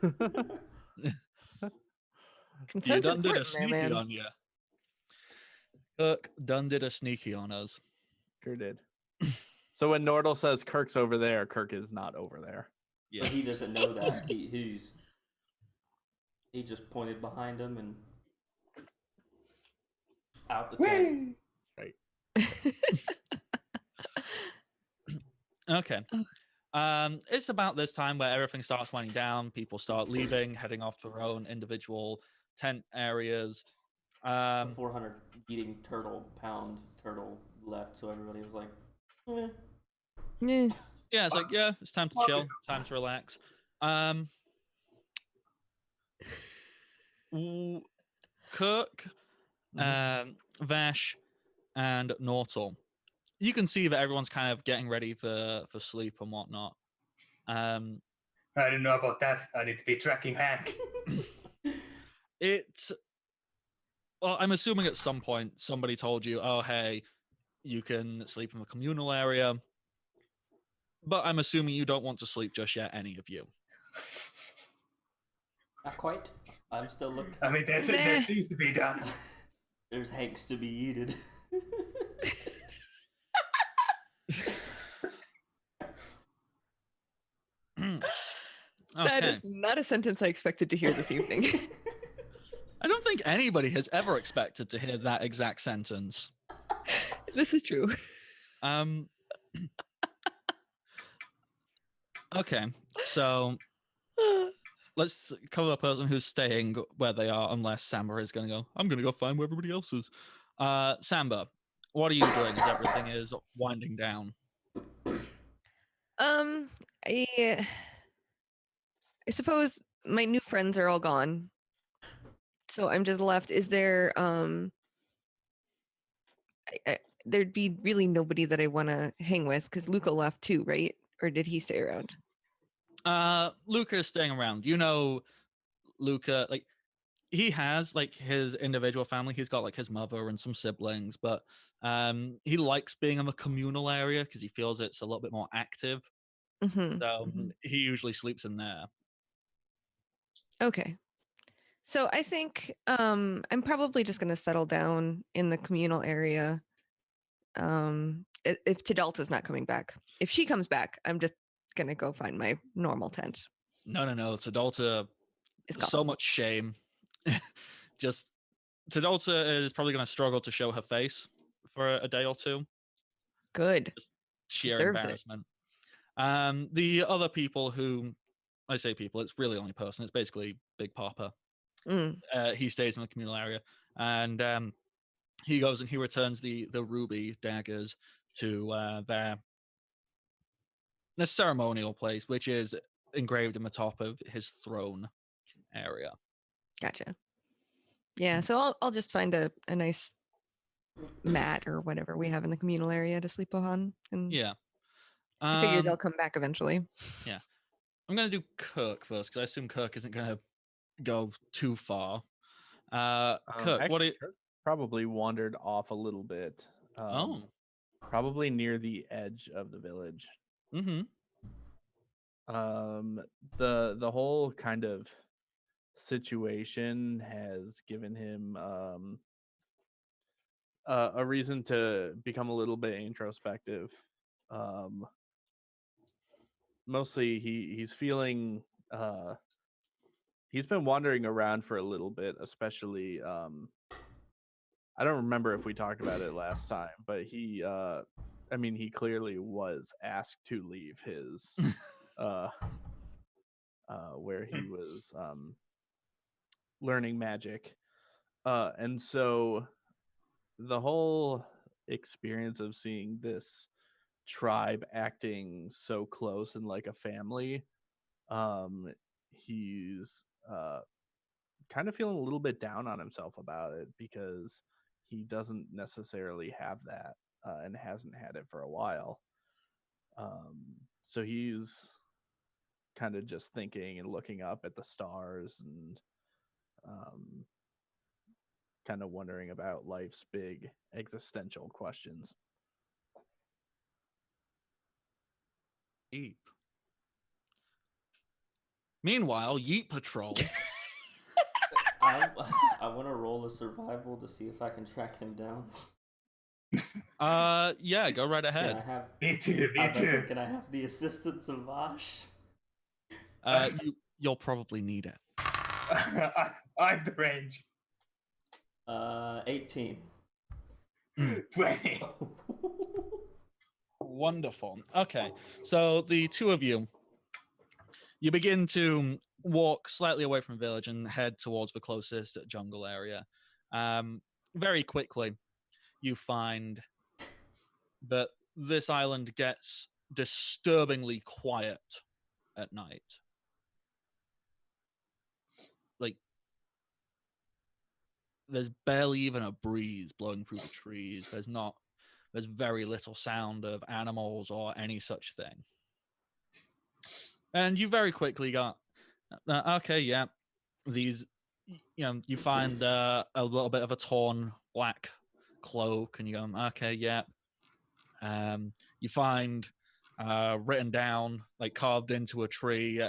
You done did a important there, sneaky man. on you. Kirk done did a sneaky on us. Sure did. So when Nordal says Kirk's over there, Kirk is not over there. Yeah. But he doesn't know that. He just pointed behind him and out the tent. Right. Okay. It's about this time where everything starts winding down. People start leaving, heading off to their own individual tent areas. The 400 eating pound turtle left, so everybody was like, eh. Yeah. Yeah, it's like, yeah, it's time to chill, time to relax. Kirk, Vash, and Nortal. You can see that everyone's kind of getting ready for sleep and whatnot. I don't know about that. I need to be tracking Hank. Well, I'm assuming at some point somebody told you, oh, hey, you can sleep in the communal area. But I'm assuming you don't want to sleep just yet, any of you. Not quite. I'm still looking. I mean, there's things to be done. There's Hanks to be yeeted. That Okay. is not a sentence I expected to hear this evening. I don't think anybody has ever expected to hear that exact sentence. This is true. Okay, so let's cover the person who's staying where they are, unless Samba is going to go, I'm going to go find where everybody else is. Samba, what are you doing as everything is winding down? I suppose my new friends are all gone. So I'm just left. Is there there'd be really nobody that I want to hang with because Luca left too, right? Or did he stay around? Luca is staying around. You know, Luca, like, he has like his individual family. He's got like his mother and some siblings, but he likes being in the communal area because he feels it's a little bit more active. So he usually sleeps in there. Okay. So I think I'm probably just going to settle down in the communal area. If Tidalta's not coming back. If she comes back, I'm just going to go find my normal tent. No. Tidalta, It's gone. so much shame. Just Tidalta is probably going to struggle to show her face for a day or two. Good. Just sheer Deserves it. embarrassment. The other people who, I say people, it's really only person. It's basically Big Papa. Mm. He stays in the communal area, and he goes and he returns the ruby daggers to their ceremonial place, which is engraved in the top of his throne area. Gotcha. Yeah, so I'll just find a nice mat or whatever we have in the communal area to sleep on, and Yeah. I figure they'll come back eventually. Yeah. I'm gonna do Kirk first because I assume Kirk isn't gonna go too far. Kirk, Actually, what do you? Kirk probably wandered off a little bit. Oh. Probably near the edge of the village. Mm-hmm. The whole kind of situation has given him a reason to become a little bit introspective. Mostly he's feeling he's been wandering around for a little bit, especially I don't remember if we talked about it last time, but he clearly was asked to leave his where he was learning magic. And so the whole experience of seeing this tribe acting so close and like a family, he's kind of feeling a little bit down on himself about it because he doesn't necessarily have that and hasn't had it for a while. So he's kind of just thinking and looking up at the stars and kind of wondering about life's big existential questions. Eep. Meanwhile, Yeet Patrol. I want to roll a survival to see if I can track him down. Yeah, go right Can ahead. I have? Me too. Me too. Can I have the assistance of Vash? You'll probably need it. I'm the range. 18. 20. Wonderful. Okay, so the two of you begin to walk slightly away from the village and head towards the closest jungle area. Very quickly, you find that this island gets disturbingly quiet at night. Like, there's barely even a breeze blowing through the trees. There's very little sound of animals or any such thing. And you very quickly got, okay, yeah, these, you find a little bit of a torn black cloak, and you go, okay, yeah. You find written down, like carved into a tree,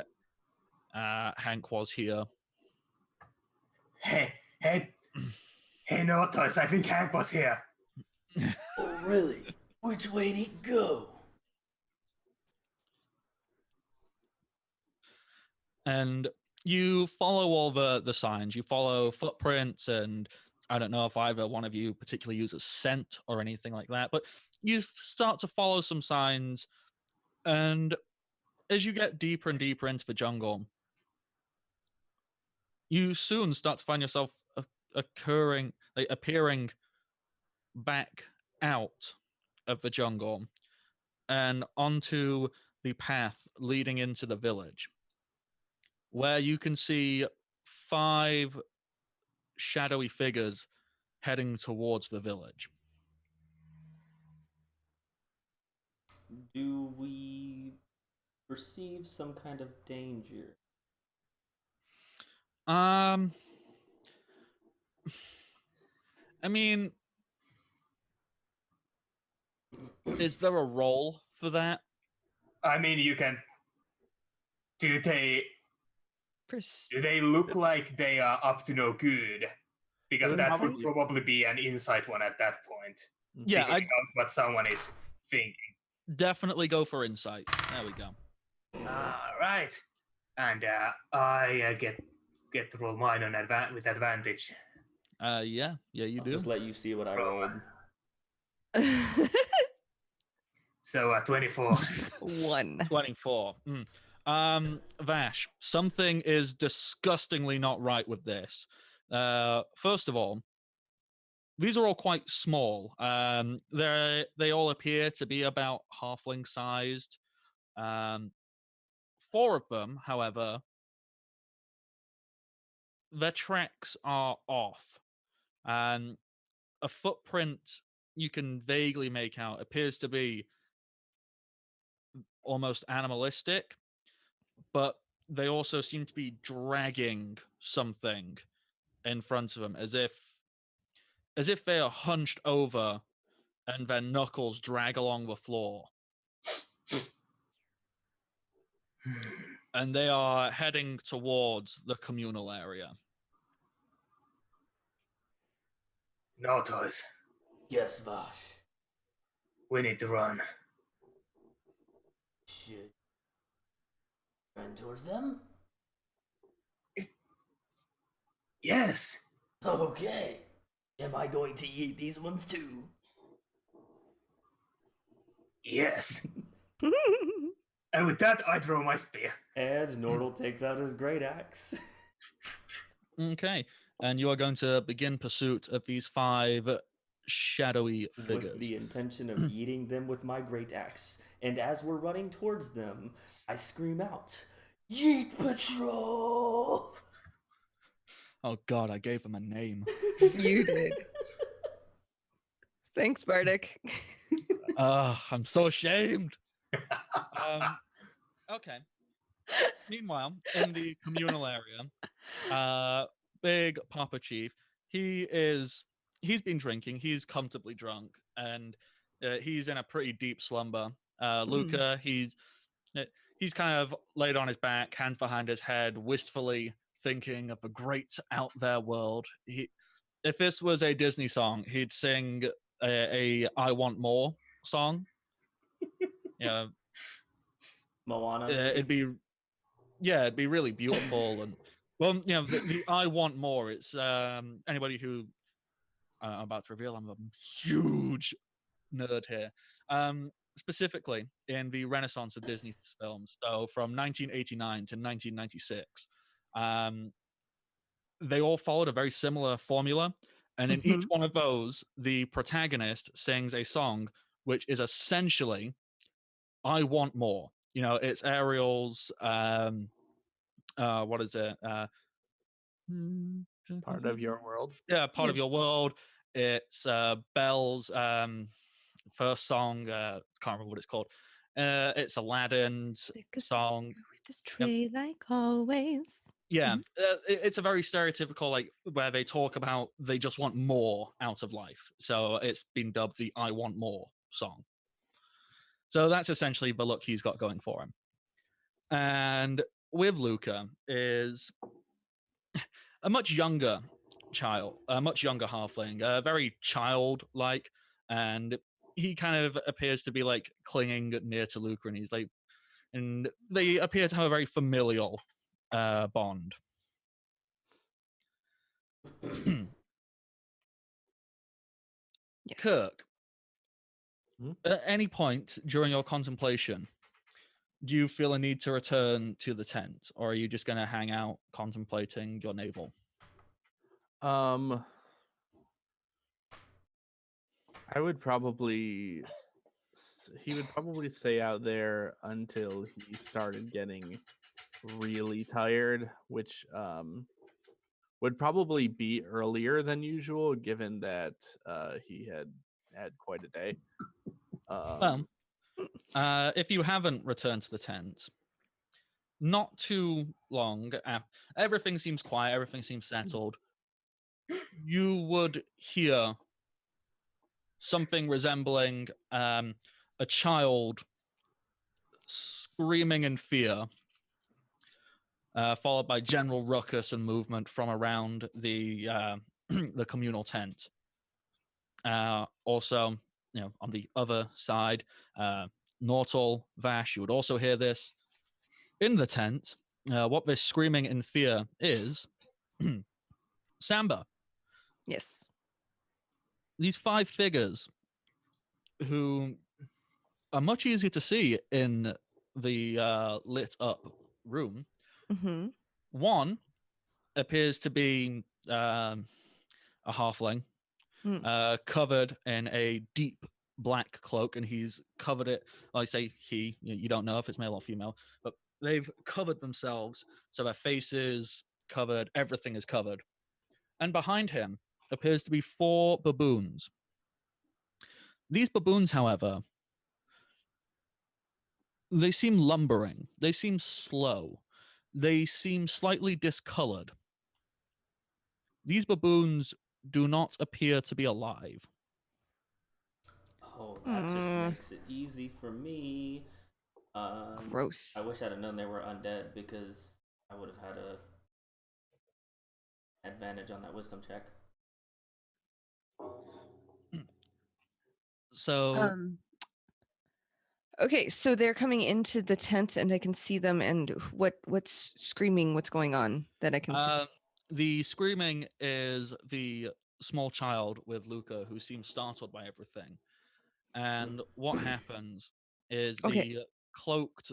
Hank was here. Hey, Notos, I think Hank was here. Oh, really? Which way did he go? And you follow all the signs. You follow footprints, and I don't know if either one of you particularly uses scent or anything like that, but you start to follow some signs, and as you get deeper and deeper into the jungle, you soon start to find yourself appearing back out of the jungle and onto the path leading into the village, where you can see 5 shadowy figures heading towards the village. Do we perceive some kind of danger? I mean, is there a role for that? I mean, you can. Do they look like they are up to no good? Because that would probably be an insight one at that point. Yeah, figuring out what someone is thinking. Definitely go for insight. There we go. All right, and I get to roll mine on with advantage. Yeah, you I'll do. just let you see what I rolled. So 24. 1. 24. Vash, something is disgustingly not right with this. First of all, these are all quite small. They all appear to be about halfling sized. 4 of them, however, their tracks are off. A footprint you can vaguely make out appears to be almost animalistic, but they also seem to be dragging something in front of them, as if they are hunched over and their knuckles drag along the floor. And they are heading towards the communal area. No, toys. Yes, Vash. We need to run. Should run towards them? Yes. Okay. Am I going to eat these ones too? Yes. And with that, I draw my spear. And Nordal takes out his great axe. Okay. And you are going to begin pursuit of these 5 shadowy figures. With the intention of eating them with my great axe. And as we're running towards them, I scream out, "Yeet Patrol!" Oh god, I gave them a name. You did. Thanks, Bardic. I'm so ashamed. Okay. Meanwhile, in the communal area, Big Papa Chief, he's been drinking. He's comfortably drunk, and he's in a pretty deep slumber. Luca, he's kind of laid on his back, hands behind his head, wistfully thinking of the great out there world. If this was a Disney song, he'd sing a "I Want More" song. Yeah, Moana. it'd be really beautiful. And well, the "I Want More." It's anybody who I'm about to reveal, I'm a huge nerd here. Specifically in the Renaissance of Disney films, so from 1989 to 1996, they all followed a very similar formula. And in each one of those, the protagonist sings a song which is essentially "I Want More." It's Ariel's what is it? Part of your world. Yeah, Part of Your World. It's Belle's first song. Can't remember what it's called. It's Aladdin's song. With this tray, like always. Yeah, it's a very stereotypical, like, where they talk about they just want more out of life. So it's been dubbed the "I Want More" song. So that's essentially the look he's got going for him. And with Luca is a much younger child, a much younger halfling, very childlike, and he kind of appears to be like clinging near to Luca, and he's like, and they appear to have a very familial bond. Yes. Kirk, at any point during your contemplation, do you feel a need to return to the tent, or are you just going to hang out contemplating your navel? I would probably. He would probably stay out there until he started getting really tired, which would probably be earlier than usual, given that he had quite a day. If you haven't returned to the tent, not too long, everything seems quiet, everything seems settled. You would hear something resembling a child screaming in fear, followed by general ruckus and movement from around the the communal tent. Also, on the other side, Nortal, Vash, you would also hear this. In the tent, what this screaming in fear is Samba. Yes. These 5 figures who are much easier to see in the lit up room. Mm-hmm. One appears to be a halfling, covered in a deep black cloak, and he's covered it. Well, I say he, you don't know if it's male or female, but they've covered themselves so their faces covered, everything is covered. And behind him appears to be 4 baboons. These baboons, however, they seem lumbering, they seem slow, they seem slightly discolored. These baboons do not appear to be alive. Oh, that just makes it easy for me. Gross. I wish I'd have known they were undead because I would have had a advantage on that wisdom check. So okay, so they're coming into the tent and I can see them, and what's screaming, what's going on that I can see? the screaming is the small child with Luca who seems startled by everything. And what happens is Okay. the cloaked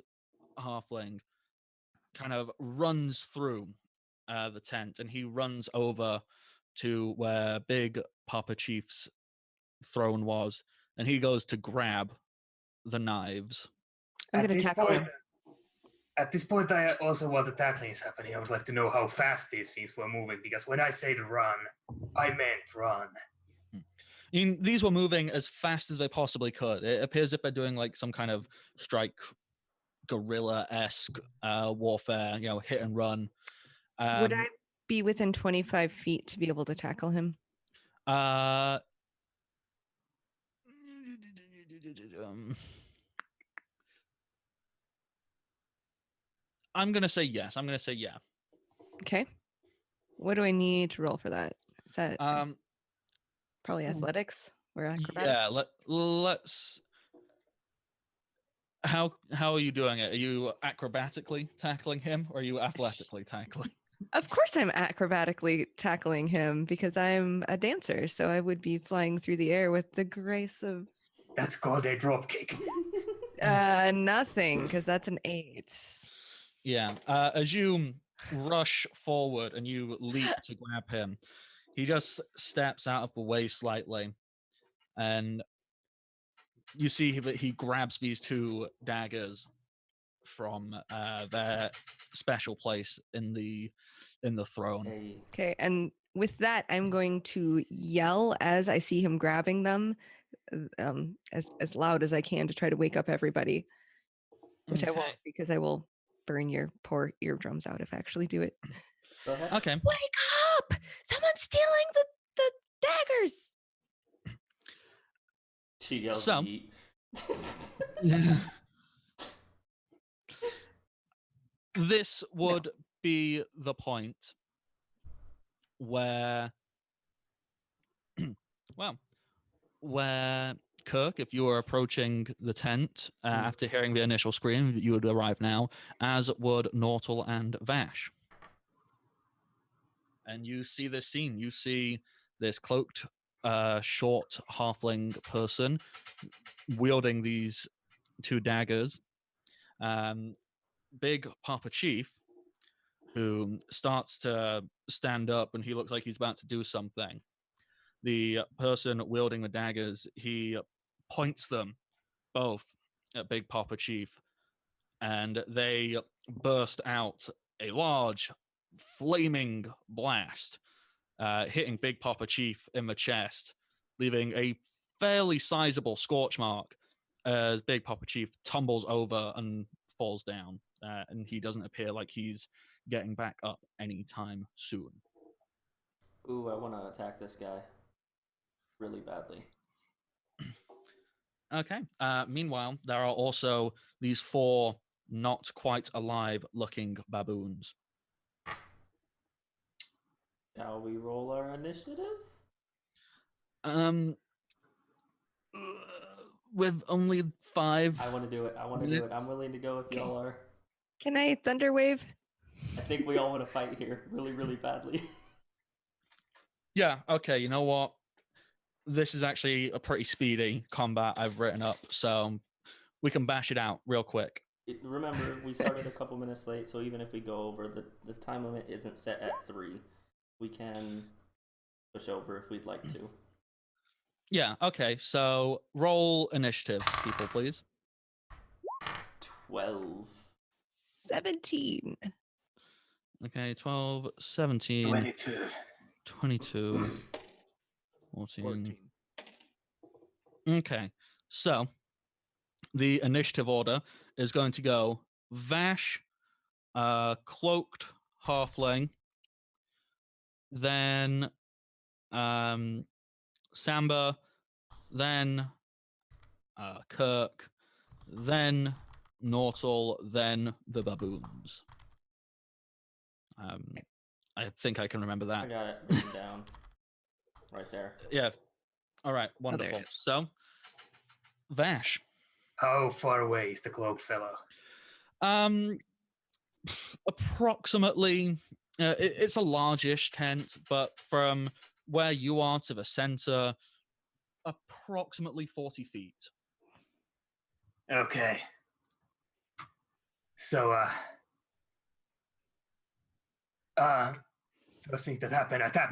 halfling kind of runs through the tent, and he runs over to where Big Papa Chief's throne was, and he goes to grab the knives. I'm gonna tackle him. At this point, I also, while the tackling is happening, I would like to know how fast these things were moving, because when I said run, I meant run. I mean, these were moving as fast as they possibly could. It appears as if they're doing like some kind of strike guerrilla-esque warfare, hit and run. Would I be within 25 feet to be able to tackle him? I'm going to say yes. I'm going to say yeah. Okay. What do I need to roll for that? Is that probably athletics or acrobatics? Yeah, let's... How are you doing it? Are you acrobatically tackling him, or are you athletically tackling? Of course I'm acrobatically tackling him because I'm a dancer, so I would be flying through the air with the grace of... That's called a drop kick. Nothing, because that's an 8. Yeah, as you rush forward and you leap to grab him, he just steps out of the way slightly, and you see that he grabs these 2 daggers from their special place in the throne. Okay, and with that, I'm going to yell as I see him grabbing them, as loud as I can to try to wake up everybody, which I won't, because I will burn your poor eardrums out if I actually do it. Go ahead. Okay. Wake up! Someone's stealing the daggers! She yells So, yeet. This would be the point where, where Kirk, if you were approaching the tent after hearing the initial scream, you would arrive now, as would Nortal and Vash. And you see this scene. You see this cloaked, short halfling person wielding these 2 daggers. Big Papa Chief, who starts to stand up, and he looks like he's about to do something. The person wielding the daggers, he points them both at Big Papa Chief, and they burst out a large, flaming blast, hitting Big Papa Chief in the chest, leaving a fairly sizable scorch mark as Big Papa Chief tumbles over and falls down, and he doesn't appear like he's getting back up anytime soon. Ooh, I want to attack this guy really badly. Okay. Meanwhile, there are also these 4 not quite alive looking baboons. Shall we roll our initiative? With only 5. I want to do it. I'm willing to go if y'all are. Can I Thunderwave? I think we all want to fight here really, really badly. Yeah, okay, you know what? this is actually a pretty speedy combat I've written up, so we can bash it out real quick. Remember, we started a couple minutes late, so even if we go over, the time limit isn't set at 3. We can push over if we'd like to. Yeah, okay, so roll initiative, people, please. 12. 17. Okay, 12, 17, 22, 14. Okay, so the initiative order is going to go Vash, Cloaked Halfling, then Samba, then Kirk, then Nortal, then the baboons. I think I can remember I that. got it written down. Right there. Yeah. All right, wonderful. it is. So, Vash. How far away is the cloaked fellow? Approximately, it's a largish tent, but from where you are to the center, approximately 40 feet. Okay. So, first thing that happened, I tap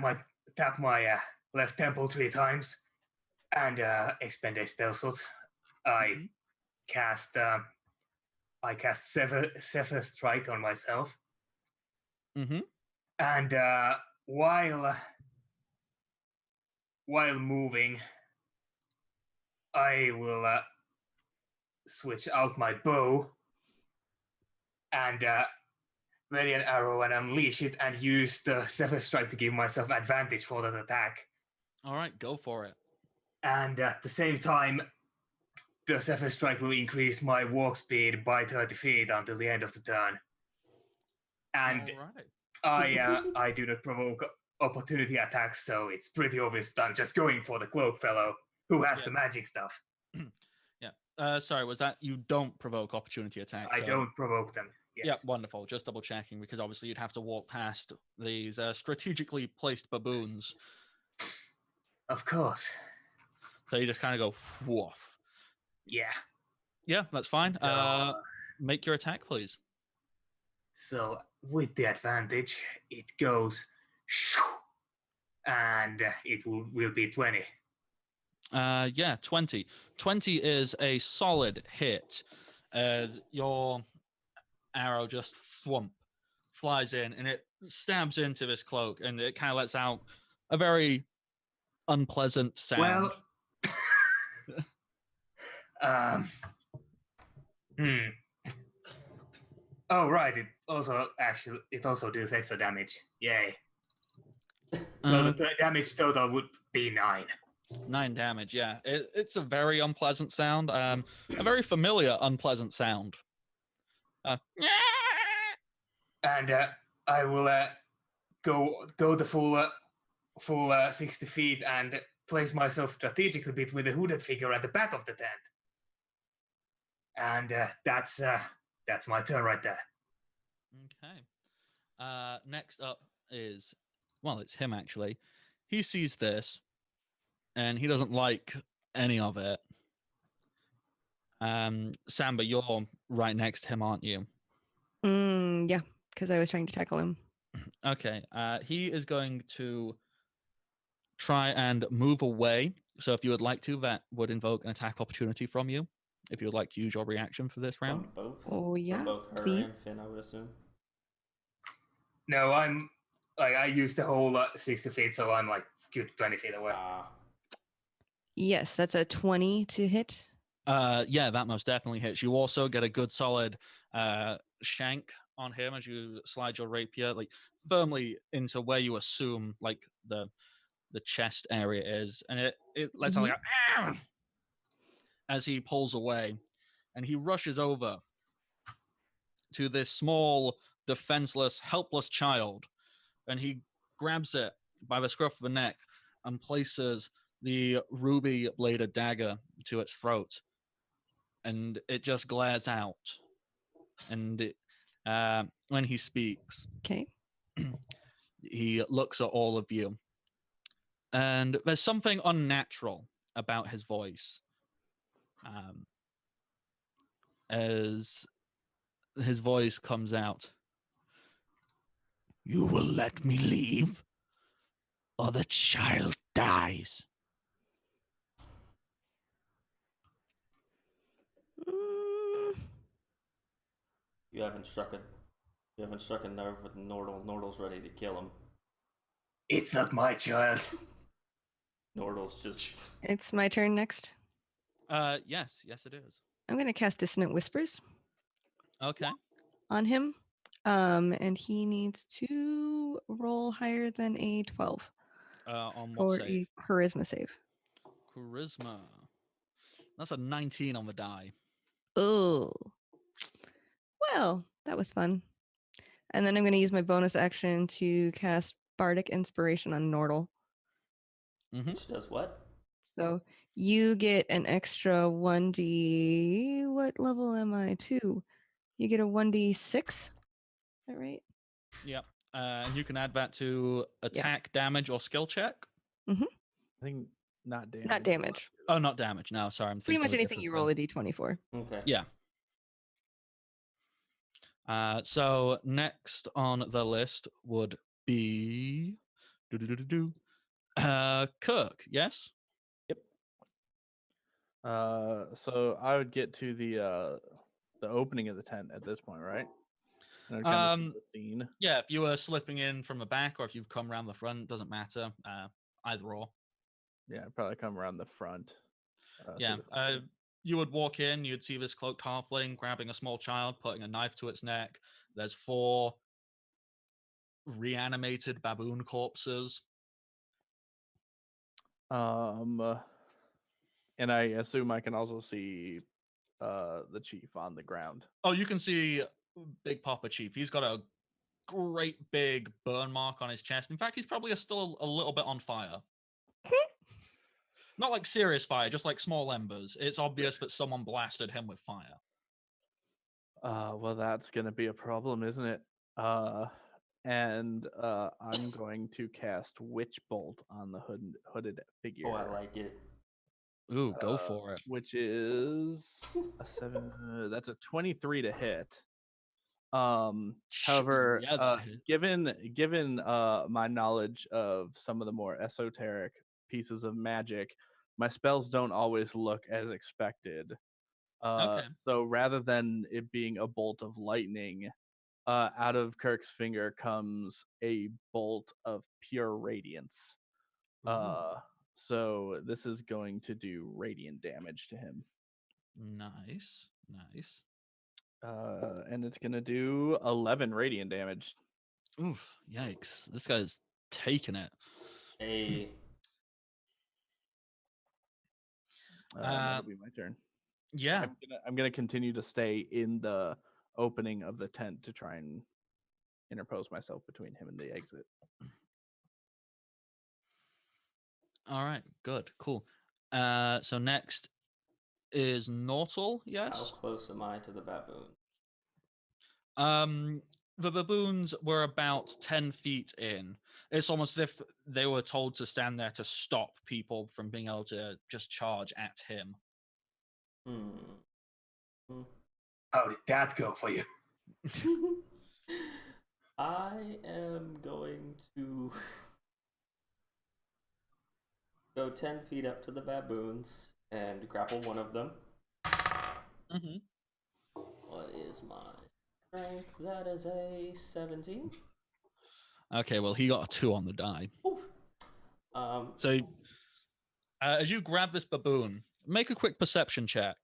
my left temple 3 times, and expend a spell slot. I cast Sever Strike on myself, and while moving, I will switch out my bow and ready an arrow and unleash it and use the Sever Strike to give myself advantage for that attack. All right, go for it. And at the same time, the Sever Strike will increase my walk speed by 30 feet until the end of the turn. And I do not provoke opportunity attacks, so it's pretty obvious that I'm just going for the cloak fellow who has the magic stuff. Sorry, was that you don't provoke opportunity attacks? I don't provoke them. Yes. Yeah, wonderful. Just double checking, because obviously you'd have to walk past these strategically placed baboons. Of course. So you just kind of go woof. Yeah. Yeah, that's fine. So, make your attack, please. So with the advantage, it goes, and it will be 20. Yeah, 20. 20 is a solid hit. As your arrow just flies in, and it stabs into this cloak, and it kind of lets out a very unpleasant sound. Well, Oh right, it also deals extra damage. Yay. So the damage total would be 9. 9 damage, yeah. It's a very unpleasant sound. A very familiar unpleasant sound. And I will go the full 60 feet and place myself strategically between the hooded figure at the back of the tent. And that's my turn right there. Okay. Next up is, well, it's him actually. He sees this, and he doesn't like any of it. Samba, you're right next to him, aren't you? Yeah, because I was trying to tackle him. Okay. He is going to try and move away. So if you would like to, that would invoke an attack opportunity from you. If you would like to use your reaction for this round. Both? Oh, yeah. From both her please. and Finn, I would assume. No, I used the whole 60 feet, so I'm like good 20 feet away. Yes, that's a 20 to hit. Yeah, that most definitely hits. You also get a good solid shank on him as you slide your rapier like firmly into where you assume like the chest area is, and it lets out like a as he pulls away, and he rushes over to this small, defenseless, helpless child, and he grabs it by the scruff of the neck and places the ruby-bladed dagger to its throat, and it just glares out. And it, when he speaks, Okay. he looks at all of you, And there's something unnatural about his voice. As his voice comes out. You will let me leave, or the child dies. You haven't struck a nerve with Nordal. Nordal's ready to kill him. It's not my child. Nordal's just. It's my turn next. Yes, it is. I'm going to cast Dissonant Whispers Okay. on him. And he needs to roll higher than a 12 On what for save? a charisma save. Charisma. That's a 19 on the die. Oh. Well, that was fun. And then I'm going to use my bonus action to cast Bardic Inspiration on Nordal. Which does what? So you get an extra 1d. What level am I? 2. You get a 1d6. Is that right? Yep. And you can add that to attack, damage, or skill check. I think not damage. Not damage. Oh, not damage. No, sorry. I'm Pretty thinking much of a anything different you thing. roll a d20 for. Okay. Yeah. So next on the list would be Kirk. Yes. So I would get to the opening of the tent at this point, right? And I'd kind of see the scene. Yeah, if you were slipping in from the back or if you've come around the front, doesn't matter. Either or. Yeah, I'd probably come around the front. Yeah. You would walk in, you'd see this cloaked halfling grabbing a small child, putting a knife to its neck. There's 4 reanimated baboon corpses. And I assume I can also see the chief on the ground. Oh, you can see Big Papa Chief. He's got a great big burn mark on his chest. In fact, he's probably still a little bit on fire. Not like serious fire, just like small embers. It's obvious that someone blasted him with fire. Well, that's gonna be a problem, isn't it? And I'm going to cast Witch Bolt on the hooded figure. Oh, I like it. Ooh, go for it. Which is a 7. That's a 23 to hit. However, Yeah, that hits. given my knowledge of some of the more esoteric pieces of magic, my spells don't always look as expected. Okay. So rather than it being a bolt of lightning, out of Kirk's finger comes a bolt of pure radiance. So this is going to do radiant damage to him. Nice. And it's going to do 11 radiant damage. Oof, yikes. This guy's taking it. That'll be my turn. Yeah. I'm gonna continue to stay in the opening of the tent to try and interpose myself between him and the exit. All right, good, cool. So next is Nortal, yes? How close am I to the baboon? The baboons were about 10 feet in. It's almost as if they were told to stand there to stop people from being able to just charge at him. How did that go for you? I am going to go 10 feet up to the baboons and grapple one of them. What is my strength? That is a 17. Okay, well, he got a 2 on the die. Oof. So as you grab this baboon, make a quick perception check.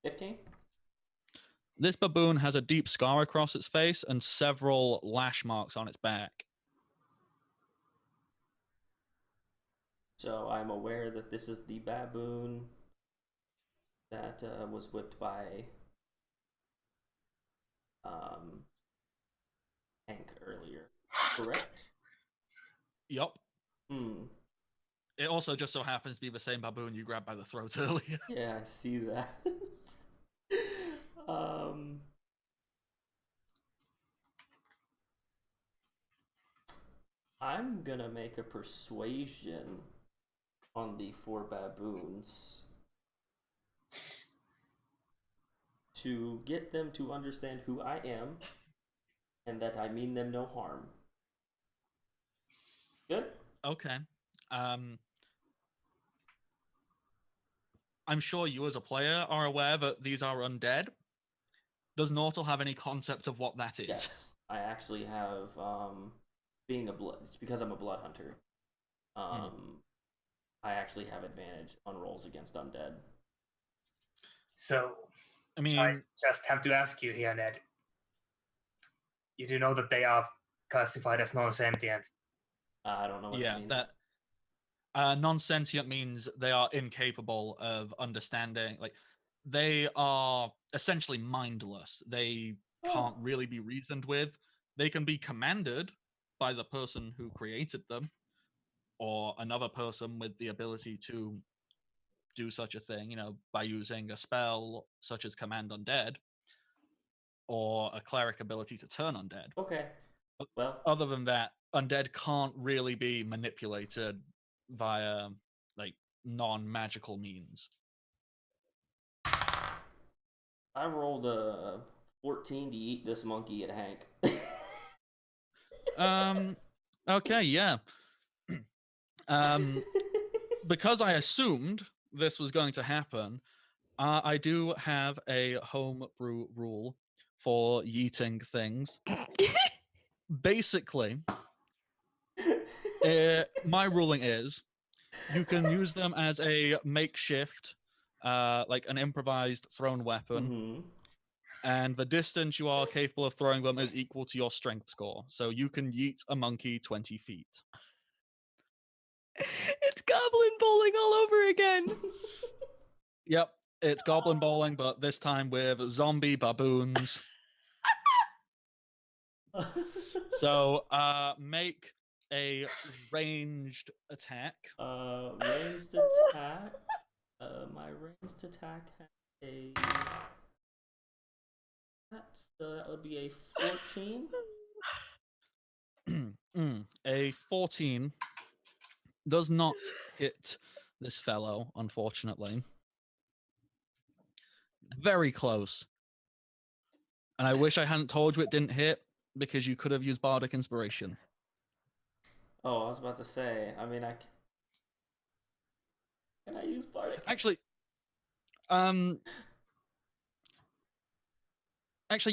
15. This baboon has a deep scar across its face and several lash marks on its back. So I'm aware that this is the baboon that was whipped by Hank earlier. Correct? Yup. It also just so happens to be the same baboon you grabbed by the throat earlier. Yeah, I see that. I'm gonna make a persuasion on the 4 baboons to get them to understand who I am and that I mean them no harm. Good? Okay. I'm sure you as a player are aware that these are undead. Does Nortal have any concept of what that is? Yes. I actually have, being a blood, it's because I'm a blood hunter. I actually have advantage on rolls against undead. So, I mean, I just have to ask you here, Ned. You do know that they are classified as non-sentient? I don't know what that means. Non-sentient means they are incapable of understanding. Like, they are essentially mindless. They can't really be reasoned with. They can be commanded by the person who created them, or another person with the ability to do such a thing, by using a spell such as Command Undead, or a cleric ability to turn undead. Okay. Well, Other than that, undead can't really be manipulated via non-magical means. I rolled a 14 to eat this monkey at Hank. Okay, yeah. Because I assumed this was going to happen, I do have a homebrew rule for yeeting things. Basically, my ruling is you can use them as a makeshift, like an improvised thrown weapon, and the distance you are capable of throwing them is equal to your strength score. So you can yeet a monkey 20 feet. It's goblin bowling all over again. Yep, it's goblin bowling, but this time with zombie baboons. So, make a ranged attack. Ranged attack. My ranged attack has a. So that would be a 14. A 14 does not hit this fellow, unfortunately. Very close. And I wish I hadn't told you it didn't hit, because you could have used Bardic Inspiration. Oh, I was about to say, I mean, can I use Bardic? Actually,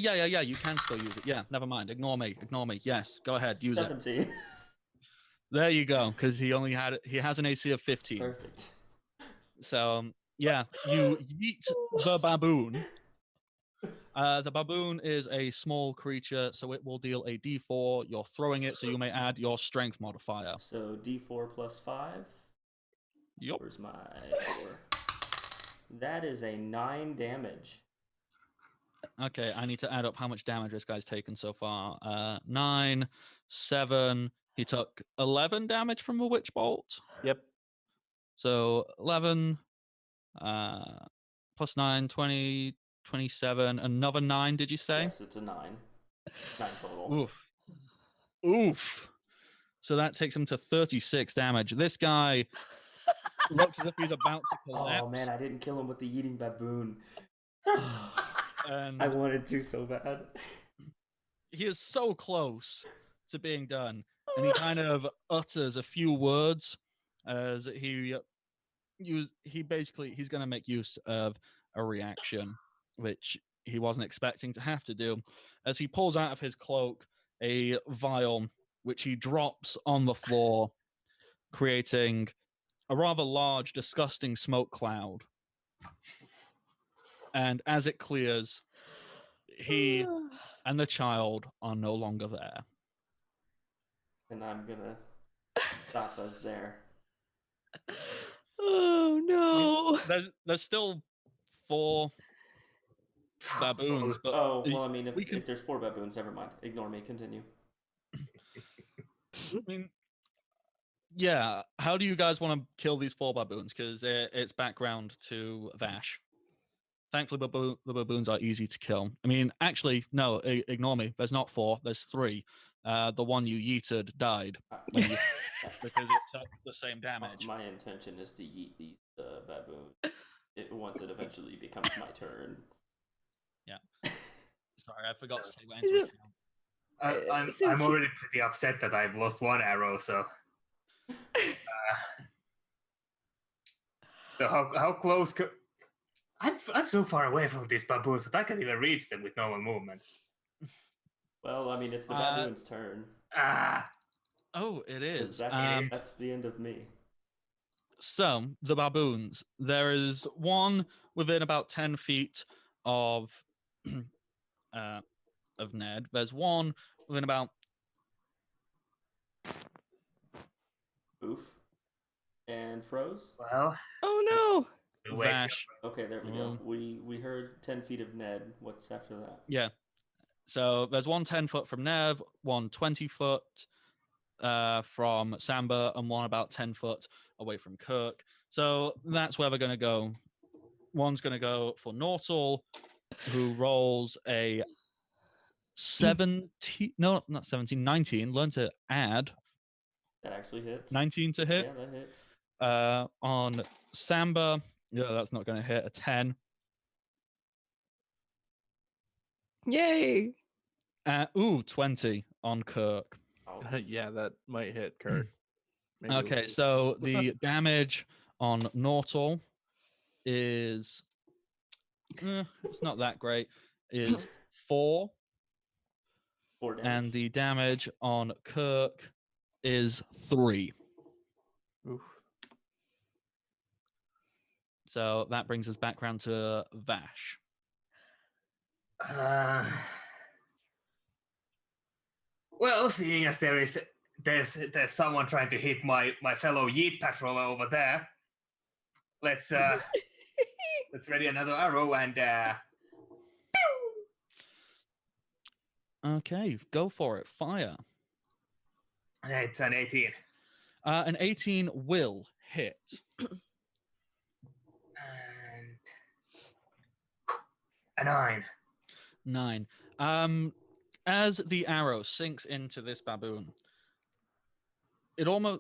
yeah, you can still use it. Yeah, never mind. Ignore me. Yes, go ahead, use 17. it. There you go, because he has an AC of 15. Perfect. So, yeah, you yeet the baboon. The baboon is a small creature, so it will deal a d4. You're throwing it, so you may add your strength modifier. So d4 plus 5. Yup. Where's my 4? That is a 9 damage. Okay, I need to add up how much damage this guy's taken so far. 9, 7. He took 11 damage from the witch bolt. Yep. So 11 plus 9, 20, 27. Another 9, did you say? Yes, it's a 9. 9 total. Oof. So that takes him to 36 damage. This guy looks as if he's about to collapse. Oh man, I didn't kill him with the eating baboon. And I wanted to so bad. he is so close to being done, and he kind of utters a few words as he's going to make use of a reaction which he wasn't expecting to have to do, as he pulls out of his cloak a vial which he drops on the floor, creating a rather large, disgusting smoke cloud. And as it clears, he and the child are no longer there. And I'm gonna stop us there. Oh no! I mean, there's still 4 baboons, but oh well, I mean, if there's 4 baboons, never mind. Ignore me. Continue. I mean, yeah. How do you guys want to kill these 4 baboons? Because it's background to Vash. Thankfully, the baboons are easy to kill. I mean, actually, no, ignore me. There's not 4. There's 3. The one you yeeted died when you because it took the same damage. My intention is to yeet these baboons once it eventually becomes my turn. Yeah. Sorry, I forgot to say what into account. I'm already pretty upset that I've lost 1 arrow. So, so how close? I'm so far away from these baboons that I can't even reach them with normal movement. Well, I mean, it's the baboon's turn. Oh, it is. That's the end of me. So, the baboons. There is one within about 10 feet of Ned. There's one within about... Oof. And froze? Well... Oh, no! Vash. Okay, there we go. We heard 10 feet of Ned. What's after that? Yeah. So, there's one 10 foot from Nev, one 20 foot from Samba, and one about 10 foot away from Kirk. So that's where they're going to go. One's going to go for Nortal, who rolls a 19. Learn to add. That actually hits. 19 to hit. Yeah, that hits. On Samba, yeah, that's not going to hit. A 10. Yay! 20 on Kirk. Yeah, that might hit Kurt. Maybe Okay, so the damage on Nortal is it's not that great. Is 4. 4 damage. And the damage on Kirk is 3. Oof. So that brings us back round to Vash. Well, seeing as there's someone trying to hit my fellow YEET patrol over there, let's ready another arrow and Okay, go for it. Fire. It's an 18. An 18 will hit. And a 9. 9. As the arrow sinks into this baboon, it almost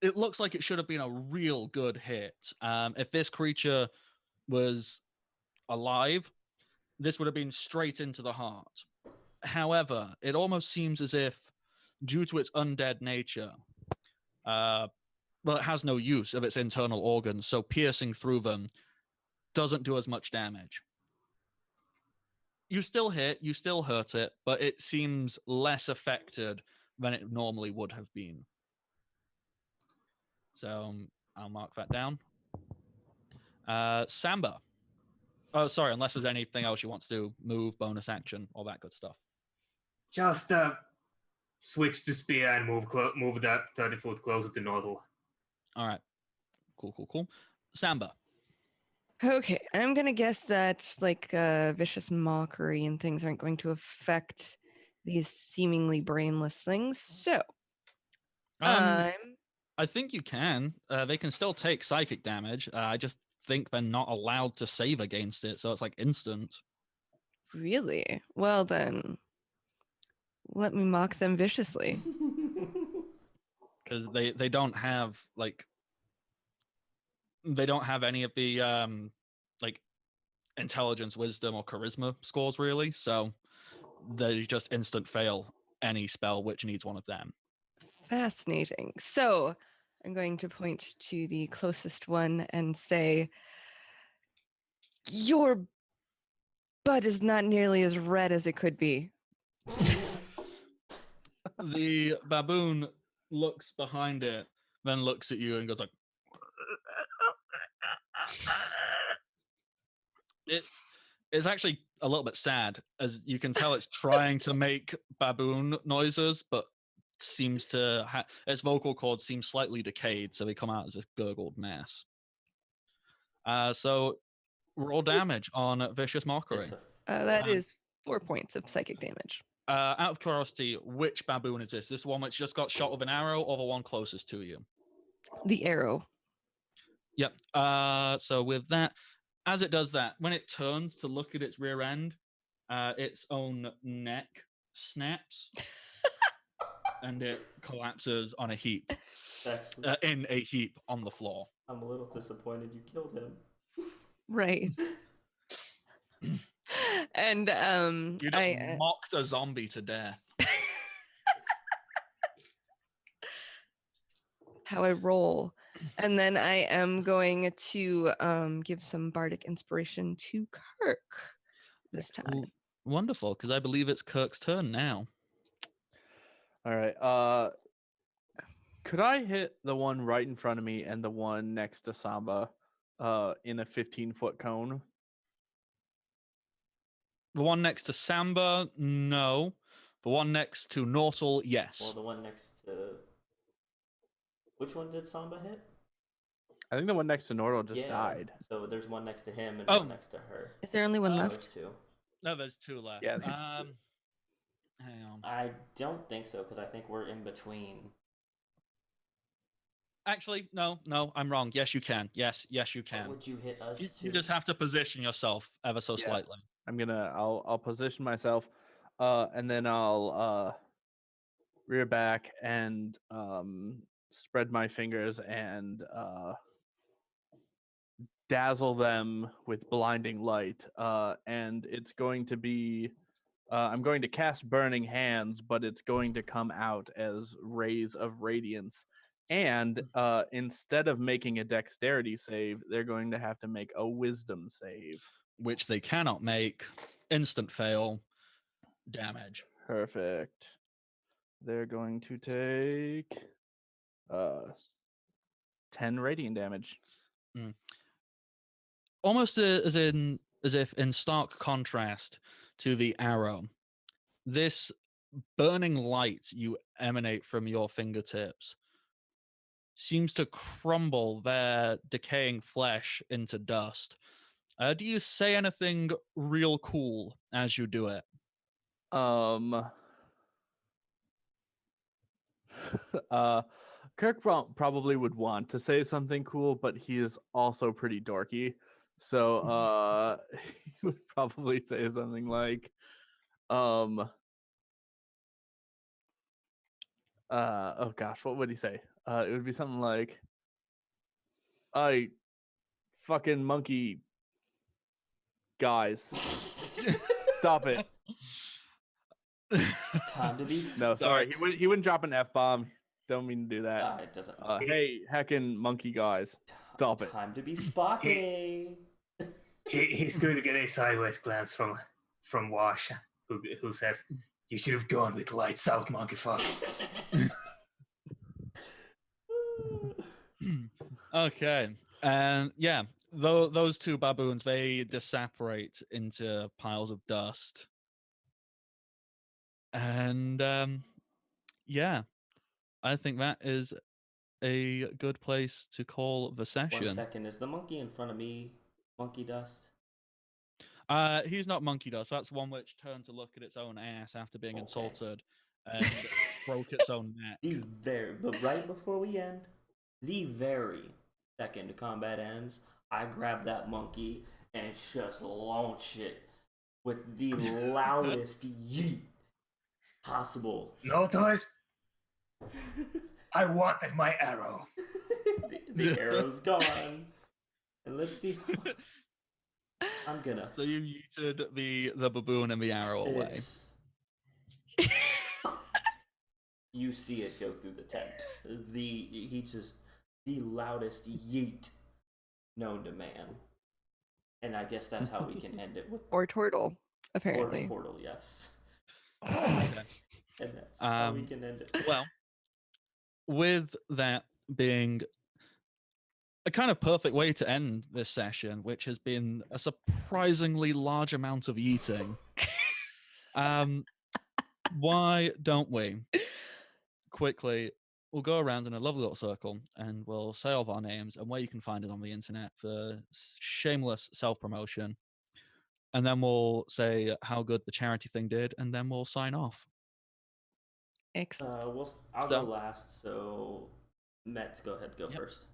it looks like it should have been a real good hit. If this creature was alive, this would have been straight into the heart. However, it almost seems as if, due to its undead nature, well, it has no use of its internal organs, so piercing through them doesn't do as much damage. You still hit, you still hurt it, but it seems less affected than it normally would have been. So I'll mark that down. Samba. Oh, sorry, unless there's anything else you want to do. Move, bonus action, all that good stuff. Just switch to spear and move that 30 foot closer to Nortal. All right. Cool. Samba. Okay, I'm gonna guess that vicious mockery and things aren't going to affect these seemingly brainless things. So, I think you can. They can still take psychic damage. I just think they're not allowed to save against it, so it's like instant. Really? Well then, let me mock them viciously. Because they don't have they don't have any of the intelligence, wisdom, or charisma scores really, so they just instant fail any spell which needs one of them. Fascinating. So I'm going to point to the closest one and say, your butt is not nearly as red as it could be. The baboon looks behind it, then looks at you and goes like, it's actually a little bit sad, as you can tell it's trying to make baboon noises, but seems to its vocal cords seem slightly decayed, so they come out as this gurgled mess. So roll damage on Vicious Mockery. That is 4 points of psychic damage. Out of curiosity, which baboon is this? This one which just got shot with an arrow, or the one closest to you? The arrow. Yep. So with that, as it does that, when it turns to look at its rear end, its own neck snaps and it collapses on a heap, Actually, in a heap on the floor. I'm a little disappointed you killed him. Right. And You just mocked a zombie to death. how I roll. And then I am going to give some bardic inspiration to Kirk this time. Ooh, wonderful, because I believe it's Kirk's turn now. All right. Could I hit the one right in front of me and the one next to Samba in a 15-foot cone? The one next to Samba, no. The one next to Nortal, yes. Well, the one next to... Which one did Samba hit? I think the one next to Nordal just died. So there's one next to him and Oh. one next to her. Is there only one Oh, left? there's two. No, there's two left. Yeah. Hang on. I don't think so, because I think we're in between. Actually, no, I'm wrong. Yes, you can. Yes, you can. Would you hit us too? You just have to position yourself ever so Yeah. slightly. I'll position myself, and then I'll rear back and spread my fingers and dazzle them with blinding light. And it's going to be, I'm going to cast Burning Hands, but it's going to come out as rays of radiance. And instead of making a dexterity save, they're going to have to make a wisdom save. Which they cannot make. Instant fail. Damage. Perfect. They're going to take 10 radiant damage. Almost as if in stark contrast to the arrow, this burning light you emanate from your fingertips seems to crumble their decaying flesh into dust. Do you say anything real cool as you do it? Kirk probably would want to say something cool, but he is also pretty dorky. So he would probably say something like, oh gosh, what would he say? It would be something like, I fucking monkey guys. Stop it. Time to be... No, sorry. He wouldn't drop an F-bomb. Don't mean to do that. it doesn't... Hey, heckin' monkey guys. Stop it. Time to be Spocky. He's going to get a sideways glance from Wash, who says, "You should have gone with lights out, monkey fuck." Okay. And yeah, those two baboons, they disapparate into piles of dust. And yeah, I think that is a good place to call the session. 1 second. Is the monkey in front of me monkey dust? He's not monkey dust. That's one which turned to look at its own ass after being insulted and broke its own neck. But right before we end, the very second combat ends, I grab that monkey and just launch it with the loudest yeet possible. No toys. I wanted my arrow. the arrow's gone. And let's see. I'm gonna. So you yeeted the baboon and the arrow away. You see it go through the tent. The loudest yeet known to man. And I guess that's how we can end it with... Or turtle, apparently. Or turtle, yes. Okay. And that's how we can end it. Well, with that being a kind of perfect way to end this session, which has been a surprisingly large amount of eating, why don't we quickly, we'll go around in a lovely little circle and we'll say all of our names and where you can find it on the internet for shameless self-promotion. And then we'll say how good the charity thing did, and then we'll sign off. Excellent. I'll go last, so Metz, go ahead, go first.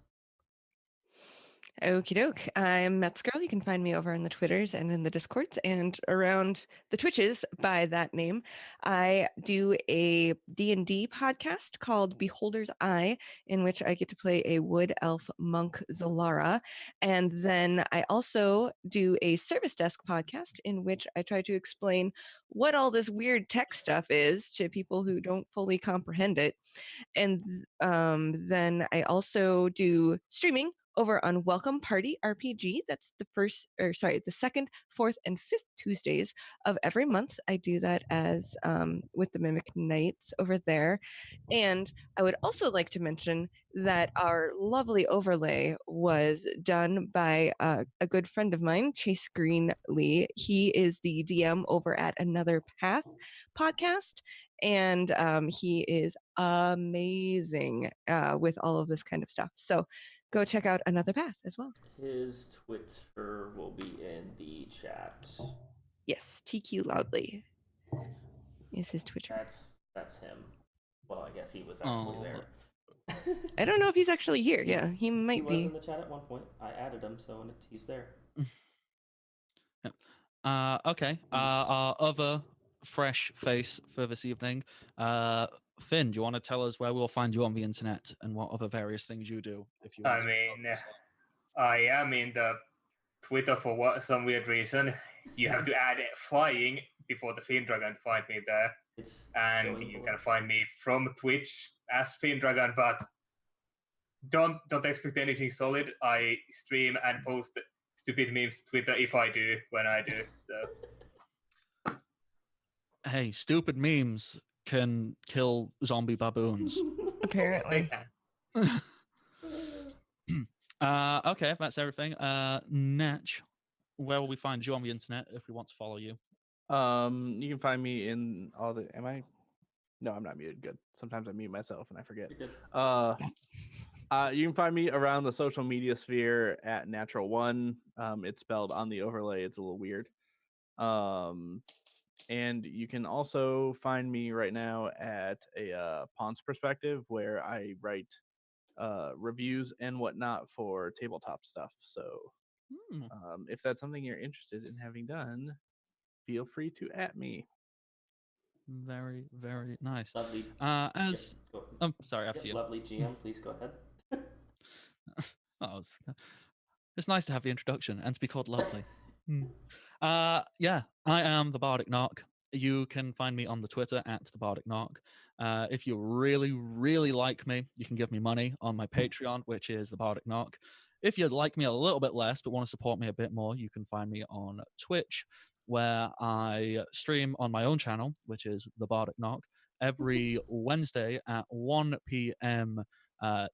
Okie doke. I'm Metzgirl. You can find me over on the Twitters and in the Discords and around the Twitches by that name. I do a D&D podcast called Beholder's Eye, in which I get to play a wood elf monk Zalara. And then I also do a service desk podcast in which I try to explain what all this weird tech stuff is to people who don't fully comprehend it. And then I also do streaming over on Welcome Party RPG. That's the second, fourth, and fifth Tuesdays of every month. I do that as with the Mimic Knights over there. And I would also like to mention that our lovely overlay was done by a good friend of mine, Chase Greenlee. He is the DM over at Another Path podcast, and he is amazing with all of this kind of stuff. So go check out Another Path as well. His Twitter will be in the chat. Yes, TQ Loudly is his Twitter. That's him. Well, I guess he was actually there. I don't know if he's actually here. Yeah, he might be. He was in the chat at one point. I added him, so he's there. Okay. Our other fresh face for this evening, Finn. Do you want to tell us where we'll find you on the internet and what other various things you do? If you, I mean, I am in the Twitter for some weird reason. You have to add flying before the FinDragon to find me there. And you can find me from Twitch as FinDragon, but don't expect anything solid. I stream and post stupid memes to Twitter if I do, when I do. So hey, stupid memes can kill zombie baboons. Apparently. Okay, that's everything. Natch, where will we find you on the internet if we want to follow you? You can find me in all the. Am I? No, I'm not muted. Good. Sometimes I mute myself and I forget. You can find me around the social media sphere at NatchuralOne. It's spelled on the overlay. It's a little weird. And you can also find me right now at a Pawn's Perspective, where I write reviews and whatnot for tabletop stuff. So if that's something you're interested in having done, feel free to @ me. Very, very nice. Lovely. Sorry, after you. Lovely GM, please go ahead. It's nice to have the introduction and to be called lovely. Yeah, I am the Bardic Knock. You can find me on the Twitter at the Bardic Knock. If you really, really like me, you can give me money on my Patreon, which is the Bardic Knock. If you'd like me a little bit less but want to support me a bit more, you can find me on Twitch, where I stream on my own channel, which is the Bardic Knock, every Wednesday at 1 p.m.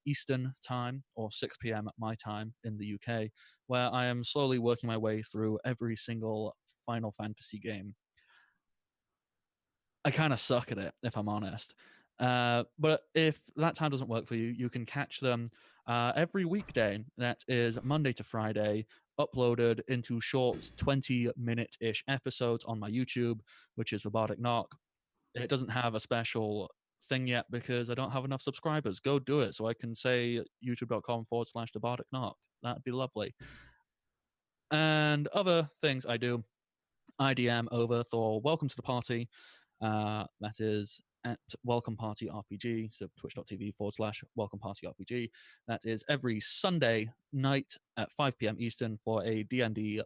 Eastern time, or 6 p.m. my time in the UK, where I am slowly working my way through every single Final Fantasy game. I kind of suck at it, if I'm honest. But if that time doesn't work for you, you can catch them every weekday. That is Monday to Friday, uploaded into short 20-minute-ish episodes on my YouTube, which is the Bardic Knock. It doesn't have a special thing yet because I don't have enough subscribers. Go do it so I can say youtube.com/the Bardic Knock. That'd be lovely. And other things I do, IDM over Thor Welcome to the Party. That is at Welcome Party RPG, so twitch.tv/Welcome Party RPG. That is every Sunday night at 5 p.m. Eastern for a D&D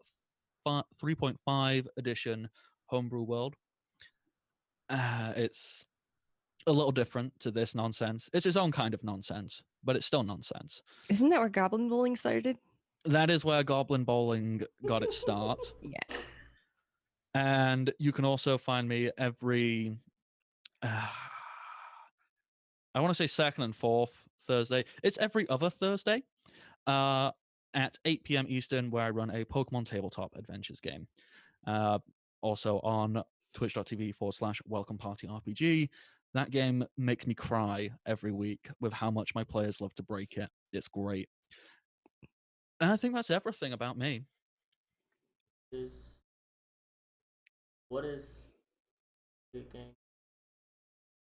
3.5 edition homebrew world. It's a little different to this nonsense. It's its own kind of nonsense, but it's still nonsense. Isn't that where Goblin Bowling started? That is where Goblin Bowling got its start. Yeah. And you can also find me every, I want to say second and fourth Thursday. It's every other Thursday at 8 p.m. Eastern, where I run a Pokemon Tabletop Adventures game. Also on twitch.tv/Welcome Party RPG. That game makes me cry every week with how much my players love to break it. It's great. And I think that's everything about me. What is the game?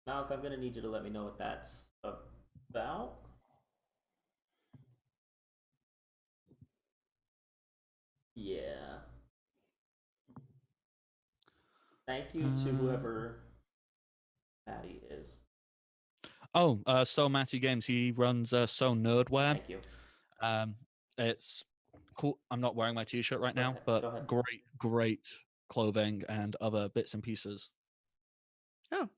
Malk, I'm gonna need you to let me know what that's about. Yeah. Thank you to whoever Maddie is. So Matty Games, he runs So Nerdwear. Thank you. It's cool. I'm not wearing my t-shirt right now, Go but ahead. great clothing and other bits and pieces. Oh,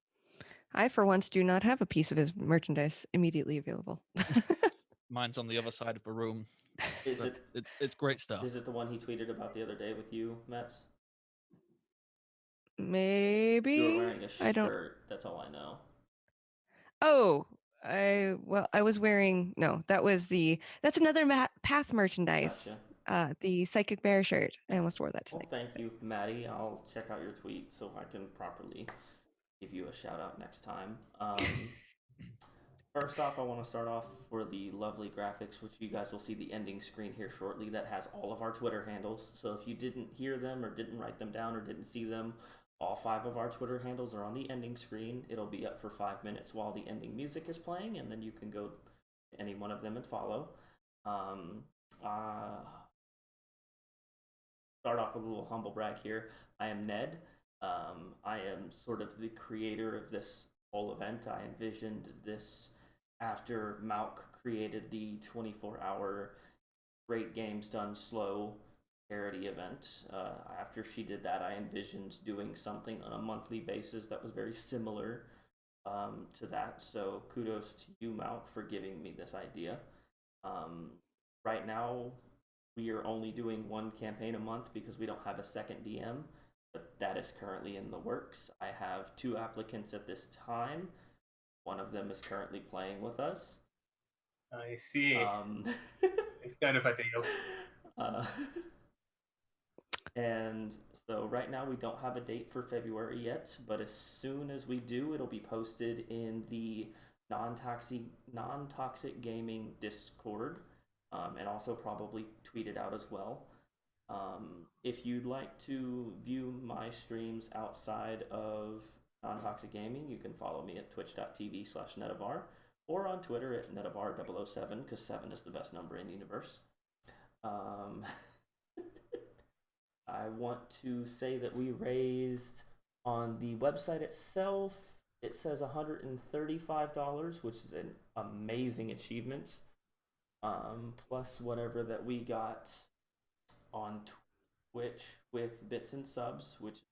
I for once do not have a piece of his merchandise immediately available. Mine's on the other side of the room. Is It's great stuff. Is it the one he tweeted about the other day with you, Metz? Maybe You were wearing a shirt. I don't. That's all I know. Oh, I was wearing that's another Path merchandise. Gotcha. The Psychic Bear shirt. I almost wore that Well, tonight. thank you, Maddie. I'll check out your tweet so I can properly give you a shout out next time. First off, I want to start off for the lovely graphics, which you guys will see the ending screen here shortly, that has all of our Twitter handles. So if you didn't hear them or didn't write them down or didn't see them, all 5 of our Twitter handles are on the ending screen. It'll be up for 5 minutes while the ending music is playing, and then you can go to any one of them and follow. Start off with a little humble brag here. I am Ned. I am sort of the creator of this whole event. I envisioned this after Malk created the 24-hour Great Games Done Slow charity event. After she did that, I envisioned doing something on a monthly basis that was very similar to that. So kudos to you, Malk, for giving me this idea. Right now, we are only doing 1 campaign a month because we don't have a second DM, but that is currently in the works. I have 2 applicants at this time. One of them is currently playing with us. I see. It's kind of a deal. And so right now we don't have a date for February yet, but as soon as we do, it'll be posted in the non-toxic gaming Discord, and also probably tweeted out as well. If you'd like to view my streams outside of non-toxic gaming, you can follow me at twitch.tv/Nedivar or on Twitter at Nedivar007, because 7 is the best number in the universe. I want to say that we raised on the website itself, it says $135, which is an amazing achievement. Plus whatever that we got on Twitch with bits and subs, which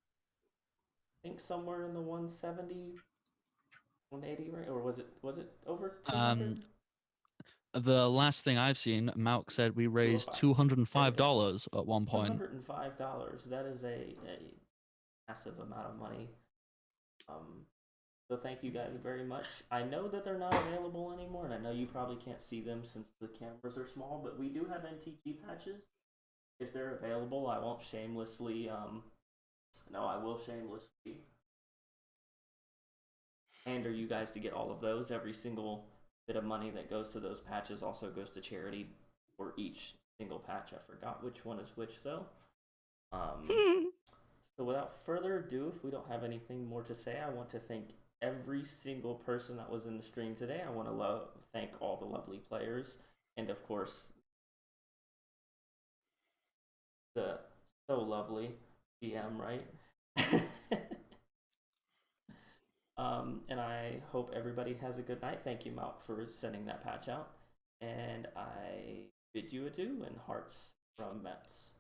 I think somewhere in the 170, 180, right? Or was it over 200? The last thing I've seen, Malk said we raised $205 at one point. $205. That is a massive amount of money. So thank you guys very much. I know that they're not available anymore, and I know you probably can't see them since the cameras are small, but we do have NTG patches. If they're available, I won't shamelessly, I will shamelessly pander you guys to get all of those. Every single bit of money that goes to those patches also goes to charity for each single patch. I forgot which one is which, though. So without further ado, if we don't have anything more to say, I want to thank every single person that was in the stream today. I want to thank all the lovely players, and of course, the so lovely GM, right? And I hope everybody has a good night. Thank you, Malk, for sending that patch out. And I bid you adieu, and hearts from Metz.